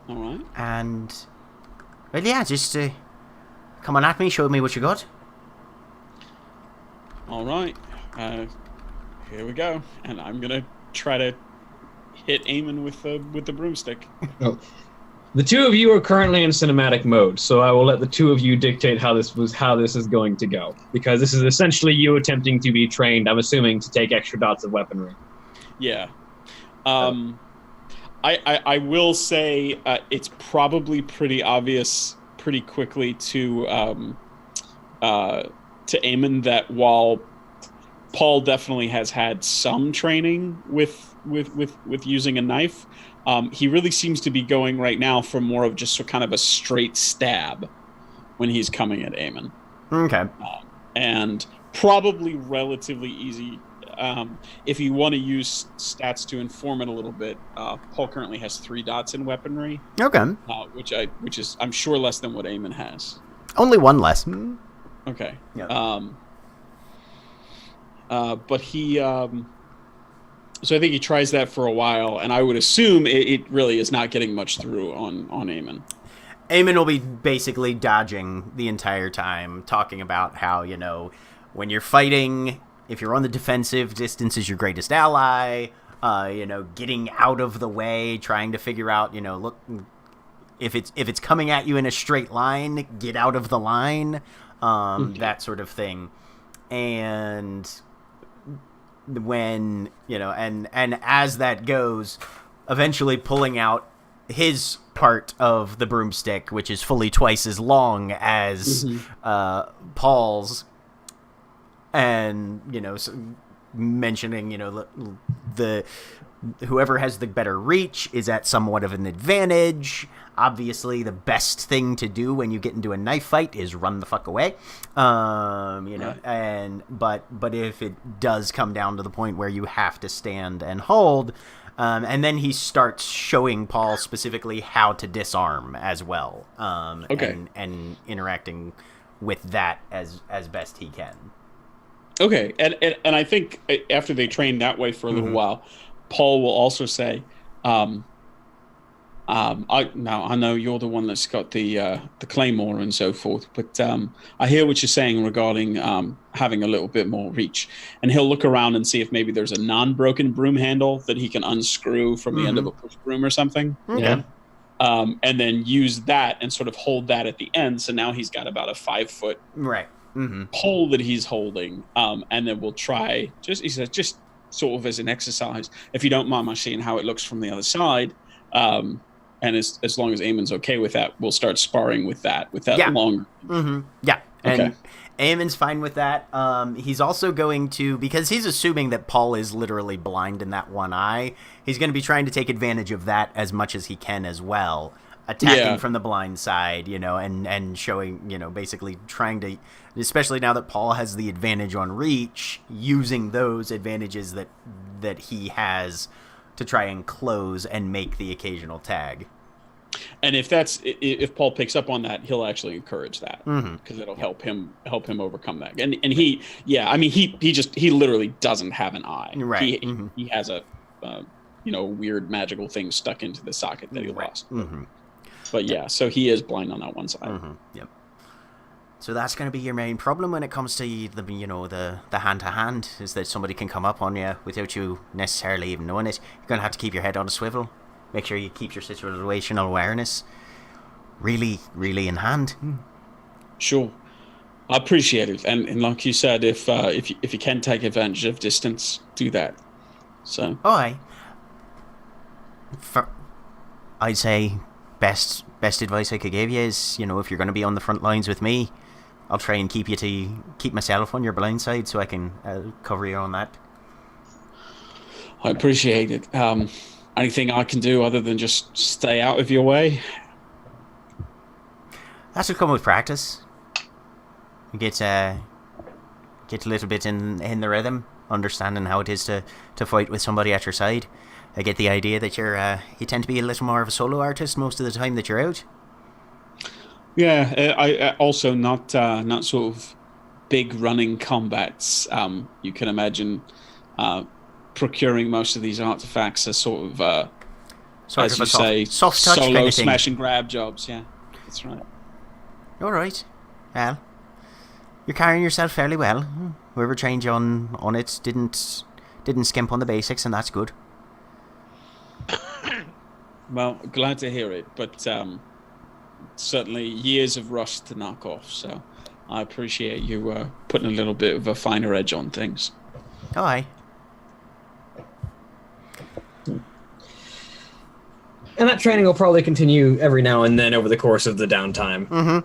All right. And, well, yeah, just come on at me, show me what you got. All right. Here we go. And I'm gonna try to hit Eamon with the broomstick. Oh. The two of you are currently in cinematic mode, so I will let the two of you dictate how this is going to go, because this is essentially you attempting to be trained, I'm assuming, to take extra dots of weaponry. Yeah. I will say it's probably pretty obvious pretty quickly to Eamon that while Paul definitely has had some training with using a knife, he really seems to be going right now for more of just kind of a straight stab when he's coming at Eamon. Okay. And probably relatively easy if you want to use stats to inform it a little bit, Paul currently has 3 dots in weaponry. Okay. Which is I'm sure less than what Eamon has. Only 1 less. Okay. Yeah. But he. So I think he tries that for a while, and I would assume it really is not getting much through on Eamon. Eamon will be basically dodging the entire time, talking about how, when you're fighting, if you're on the defensive, distance is your greatest ally, getting out of the way, trying to figure out, look, if it's coming at you in a straight line, get out of the line, that sort of thing. And when, and as that goes, eventually pulling out his part of the broomstick, which is fully twice as long as Paul's, and mentioning the whoever has the better reach is at somewhat of an advantage. Obviously, the best thing to do when you get into a knife fight is run the fuck away. Right. And but if it does come down to the point where you have to stand and hold, and then he starts showing Paul specifically how to disarm as well. And interacting with that as best he can. Okay, and I think after they train that way for a little while, Paul will also say, I know you're the one that's got the claymore and so forth, but I hear what you're saying regarding having a little bit more reach. And he'll look around and see if maybe there's a non-broken broom handle that he can unscrew from the end of a push broom or something. Yeah. And then use that and sort of hold that at the end. So now he's got about a 5-foot pole that he's holding. And then we'll try, he says, just sort of as an exercise, if you don't mind my seeing how it looks from the other side. And as long as Eamon's okay with that, we'll start sparring with that longer. Yeah. And okay. Eamon's fine with that. He's also going to, because he's assuming that Paul is literally blind in that one eye, he's going to be trying to take advantage of that as much as he can as well. Attacking from the blind side, and showing, basically trying to, especially now that Paul has the advantage on reach, using those advantages that he has to try and close and make the occasional tag. And if Paul picks up on that, he'll actually encourage that because it'll help him overcome that. And he literally doesn't have an eye. Right. He has a weird magical thing stuck into the socket that he lost. But so he is blind on that one side. Yep. So that's going to be your main problem when it comes to the hand-to-hand, is that somebody can come up on you without you necessarily even knowing it. You're going to have to keep your head on a swivel. Make sure you keep your situational awareness really, really in hand. Sure. I appreciate it. And like you said, if you can take advantage of distance, do that. So. I'd say best advice I could give you is, if you're going to be on the front lines with me, I'll try and keep myself on your blind side so I can cover you on that. I appreciate it. Anything I can do other than just stay out of your way? That should come with practice. You get a little bit in the rhythm, understanding how it is to fight with somebody at your side. I get the idea that you tend to be a little more of a solo artist most of the time that you're out. Yeah, I also not sort of big running combats. You can imagine procuring most of these artifacts as sort of as you say, soft touch solo kind of thing. smash and grab jobs. Yeah, that's right. All right. Well, you're carrying yourself fairly well. Whoever trained you on it didn't skimp on the basics, and that's good. Well, glad to hear it, but certainly years of rust to knock off, so I appreciate you putting a little bit of a finer edge on things. Oh, aye. And that training will probably continue every now and then over the course of the downtime.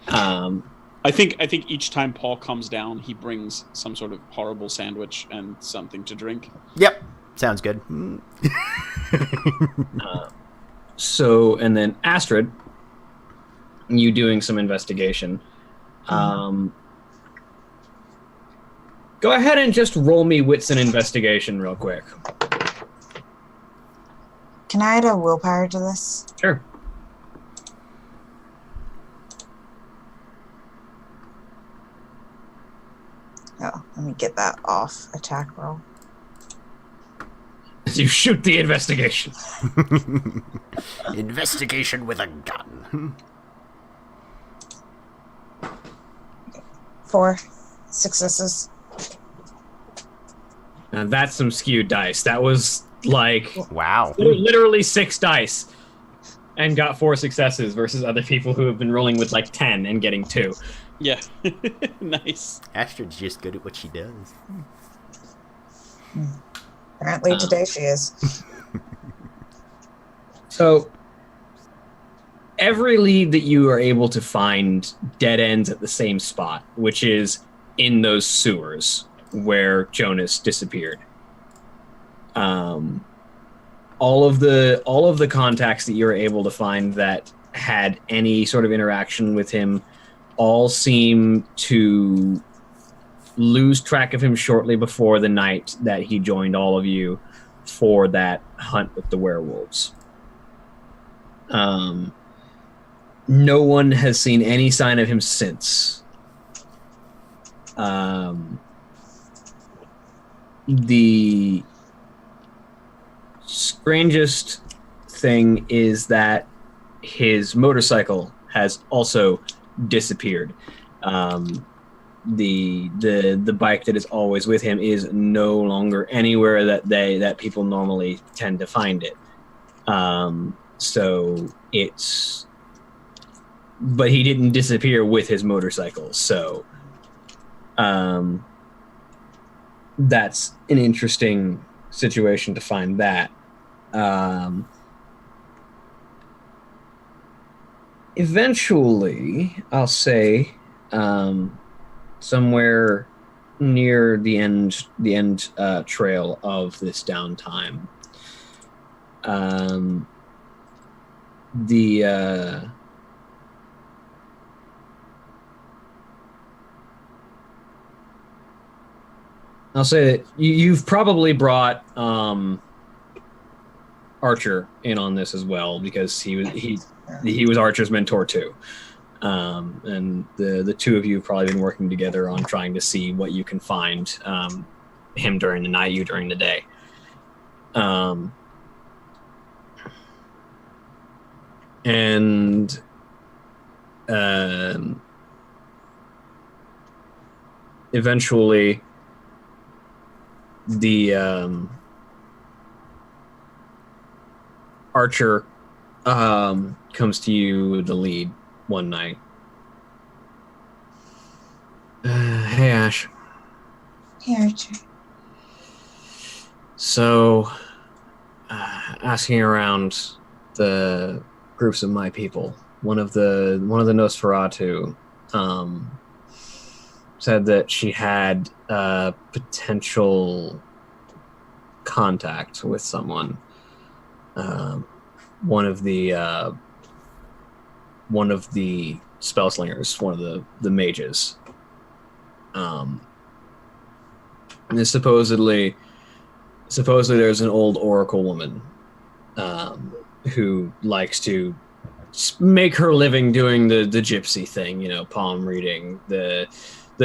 I think each time Paul comes down, he brings some sort of horrible sandwich and something to drink. Yep. Sounds good. And then Astrid, you doing some investigation. Go ahead and just roll me wits and investigation real quick. Can I add a willpower to this? Sure. Oh, let me get that off attack roll. You shoot the investigation. Investigation with a gun. 4 successes. Now that's some skewed dice. That was like Wow. literally 6 dice and got 4 successes versus other people who have been rolling with like 10 and getting 2. Yeah. Nice. Astrid's just good at what she does. Apparently today she is. So every lead that you are able to find dead ends at the same spot, which is in those sewers where Jonas disappeared. All of the contacts that you're able to find that had any sort of interaction with him all seem to lose track of him shortly before the night that he joined all of you for that hunt with the werewolves. No one has seen any sign of him since. The strangest thing is that his motorcycle has also disappeared. The bike that is always with him is no longer anywhere that people normally tend to find it. But he didn't disappear with his motorcycle, so that's an interesting situation to find that. Eventually, I'll say, somewhere near the end trail of this downtime, I'll say that you've probably brought Archer in on this as well, because he was Archer's mentor too. And the two of you have probably been working together on trying to see what you can find, him during the night, you during the day. And eventually the Archer comes to you with the lead one night. Hey, Ash. Hey, Archer. So, asking around the groups of my people, one of the Nosferatu said that she had potential contact with someone. One of the spell slingers, one of the mages. And supposedly there's an old oracle woman who likes to make her living doing the gypsy thing, palm reading, the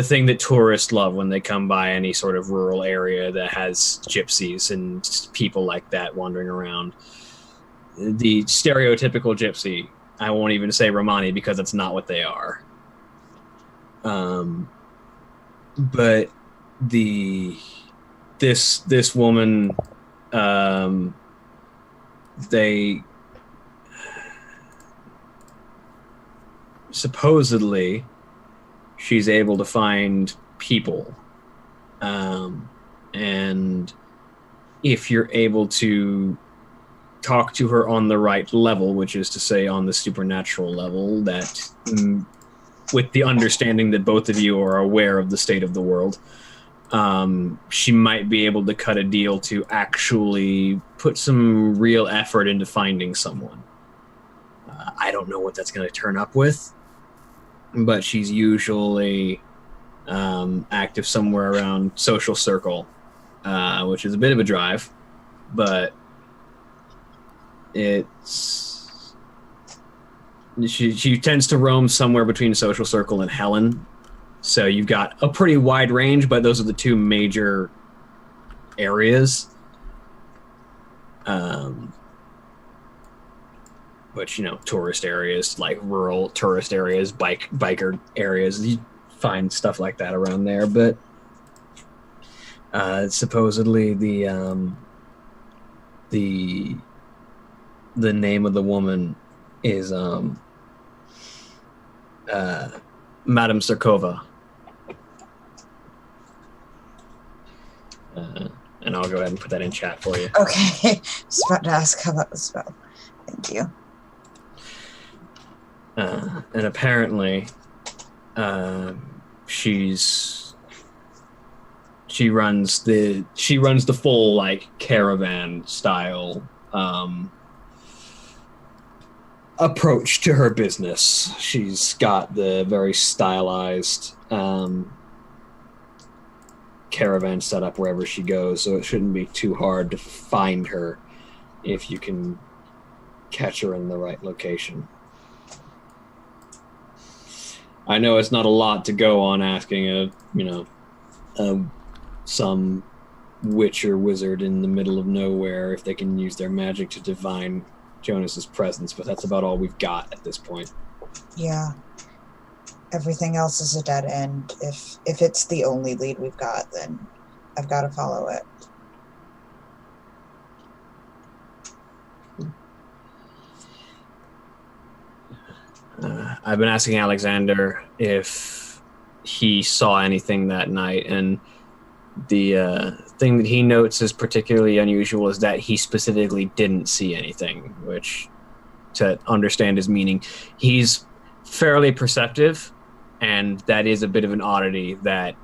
thing that tourists love when they come by any sort of rural area that has gypsies and people like that wandering around. The stereotypical gypsy. I won't even say Romani because that's not what they are. But this woman, they supposedly she's able to find people, and if you're able to talk to her on the right level, which is to say on the supernatural level, that with the understanding that both of you are aware of the state of the world, she might be able to cut a deal to actually put some real effort into finding someone. I don't know what that's going to turn up with, but she's usually active somewhere around Social Circle, which is a bit of a drive, but she tends to roam somewhere between Social Circle and Helen. So you've got a pretty wide range, but those are the two major areas. Which, tourist areas, like rural tourist areas, biker areas, you find stuff like that around there. But supposedly the name of the woman is Madame Sarkova. And I'll go ahead and put that in chat for you. Okay. Just about to ask how that was spelled. Thank you. And apparently, she runs the full like caravan style approach to her business. She's got the very stylized caravan set up wherever she goes, so it shouldn't be too hard to find her if you can catch her in the right location. I know it's not a lot to go on asking some witch or wizard in the middle of nowhere if they can use their magic to divine Jonas's presence, but that's about all we've got at this point. Yeah. Everything else is a dead end. If it's the only lead we've got, then I've got to follow it. I've been asking Alexander if he saw anything that night, and the thing that he notes is particularly unusual is that he specifically didn't see anything, which, to understand his meaning, he's fairly perceptive, and that is a bit of an oddity that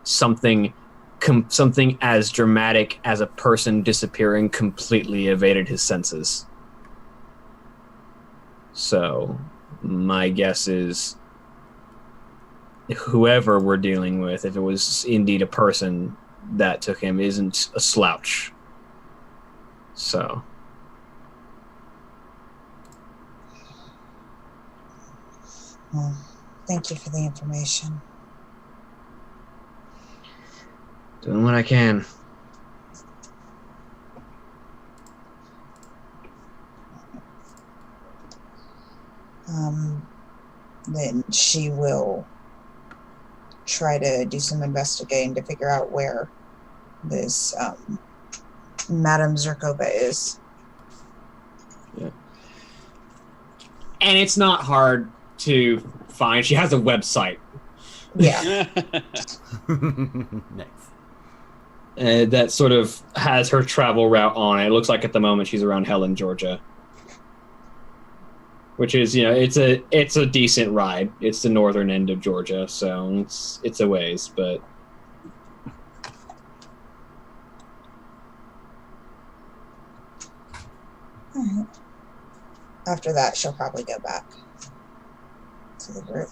something as dramatic as a person disappearing completely evaded his senses. So my guess is whoever we're dealing with, if it was indeed a person that took him, isn't a slouch. So Well, thank you for the information. doing what I can. Then she will try to do some investigating to figure out where this Madame Zerkova is. Yeah. And it's not hard to find. She has a website. Yeah. Nice. That sort of has her travel route on it. It looks like at the moment she's around Helen, Georgia. Which is, it's a decent ride. It's the northern end of Georgia, so it's a ways, but All right. After that, she'll probably go back to the group.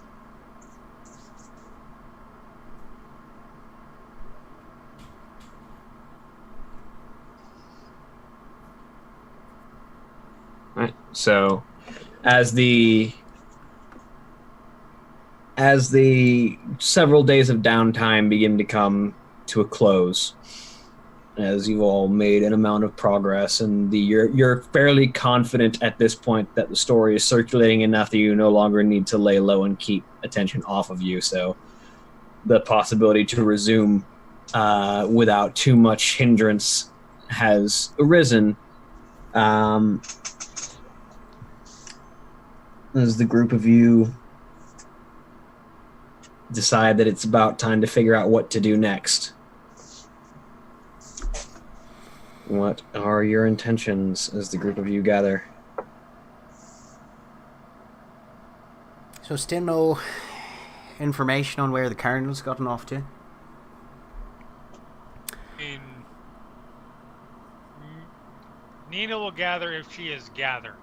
right. So as the several days of downtime begin to come to a close, as you all made an amount of progress, and you're fairly confident at this point that the story is circulating enough that you no longer need to lay low and keep attention off of you. So the possibility to resume without too much hindrance has arisen. As the group of you decide that it's about time to figure out what to do next. What are your intentions as the group of you gather? So still no information on where the Cardinal's gotten off to? Nina will gather if she is gathered.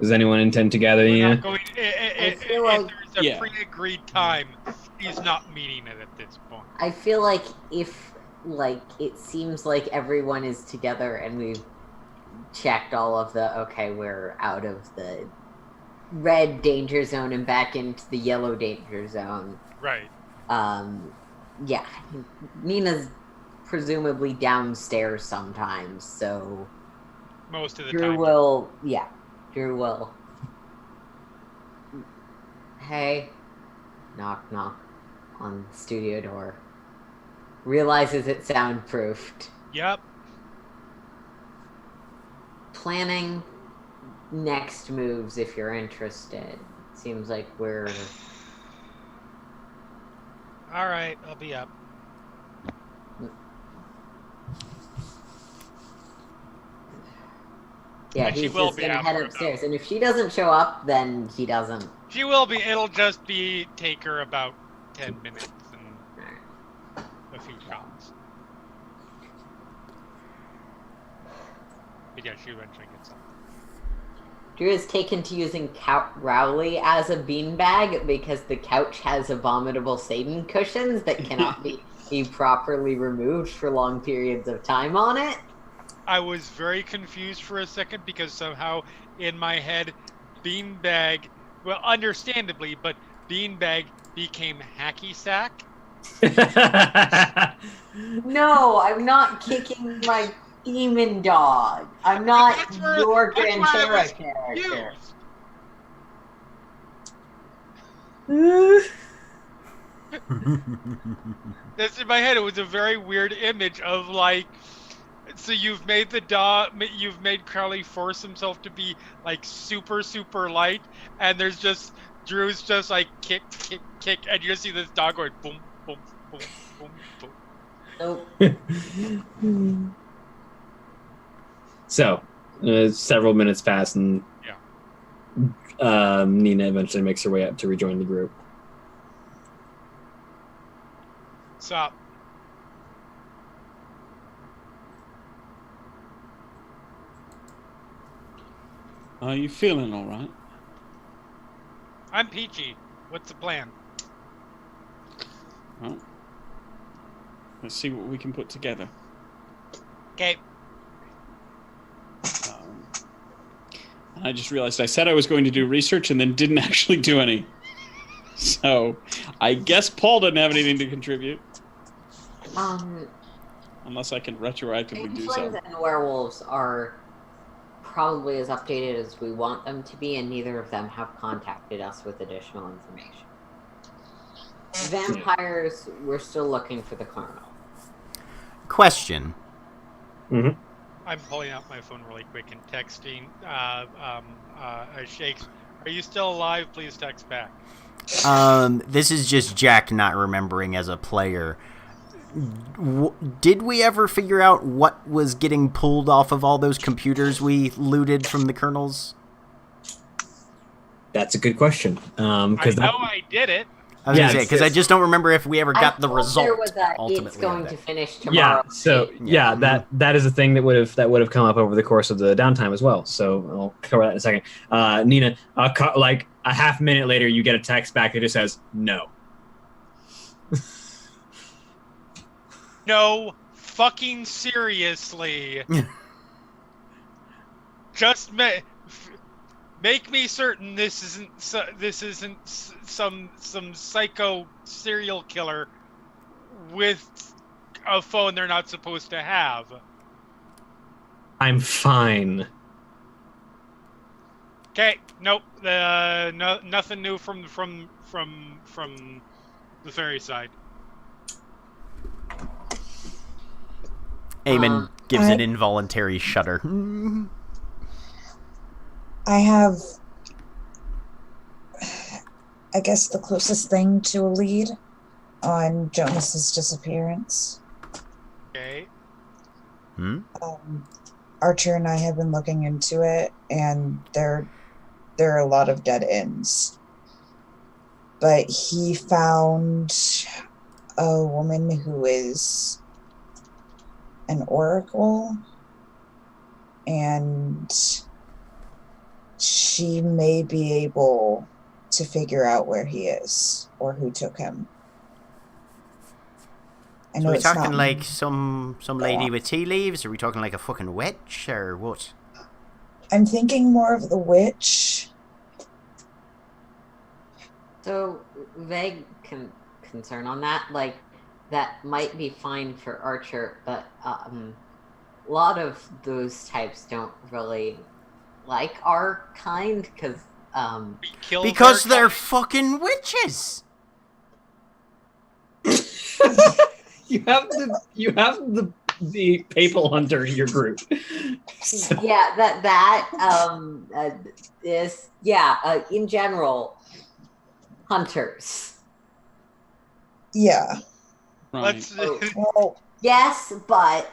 Does anyone intend to gather? We're Nina? not going. If feel like- there's a Yeah. pre-agreed time, he's not meeting it at this point. I feel like if, like, it seems like everyone is together and we've checked all of the, okay, we're out of the red danger zone and back into the yellow danger zone. Right. Yeah, Nina's presumably downstairs sometimes, so Most of the Drew time. will, hey, knock knock on the studio door. Realizes it's soundproofed. Yep. Planning next moves if you're interested. Seems like we're All right, I'll be up. yeah, And she he's will just be gonna head after, upstairs, and if she doesn't show up, then he doesn't. She will be. It'll just be take her about 10 minutes and a few shots. But yeah, she eventually gets up. Drew is taken to using Rowley as a beanbag because the couch has abominable Satan cushions that cannot be properly removed for long periods of time on it. I was very confused for a second because somehow in my head, beanbag, well, understandably, but beanbag became hacky sack. No, I'm not kicking my demon dog. I'm not That's where- your that's where I Grantera was character. That's in my head. It was a very weird image of like, so you've made the dog, you've made Crowley force himself to be like super, super light, and there's just, Drew's just like kick, kick, kick, and you just see this dog going boom, boom, boom, boom, boom. Nope. So, several minutes pass, and Nina eventually makes her way up to rejoin the group. Stop. Are you feeling all right? I'm peachy. What's the plan? Well, let's see what we can put together. Okay. I just realized I said I was going to do research and then didn't actually do any. So, I guess Paul doesn't have anything to contribute. Unless I can retroactively do so. Changelings and werewolves are probably as updated as we want them to be, and neither of them have contacted us with additional information. Vampires, we're still looking for the Colonel. Question. Mm-hmm. I'm pulling out my phone really quick and texting Shakes. Are you still alive? Please text back. This is just Jack not remembering as a player. Did we ever figure out what was getting pulled off of all those computers we looted from the Colonels? That's a good question. I know I did it. I was Yeah, gonna say, because I just don't remember if we ever got the I thought result. There was a, ultimately it's going of to that. finish tomorrow. Yeah. So that is a thing that would have come up over the course of the downtime as well. So I'll cover that in a second. Nina, like a half minute later, you get a text back that just says no. No, fucking seriously. Just make me certain this isn't some psycho serial killer with a phone they're not supposed to have. I'm fine. Okay, nope. No, nothing new from the fairy side. Eamon gives I- an involuntary shudder. I have, I guess, the closest thing to a lead on Jonas's disappearance. Okay. Archer and I have been looking into it, and there are a lot of dead ends. But he found a woman who is an oracle, and she may be able to figure out where he is or who took him. I So know are we it's talking not like some lady with tea leaves? Or are we talking like a fucking witch or what? I'm thinking more of the witch. So vague concern on that. Like that might be fine for Archer, but a lot of those types don't really like our kind because We kill Because their they're kind. fucking witches. You have the papal hunter in your group. So, yeah, is in general hunters. Yeah. Right. Let's Well, Yes, but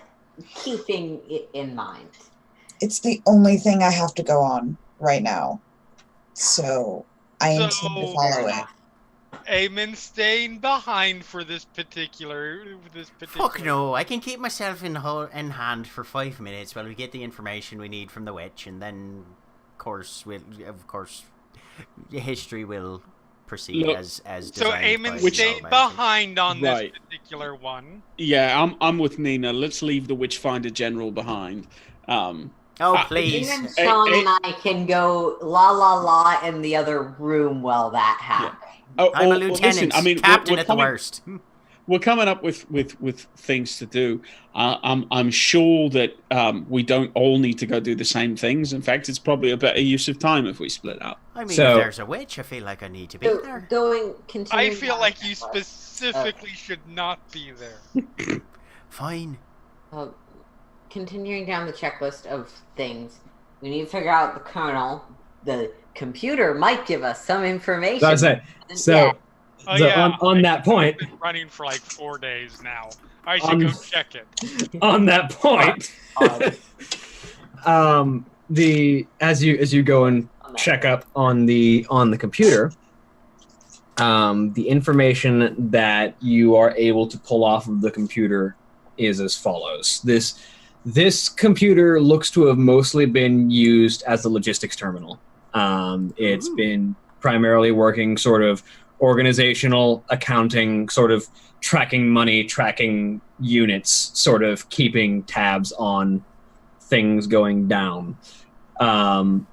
keeping it in mind. it's the only thing I have to go on right now. So I intend to So- follow it. Eamon staying behind for this particular. Fuck no, I can keep myself in hand for 5 minutes while we get the information we need from the witch, and then, of course, history will proceed Look, as So designed by Eamon the stayed Almighty. behind on Right. this particular one. Yeah, I'm with Nina. Let's leave the Witchfinder General behind. Oh, Ah, please. Even Hey, Sean hey. and I can go la la la in the other room while that happens. I'm a or lieutenant, listen, I mean, captain we're at the coming- worst. We're coming up with things to do. I'm sure that we don't all need to go do the same things. In fact, it's probably a better use of time if we split up. I mean, So- if there's a witch, I feel like I need to be So there. continuing. I feel down like the you checklist, specifically should not be there. Fine. continuing down the checklist of things, we need to figure out the kernel. The computer might give us some information. so I say, so, Yeah. Oh so yeah, on that point, I've been running for like 4 days now. I should go check it. on that point, as you go and check up on the computer, the information that you are able to pull off of the computer is as follows. This computer looks to have mostly been used as a logistics terminal. It's been primarily working sort of organizational accounting, sort of tracking money, tracking units, sort of keeping tabs on things going down. And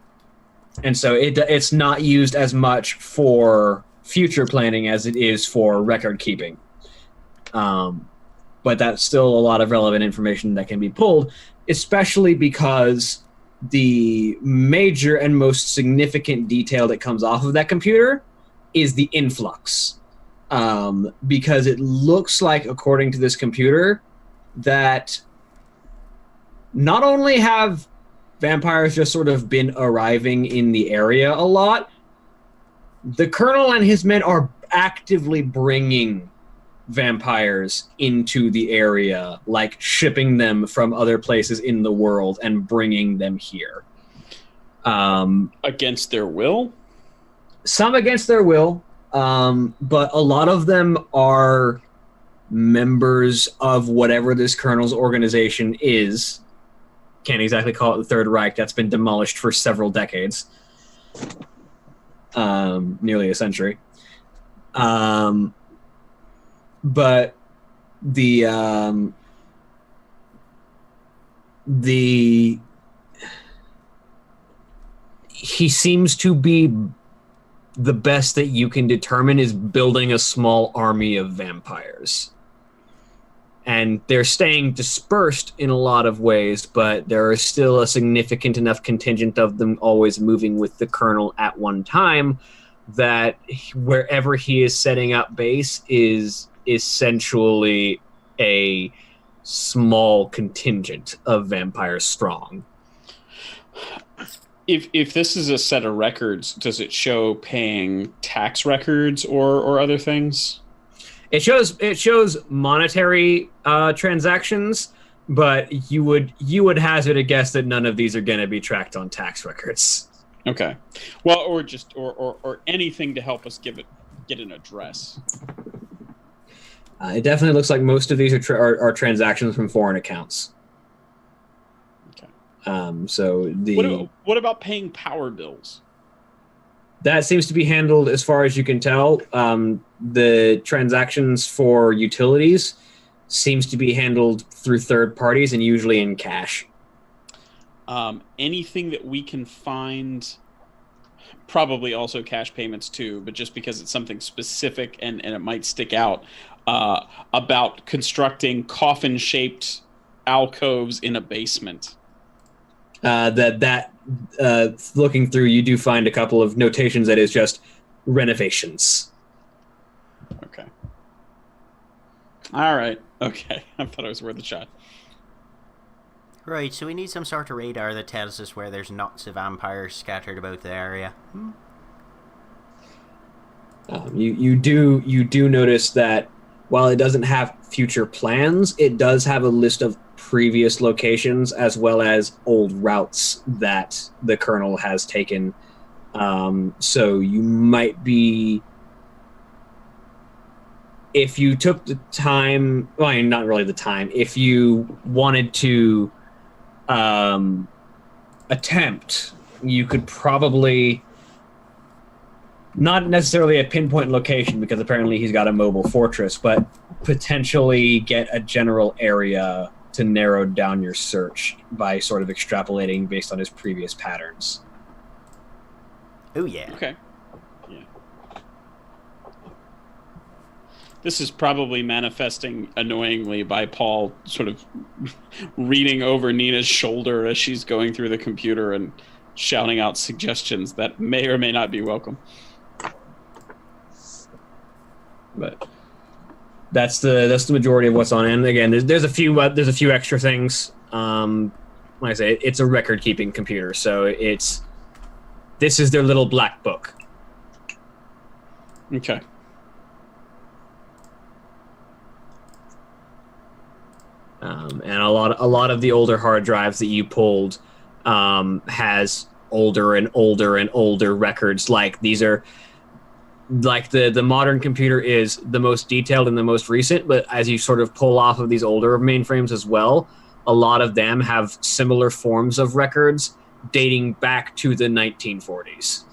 so it's not used as much for future planning as it is for record keeping. But that's still a lot of relevant information that can be pulled, especially because the major and most significant detail that comes off of that computer is the influx. Because it looks like, according to this computer, that not only have vampires just sort of been arriving in the area a lot, the Colonel and his men are actively bringing vampires into the area, like shipping them from other places in the world and bringing them here. Against their will? Some against their will, but a lot of them are members of whatever this Colonel's organization is. Can't exactly call it the Third Reich. That's been demolished for several decades. Nearly a century. But the he seems to be the best that you can determine is building a small army of vampires. And they're staying dispersed in a lot of ways, but there is still a significant enough contingent of them always moving with the Colonel at one time that wherever he is setting up base is essentially a small contingent of vampires strong. If this is a set of records, does it show paying tax records or other things? It shows monetary transactions, but you would hazard a guess that none of these are going to be tracked on tax records. Okay. Well, or just or anything to help us get an address. It definitely looks like most of these are transactions from foreign accounts. Okay. So What about paying power bills? that seems to be handled, as far as you can tell. The transactions for utilities seems to be handled through third parties and usually in cash. Anything that we can find, probably also cash payments too, but just because it's something specific and it might stick out, about constructing coffin-shaped alcoves in a basement. Looking through, you do find a couple of notations that is just renovations. Okay. All right. Okay. I thought it was worth a shot. Right, so we need some sort of radar that tells us where there's knots of vampires scattered about the area. You do notice that while it doesn't have future plans, it does have a list of previous locations as well as old routes that the Colonel has taken. So you might be, if you took the time, well, not really the time, if you wanted to attempt, you could probably, not necessarily a pinpoint location because apparently he's got a mobile fortress, but potentially get a general area to narrow down your search by sort of extrapolating based on his previous patterns. Oh yeah. Okay. Yeah. This is probably manifesting annoyingly by Paul sort of reading over Nina's shoulder as she's going through the computer and shouting out suggestions that may or may not be welcome. But that's the majority of what's on. And again, there's a few extra things. Like I say, it's a record keeping computer, so this is their little black book. Okay. And a lot of the older hard drives that you pulled has older and older and older records. Like these are. Like the modern computer is the most detailed and the most recent, but as you sort of pull off of these older mainframes as well, a lot of them have similar forms of records dating back to the 1940s.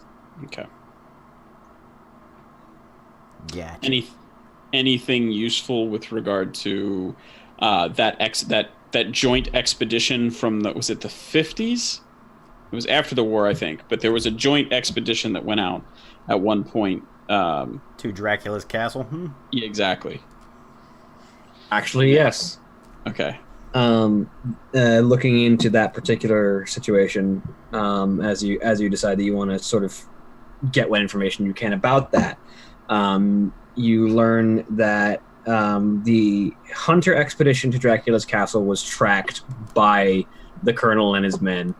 Okay. Yeah. Anything useful with regard to that joint expedition from was it the 50s? It was after the war, I think, but there was a joint expedition that went out at one point. To Dracula's castle? Yeah, exactly. Actually, yes. Okay. Looking into that particular situation, as you decide that you want to sort of get what information you can about that, you learn that the hunter expedition to Dracula's castle was tracked by the Colonel and his men,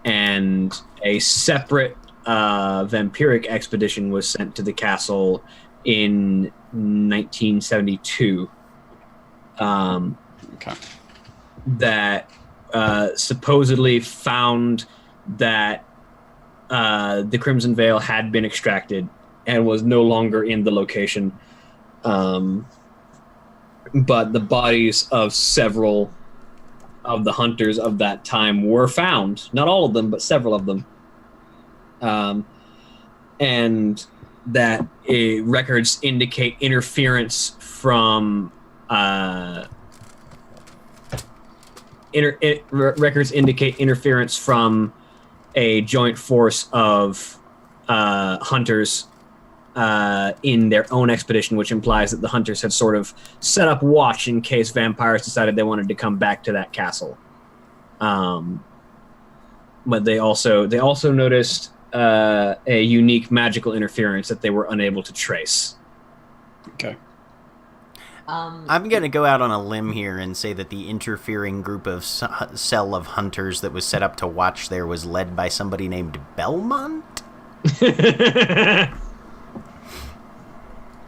and a separate vampiric expedition was sent to the castle in 1972. Okay. That supposedly found that the Crimson Veil had been extracted and was no longer in the location. But the bodies of several of the hunters of that time were found. Not all of them, but several of them. And that records indicate interference from records indicate interference from a joint force of hunters in their own expedition, which implies that the hunters had sort of set up watch in case vampires decided they wanted to come back to that castle. But they also noticed a unique magical interference that they were unable to trace. Okay. I'm going to go out on a limb here and say that the interfering group of cell of hunters that was set up to watch there was led by somebody named Belmont?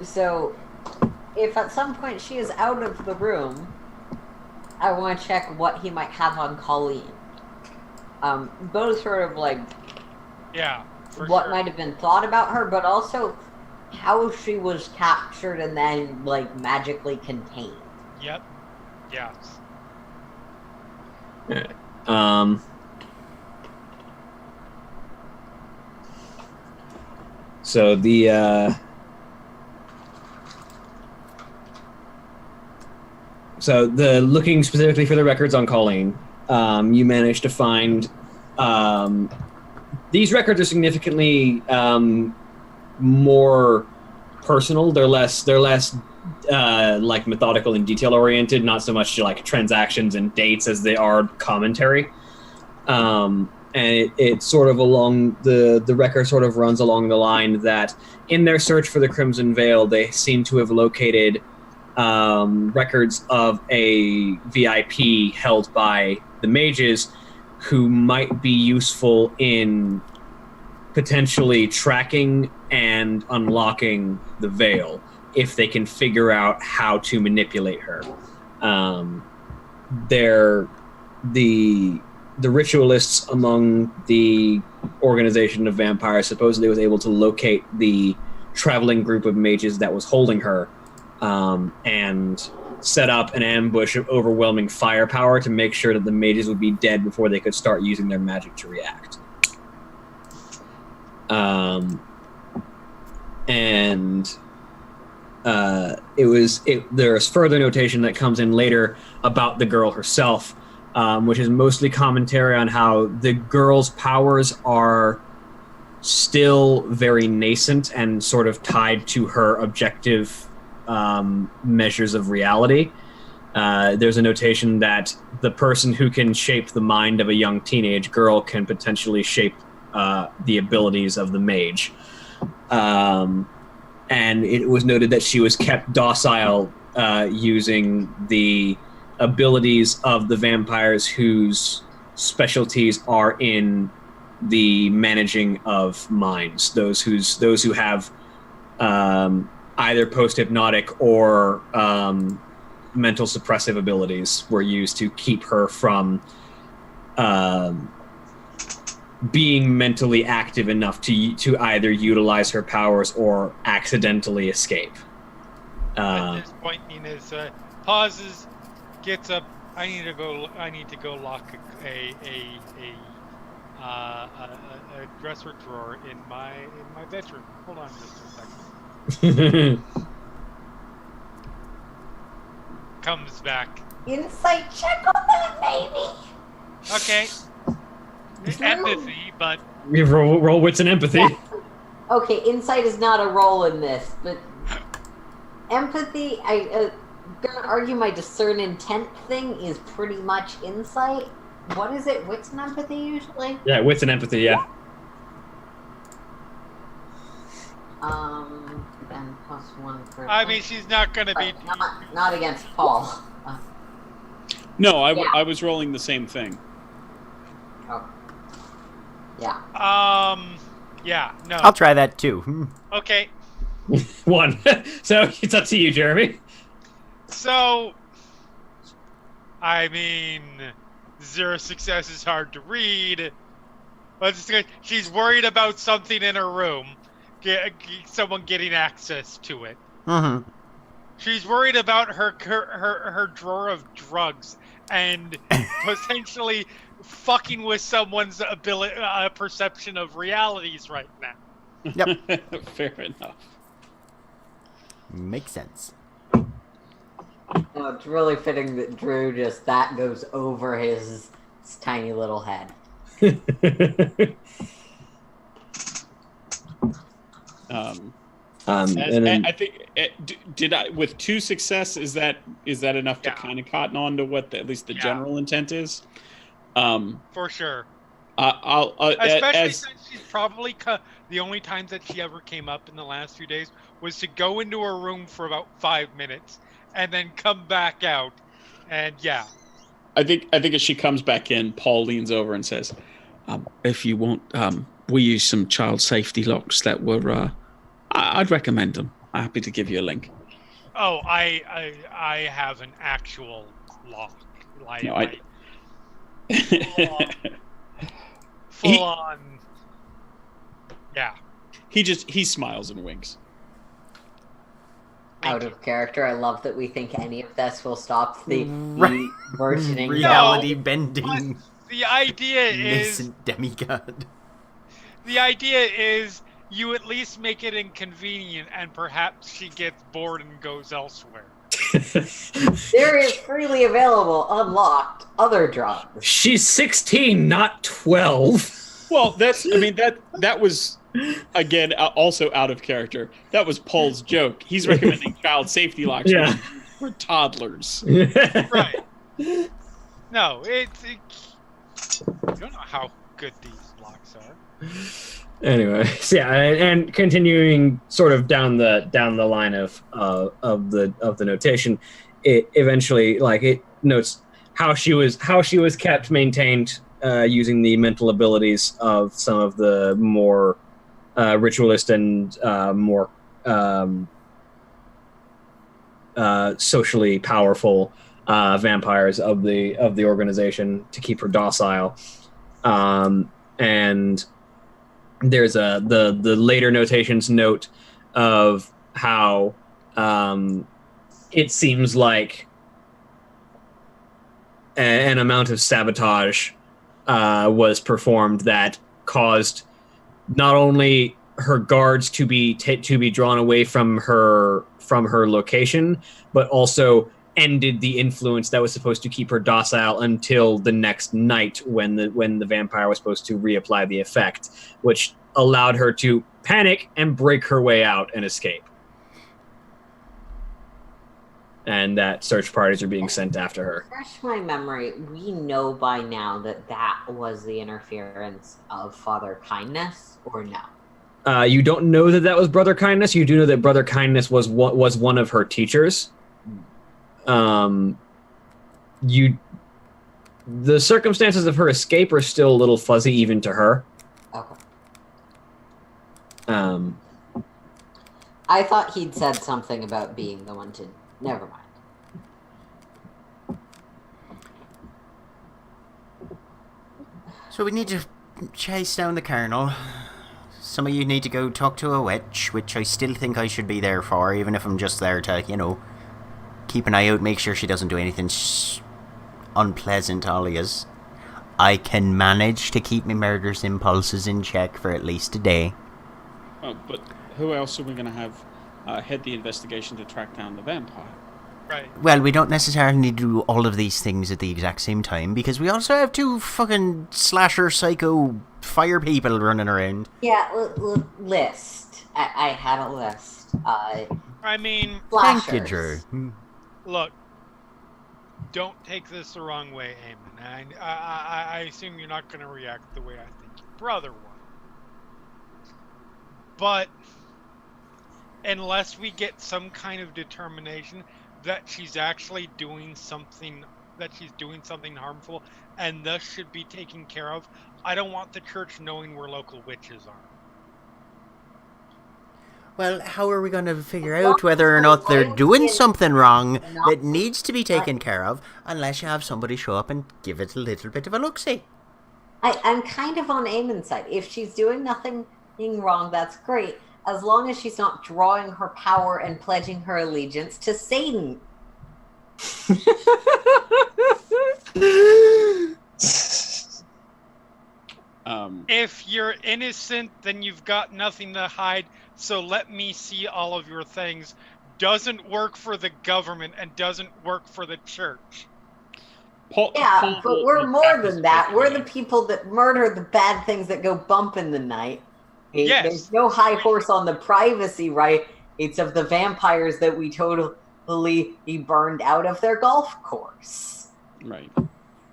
So, if at some point she is out of the room, I want to check what he might have on Colleen. Both sort of like... Yeah, what sure. might have been thought about her, but also how she was captured and then, like, magically contained. Yep. Yes. Alright. So the looking specifically for the records on Colleen, you managed to find these records are significantly more personal. They're less like methodical and detail oriented, not so much like transactions and dates as they are commentary. And it sort of along the record sort of runs along the line that in their search for the Crimson Veil, they seem to have located records of a VIP held by the mages who might be useful in potentially tracking and unlocking the veil if they can figure out how to manipulate her. The ritualists among the organization of vampires supposedly was able to locate the traveling group of mages that was holding her, and set up an ambush of overwhelming firepower to make sure that the mages would be dead before they could start using their magic to react. There's further notation that comes in later about the girl herself, which is mostly commentary on how the girl's powers are still very nascent and sort of tied to her objective measures of reality. There's a notation that the person who can shape the mind of a young teenage girl can potentially shape the abilities of the mage. And it was noted that she was kept docile using the abilities of the vampires whose specialties are in the managing of minds. Those who have either post-hypnotic or mental suppressive abilities were used to keep her from being mentally active enough to either utilize her powers or accidentally escape. At this point, Nina's pauses, gets up. I need to go lock a dresser drawer in my bedroom. Hold on just a second. Comes back. Insight check on that, maybe. Okay. Empathy, but You roll wits and empathy. Yeah. Okay, insight is not a roll in this, but empathy, I'm gonna argue my discern intent thing is pretty much insight. What is it? Wits and empathy usually? Yeah, wits and empathy, yeah. And +1 for. I mean, she's not gonna be. Not against Paul. No, Yeah. I was rolling the same thing. Oh. Yeah. Yeah. No. I'll try that too. Okay. 1. So it's up to you, Jeremy. So, I mean, 0 success is hard to read. But she's worried about something in her room. Someone getting access to it. Mm-hmm. She's worried about her drawer of drugs and potentially fucking with someone's perception of realities right now. Yep. Fair enough. Makes sense. No, it's really fitting that Drew that goes over his tiny little head. And I think did I with 2 success is that enough to kind of cotton on to what at least the general intent is? For sure. Especially since she's probably the only time that she ever came up in the last few days was to go into her room for about 5 minutes and then come back out, and yeah. I think as she comes back in, Paul leans over and says, "If you want, we use some child safety locks that were. I'd recommend them. I'm happy to give you a link." Oh, I have an actual lock. Like, No, full on. Yeah. He smiles and winks. out of character. I love that we think any of this will stop the Right. versioning. Reality No, bending The idea is nascent demigod. you at least make it inconvenient, and perhaps she gets bored and goes elsewhere. There is freely available, unlocked, other drugs. She's 16, not 12. Well, that was again also out of character. That was Paul's joke. He's recommending child safety locks Yeah. for toddlers. Right. No, you don't know how good these locks are. Anyway, so yeah, and continuing sort of down the line of the notation, it eventually it notes how she was kept maintained using the mental abilities of some of the more ritualist and more socially powerful vampires of the organization to keep her docile, and there's the later notations note of how it seems like an amount of sabotage was performed that caused not only her guards to be drawn away from her location, but also ended the influence that was supposed to keep her docile until the next night when the vampire was supposed to reapply the effect, which allowed her to panic and break her way out and escape. And that search parties are being sent after her. Refresh my memory. We know by now that was the interference of Father Kindness, or no? You don't know that was Brother Kindness. You do know that Brother Kindness was one of her teachers. The circumstances of her escape are still a little fuzzy even to her. Okay. Um, I thought he'd said something about being the one to... Never mind. So we need to chase down the Colonel. Some of you need to go talk to a witch, which I still think I should be there for, even if I'm just there to, keep an eye out, make sure she doesn't do anything unpleasant to Alias. I can manage to keep my murderous impulses in check for at least a day. Oh, but who else are we going to have head the investigation to track down the vampire? Right. Well, we don't necessarily need to do all of these things at the exact same time, because we also have two fucking slasher psycho fire people running around. Yeah, list. I had a list. I mean, Thank you, Slashers. Drew. look, don't take this the wrong way, Eamon. I assume you're not going to react the way I think your brother would. But unless we get some kind of determination that she's actually doing something, harmful, and thus should be taken care of, I don't want the church knowing where local witches are. Well, how are we going to figure out whether or not they're doing something wrong that needs to be taken care of, unless you have somebody show up and give it a little bit of a look-see? I'm kind of on Eamon's side. If she's doing nothing wrong, that's great. As long as she's not drawing her power and pledging her allegiance to Satan. If you're innocent, then you've got nothing to hide, so let me see all of your things. Doesn't work for the government and doesn't work for the church. Paul But we're more tap than his that. foot We're on the it. people that murder the bad things that go bump in the night. Yes. There's no high horse on the privacy rights of the vampires that we totally burned out of their golf course. Right.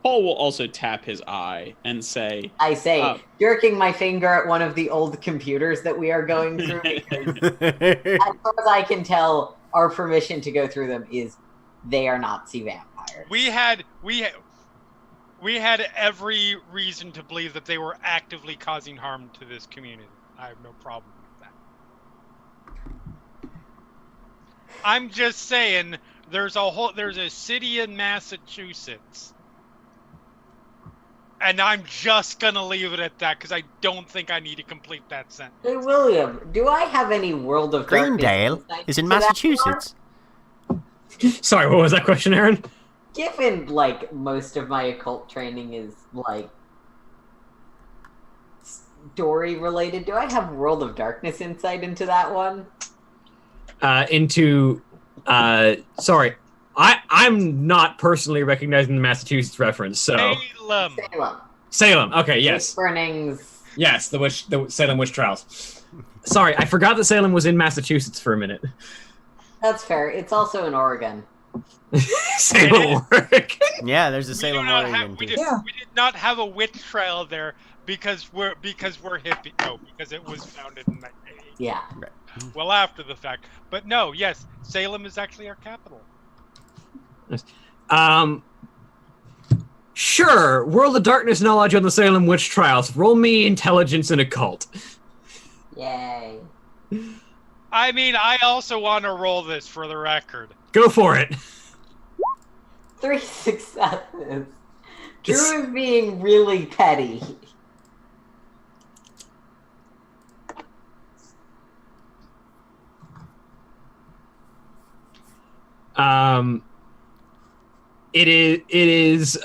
Paul will also tap his eye and say, I say, jerking my finger at one of the old computers that we are going through, because as far as I can tell, our permission to go through them is they are Nazi vampires. We had every reason to believe that they were actively causing harm to this community. I have no problem with that. I'm just saying, there's a city in Massachusetts And I'm just gonna leave it at that because I don't think I need to complete that sentence. Hey, William, do I have any World of Darkness Greendale insight is in to that Massachusetts. Sorry, what was that question, Aaron? part? Given, like, most of my occult training is, like, story related, do I have World of Darkness insight into that one? Sorry, I'm not personally recognizing the Massachusetts reference, so Salem. Salem. Okay, yes, Witch burnings. yes, the Salem witch trials. Sorry, I forgot that Salem was in Massachusetts for a minute. That's fair. It's also in Oregon. Salem, Oregon. Yeah, there's a Salem, Oregon. We too. did not have a witch trial there because we're hippie. No, because it was founded in 1980. Yeah. Well, after the fact. But no, yes, Salem is actually our capital. Sure. World of Darkness knowledge on the Salem witch trials. Roll me intelligence and occult. Yay. I mean, I also want to roll this for the record. Go for it. 3 successes. Drew is being really petty. It is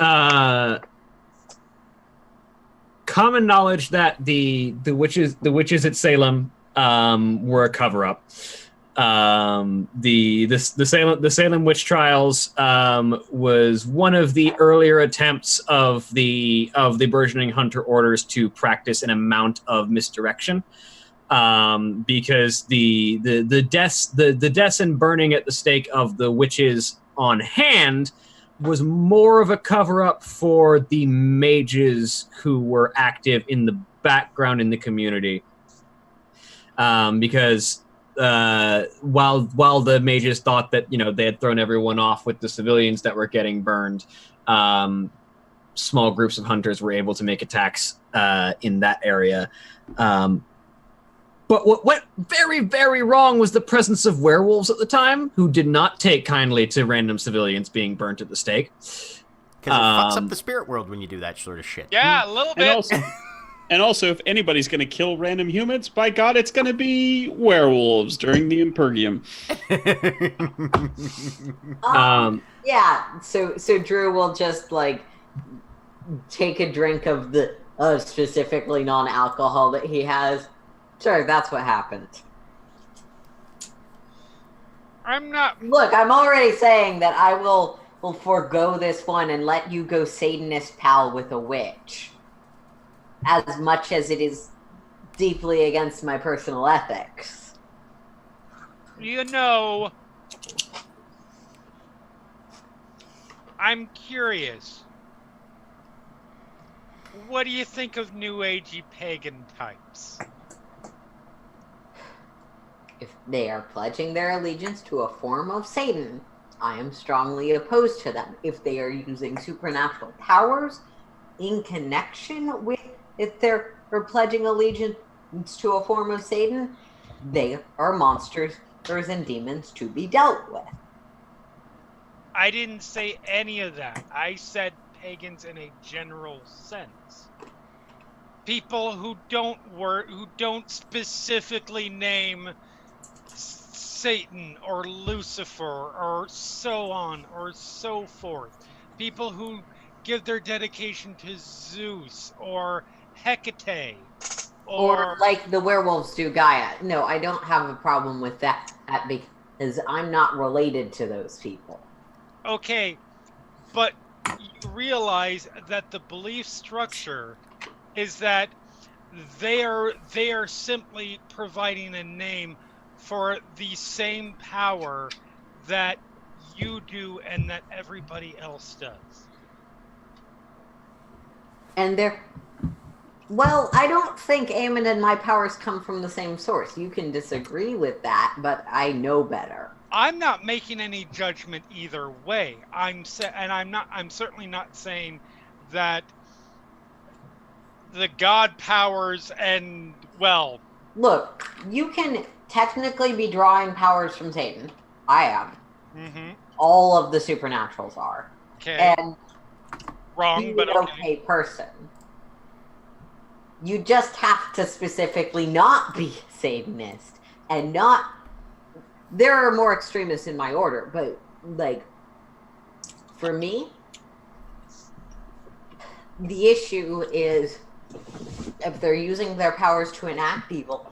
common knowledge that the witches at Salem were a cover up. The Salem witch trials was one of the earlier attempts of the burgeoning hunter orders to practice an amount of misdirection. Because the deaths and burning at the stake of the witches on hand was more of a cover-up for the mages who were active in the background in the community. Because while the mages thought that they had thrown everyone off with the civilians that were getting burned, small groups of hunters were able to make attacks in that area. But what went very, very wrong was the presence of werewolves at the time, who did not take kindly to random civilians being burnt at the stake. Because it fucks up the spirit world when you do that sort of shit. Yeah, a little bit. And also, if anybody's going to kill random humans, by God, it's going to be werewolves during the Impergium. Yeah, so Drew will just, like, take a drink of the specifically non-alcohol that he has. Sure, that's what happened. I'm not. Look, I'm already saying that I will forego this one and let you go Satanist pal with a witch. As much as it is deeply against my personal ethics. I'm curious. What do you think of New Agey pagan types? If they are pledging their allegiance to a form of Satan, I am strongly opposed to them. If they are using supernatural powers in connection with if they're pledging allegiance to a form of Satan, they are monsters and demons to be dealt with. I didn't say any of that. I said pagans in a general sense. People who don't specifically name Satan or Lucifer or so on or so forth. People who give their dedication to Zeus or Hecate or like the werewolves do Gaia. No, I don't have a problem with that because I'm not related to those people. Okay, but you realize that the belief structure is that they are simply providing a name for the same power that you do and that everybody else does. And well, I don't think Eamon and my powers come from the same source. You can disagree with that, but I know better. I'm not making any judgment either way. I'm certainly not saying that the god powers and, well... Look, you can technically be drawing powers from Satan. I am. Mm-hmm. All of the supernaturals are. Okay. And Wrong, be but an okay. okay person. You just have to specifically not be a Satanist and not. There are more extremists in my order, but like for me, the issue is if they're using their powers to enact evil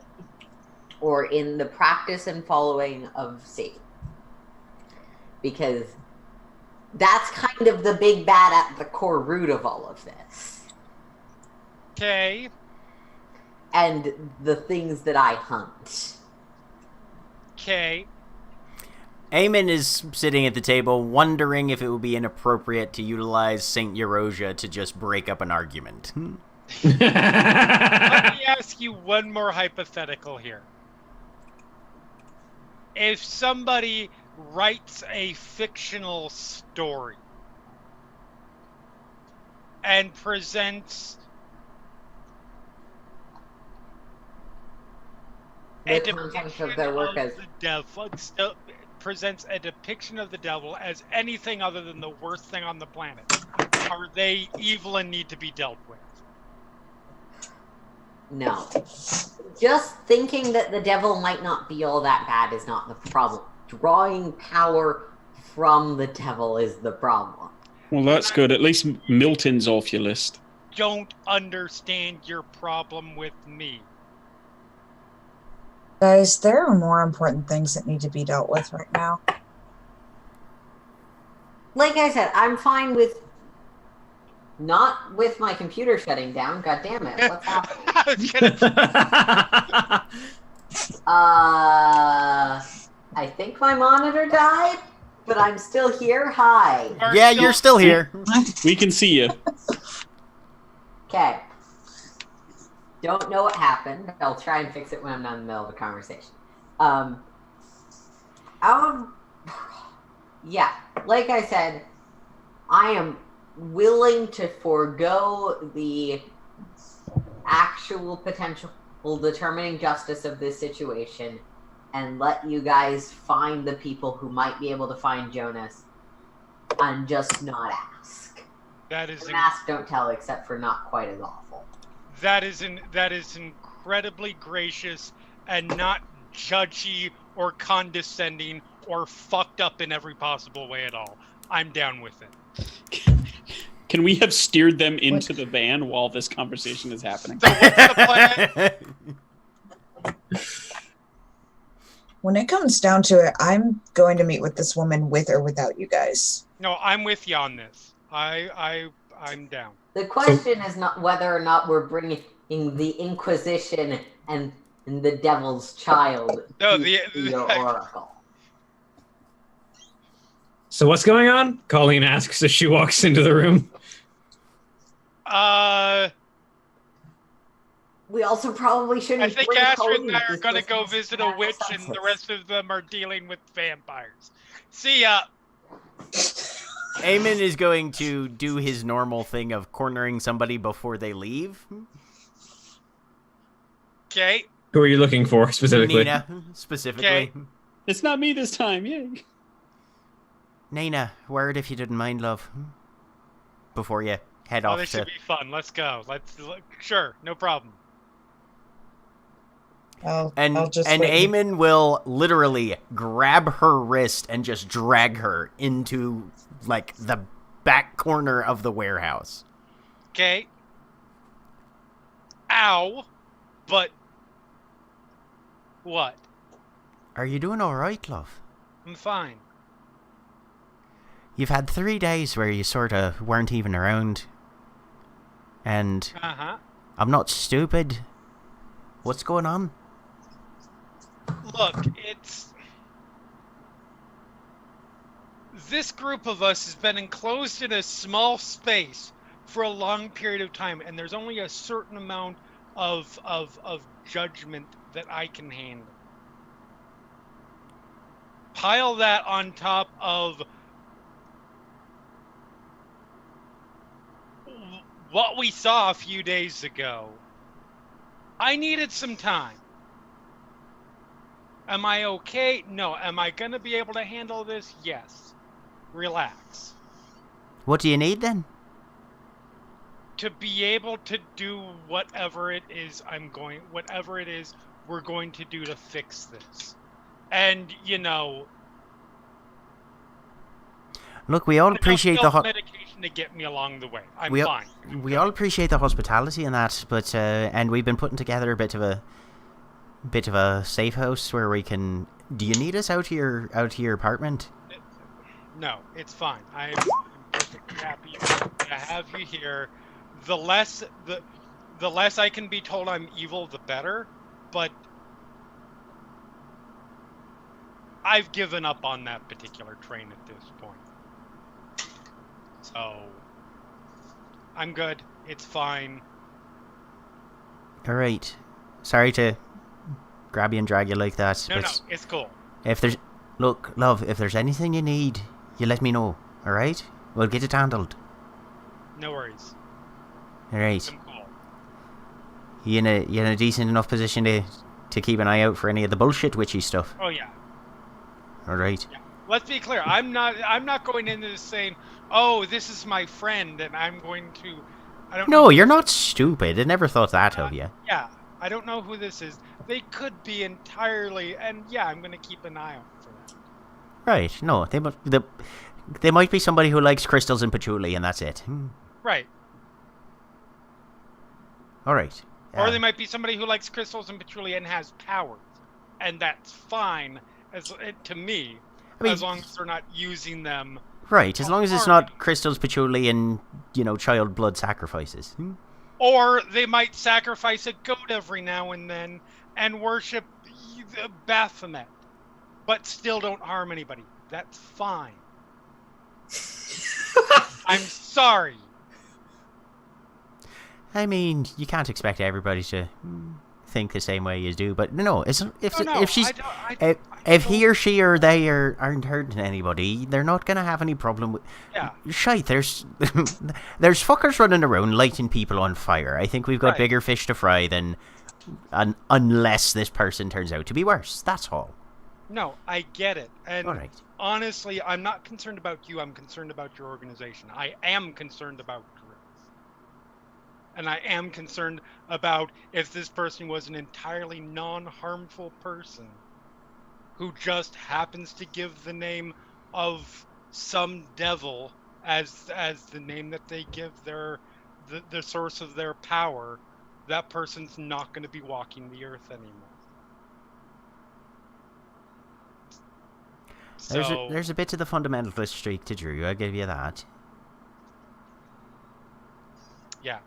or in the practice and following of Satan. Because that's kind of the big bad at the core root of all of this. Okay. And the things that I hunt. Okay. Eamon is sitting at the table, wondering if it would be inappropriate to utilize Saint Eurosia to just break up an argument. Let me ask you one more hypothetical here. If somebody writes a fictional story and presents The a context depiction of their work of as the devil, presents a depiction of the devil as anything other than the worst thing on the planet, are they evil and need to be dealt with? no. Just thinking that the devil might not be all that bad is not the problem. Drawing power from the devil is the problem. Well, that's good. At least Milton's off your list. Don't understand your problem with me. Guys, there are more important things that need to be dealt with right now. Like I said, I'm fine with not with my computer shutting down. God damn it. What's happening? I was gonna- I think my monitor died, but I'm still here. Hi. Yeah, you're still here. We can see you. Okay. Don't know what happened. I'll try and fix it when I'm not in the middle of a conversation. Yeah, like I said, I am willing to forego the actual potential determining justice of this situation and let you guys find the people who might be able to find Jonas and just not ask. That is Don't ask, don't tell, except for not quite as awful. that is incredibly gracious and not judgy or condescending or fucked up in every possible way at all. I'm down with it. Can we have steered them into the van while this conversation is happening? So what's the plan? When it comes down to it, I'm going to meet with this woman with or without you guys. No, I'm with you on this. I'm down. The question is not whether or not we're bringing the Inquisition and the Devil's Child No, to your oracle. So what's going on? Colleen asks as she walks into the room. We also probably shouldn't. I think bring Astrid Colleen and I if are this gonna doesn't go make visit a natural witch, and senses. the rest of them are dealing with vampires. See ya. Eamon is going to do his normal thing of cornering somebody before they leave. Okay. Who are you looking for specifically? Nina, specifically. Okay. It's not me this time. Yay. Nina, word if you didn't mind, love. Before you head Oh, off this to... should be fun. Let's go. Sure, no problem. I'll And just and wait. Eamon will literally grab her wrist and just drag her into, like, the back corner of the warehouse. Okay. Ow. But what? Are you doing all right, love? I'm fine. You've had 3 days where you sort of weren't even around. And Uh-huh. I'm not stupid. What's going on? Look, this group of us has been enclosed in a small space for a long period of time, and there's only a certain amount of judgment that I can handle. Pile that on top of what we saw a few days ago. I needed some time. Am I okay? No. Am I going to be able to handle this? Yes. Relax. What do you need then? to be able to do whatever it is we're going to do to fix this. And, Look, we all appreciate the medication to get me along the way. I'm we fine. We all appreciate the hospitality and that, but and we've been putting together a bit of a safe house where we can. Do you need us out to your apartment? No, it's fine. I'm perfectly happy to have you here. The less I can be told I'm evil, the better. But I've given up on that particular train at this point. So I'm good. It's fine. All right. Sorry to grab you and drag you like that. No, it's cool. If there's love, if there's anything you need, you let me know. All right? We'll get it handled. No worries. All right. I'm cool. You in a decent enough position to keep an eye out for any of the bullshit witchy stuff. Oh yeah. All right. Yeah. Let's be clear. I'm not going into this saying, "Oh, this is my friend," and I'm going to. I don't. No, you're not stupid. I never thought that of you. Yeah, I don't know who this is. They could be entirely, and yeah, I'm going to keep an eye out for that. Right. No, they might be somebody who likes crystals and patchouli, and that's it. Right. All right. Or they might be somebody who likes crystals and patchouli and has powers, and that's fine to me, as long as they're not using them. Right, as long as it's not crystals, patchouli, and child blood sacrifices. Or they might sacrifice a goat every now and then and worship Baphomet, but still don't harm anybody. That's fine. I'm sorry. I mean, you can't expect everybody to think the same way you do, but if he or she or they aren't hurting anybody, they're not gonna have any problem with. Yeah. Shite, there's fuckers running around lighting people on fire. I think we've got bigger fish to fry than, unless this person turns out to be worse. That's all. No, I get it, and all right. Honestly, I'm not concerned about you. I'm concerned about your organization. I am concerned about Chris. And I am concerned about if this person was an entirely non-harmful person who just happens to give the name of some devil as the name that they give the source of their power, that person's not going to be walking the earth anymore. There's a bit to the fundamentalist streak to Drew. I give you that. Yeah.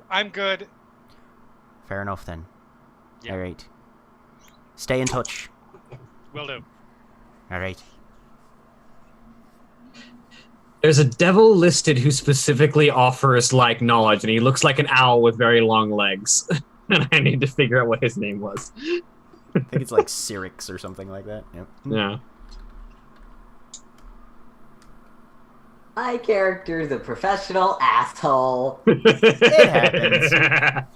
I'm good. Fair enough then. Yeah. All right. Stay in touch. Will do. All right. There's a devil listed who specifically offers knowledge, and he looks like an owl with very long legs. And I need to figure out what his name was. I think it's like Cyrix or something like that. Yep. Yeah. My character's a professional asshole. It happens.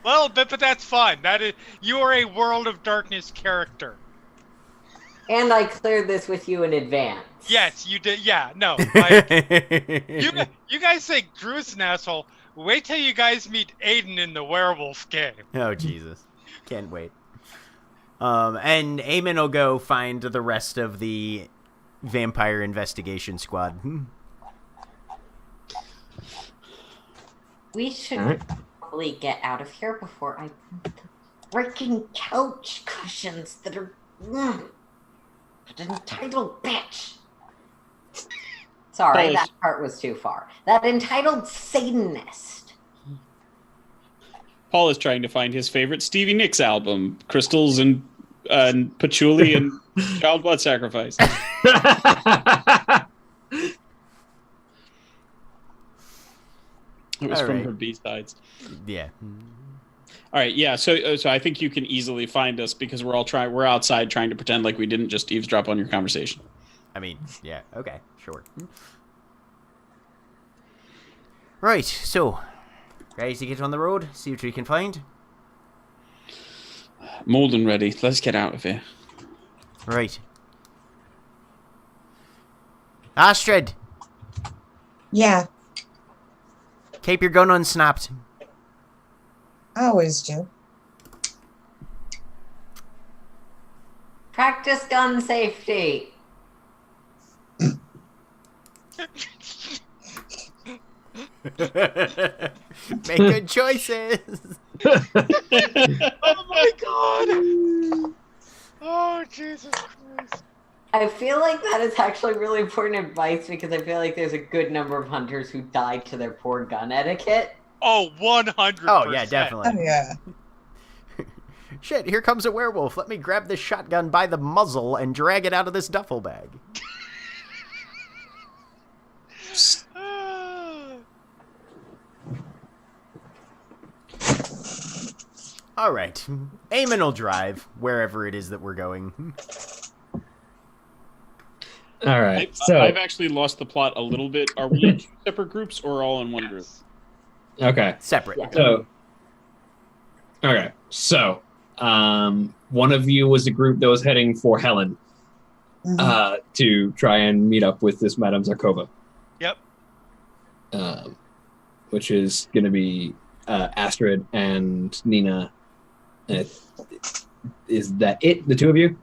Well, but that's fine. You are a World of Darkness character. And I cleared this with you in advance. Yes, you did. Yeah, no. You guys think Drew's an asshole. Wait till you guys meet Aiden in the werewolf game. Oh, Jesus. Can't wait. And Eamon will go find the rest of the vampire investigation squad. We should probably get out of here before I put the freaking couch cushions that are that entitled bitch. Sorry, that part was too far. That entitled Satanist. Paul is trying to find his favorite Stevie Nicks album, Crystals and Patchouli and Child Blood Sacrifice. It was from her B-sides. Yeah. All right, yeah. So I think you can easily find us because we're outside trying to pretend like we didn't just eavesdrop on your conversation. I mean, yeah. Okay, sure. Right. So, ready to get on the road? See what we can find. More than ready. Let's get out of here. Right. Astrid. Yeah. Keep your gun unsnapped. I always do. Practice gun safety. Make good choices. Oh my god! Oh Jesus Christ! I feel like that is actually really important advice because I feel like there's a good number of hunters who died to their poor gun etiquette. Oh, 100%. Oh, yeah, Oh, definitely. yeah. Shit, here comes a werewolf. Let me grab this shotgun by the muzzle and drag it out of this duffel bag. All right. Eamon will drive wherever it is that we're going. All right. So I've actually lost the plot a little bit. Are we in two separate groups or all in one group? okay. Separate. Yeah. So okay. So one of you was a group that was heading for Helen Mhm. to try and meet up with this Madame Zarkova. Yep. Which is going to be Astrid and Nina. Is that it? The two of you?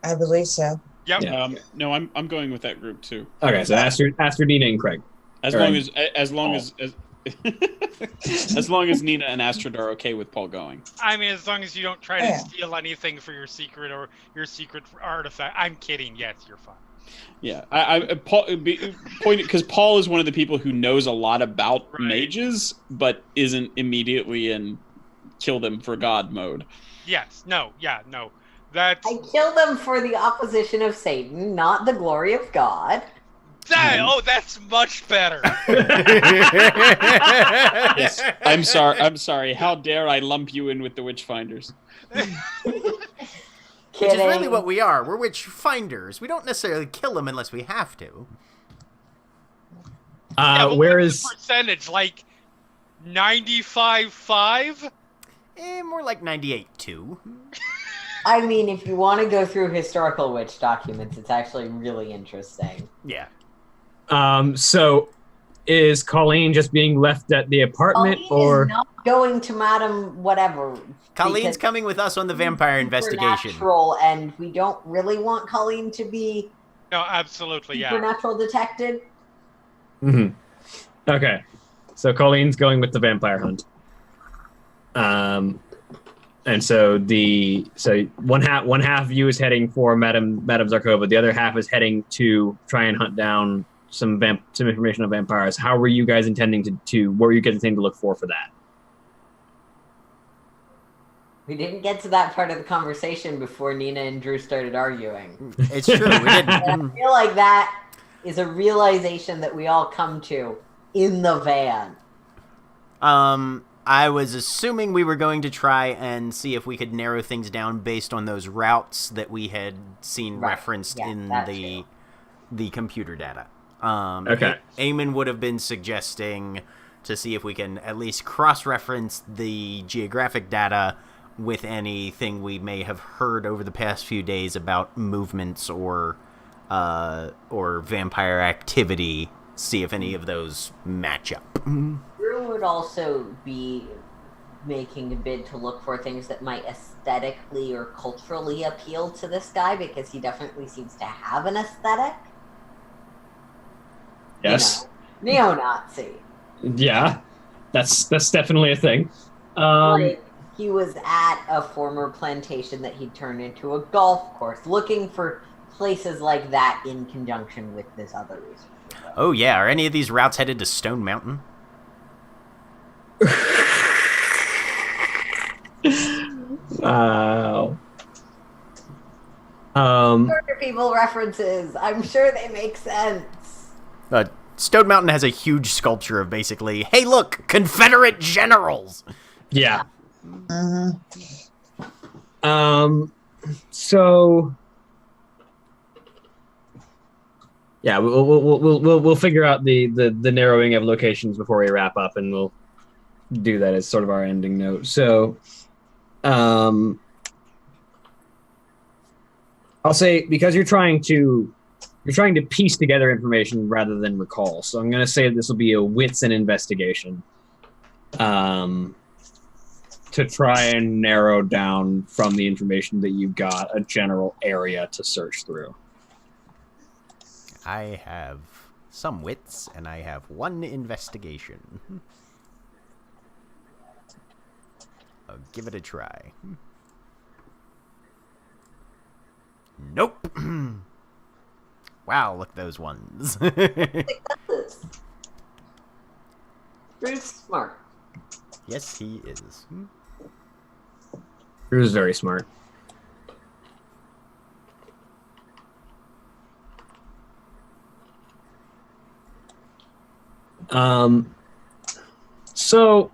I believe so. Yep. Yeah. No, I'm going with that group too. Okay, so Astrid, Nina, and Craig. As All long right. as as long as Nina and Astrid are okay with Paul going. I mean, as long as you don't try to Yeah. steal anything for your secret or your secret artifact. I'm kidding. Yes, you're fine. Yeah, Paul, because Paul is one of the people who knows a lot about Right. mages, but isn't immediately in kill them for God mode. Yes. No. Yeah. No. That's I kill them for the opposition of Satan, not the glory of God. that. Oh, that's much better. Yes, I'm sorry. How dare I lump you in with the Witchfinders? Which is really Kidding. what we are. We're witch finders. We don't necessarily kill them unless we have to. Yeah, but Where what's is the percentage? Like 95.5? More like 98-2. I mean, if you want to go through historical witch documents, it's actually really interesting. Yeah. so is Colleen just being left at the apartment, Colleen or is not going to Madam whatever. Colleen's because coming with us on the vampire investigation. Supernatural, and we don't really want Colleen to be No, absolutely. Yeah. supernatural detected. Mhm. Okay, so Colleen's going with the vampire hunt. And so one half of you is heading for Madame Zarkova. The other half is heading to try and hunt down some information on vampires. How were you guys intending to what were you guys intending to look for that? We didn't get to that part of the conversation before Nina and Drew started arguing. It's true. We And I didn't. feel like that is a realization that we all come to in the van. I was assuming we were going to try and see if we could narrow things down based on those routes that we had seen Right. referenced Yeah, in that the computer data. Okay. Eamon would have been suggesting to see if we can at least cross-reference the geographic data with anything we may have heard over the past few days about movements or vampire activity. See if any of those match up. Drew would also be making a bid to look for things that might aesthetically or culturally appeal to this guy because he definitely seems to have an aesthetic. Yes. You know, neo-Nazi. Yeah. That's definitely a thing. Like, he was at a former plantation that he turned into a golf course, looking for places like that in conjunction with this other research. Oh yeah, are any of these routes headed to Stone Mountain? Wow. Murder people references. I'm sure they make sense. Stone Mountain has a huge sculpture of basically, hey look, Confederate generals! Yeah. Mhm. So yeah, we'll figure out the narrowing of locations before we wrap up, and we'll do that as sort of our ending note. So, I'll say, because you're trying to You're trying to piece together information rather than recall. So I'm going to say this will be a wits and investigation. To try and narrow down from the information that you got a general area to search through. I have some wits, and I have 1 investigation. I'll give it a try. Nope. Wow, look at those ones. Drew's smart. Yes, he is. Drew's very smart. So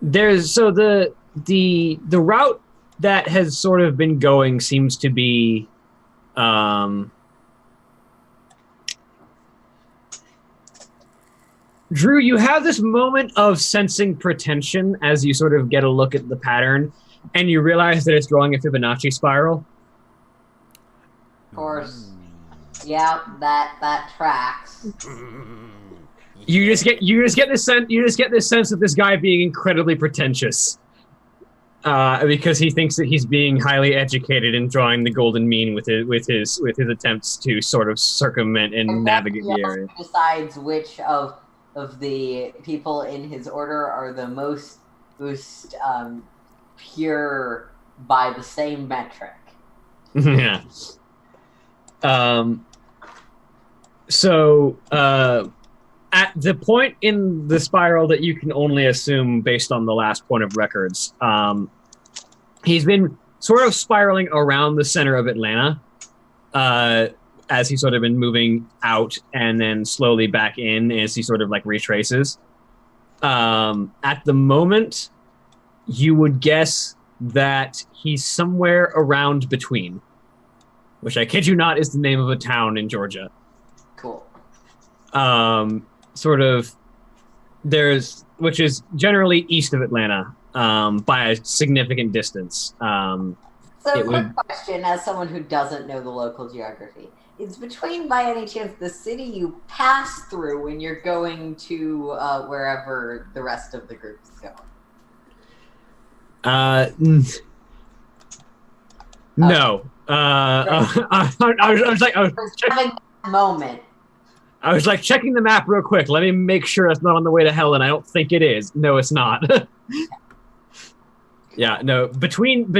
there's the route that has sort of been going seems to be Drew, you have this moment of sensing pretension as you sort of get a look at the pattern, and you realize that it's drawing a Fibonacci spiral. Of course. Yeah, that tracks. You just get this sense of this guy being incredibly pretentious, because he thinks that he's being highly educated and drawing the golden mean with his attempts to sort of circumvent and navigate the area. Decides which of the people in his order are the most pure by the same metric. Yeah. So at the point in the spiral that you can only assume based on the last point of records, he's been sort of spiraling around the center of Atlanta, as he's sort of been moving out and then slowly back in as he sort of like retraces. At the moment, you would guess that he's somewhere around between, which I kid you not is the name of a town in Georgia. Cool. Sort of, which is generally east of Atlanta, by a significant distance. So quick question, as someone who doesn't know the local geography. Is between, by any chance, the city you pass through when you're going to wherever the rest of the group is going? No. I was like, having that moment. I was like checking the map real quick. Let me make sure it's not on the way to hell, and I don't think it is. No, it's not. Yeah, no. Between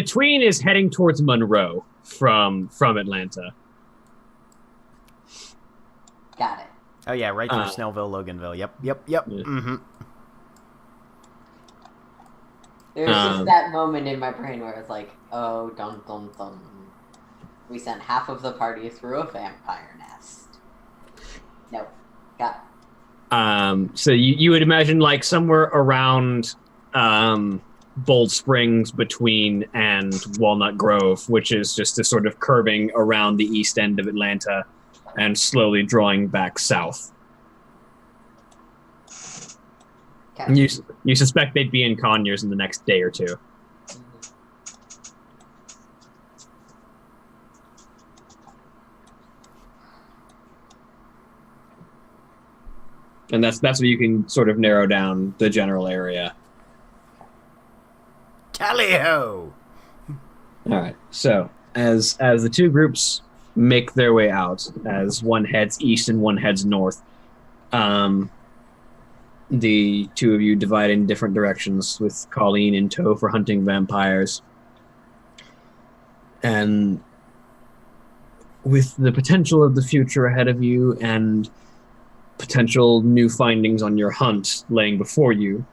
is heading towards Monroe from Atlanta. Got it. Oh yeah, right through Snellville, Loganville. Yep. Yeah. Mm-hmm. There's just that moment in my brain where it's like, oh, dum dum dum. We sent half of the party through a vampire nest. Nope. Got it. So you would imagine like somewhere around Bold Springs between and Walnut Grove, which is just a sort of curving around the east end of Atlanta and slowly drawing back south. Okay. You suspect they'd be in Conyers in the next day or two. And that's where you can sort of narrow down the general area. Tally-ho! All right. So as the two groups make their way out, as one heads east and one heads north, the two of you divide in different directions, with Colleen in tow for hunting vampires. And with the potential of the future ahead of you and potential new findings on your hunt laying before you,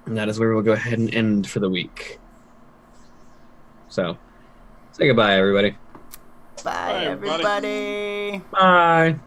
and that is where we'll go ahead and end for the week. So, say goodbye, everybody. Bye, everybody. Bye.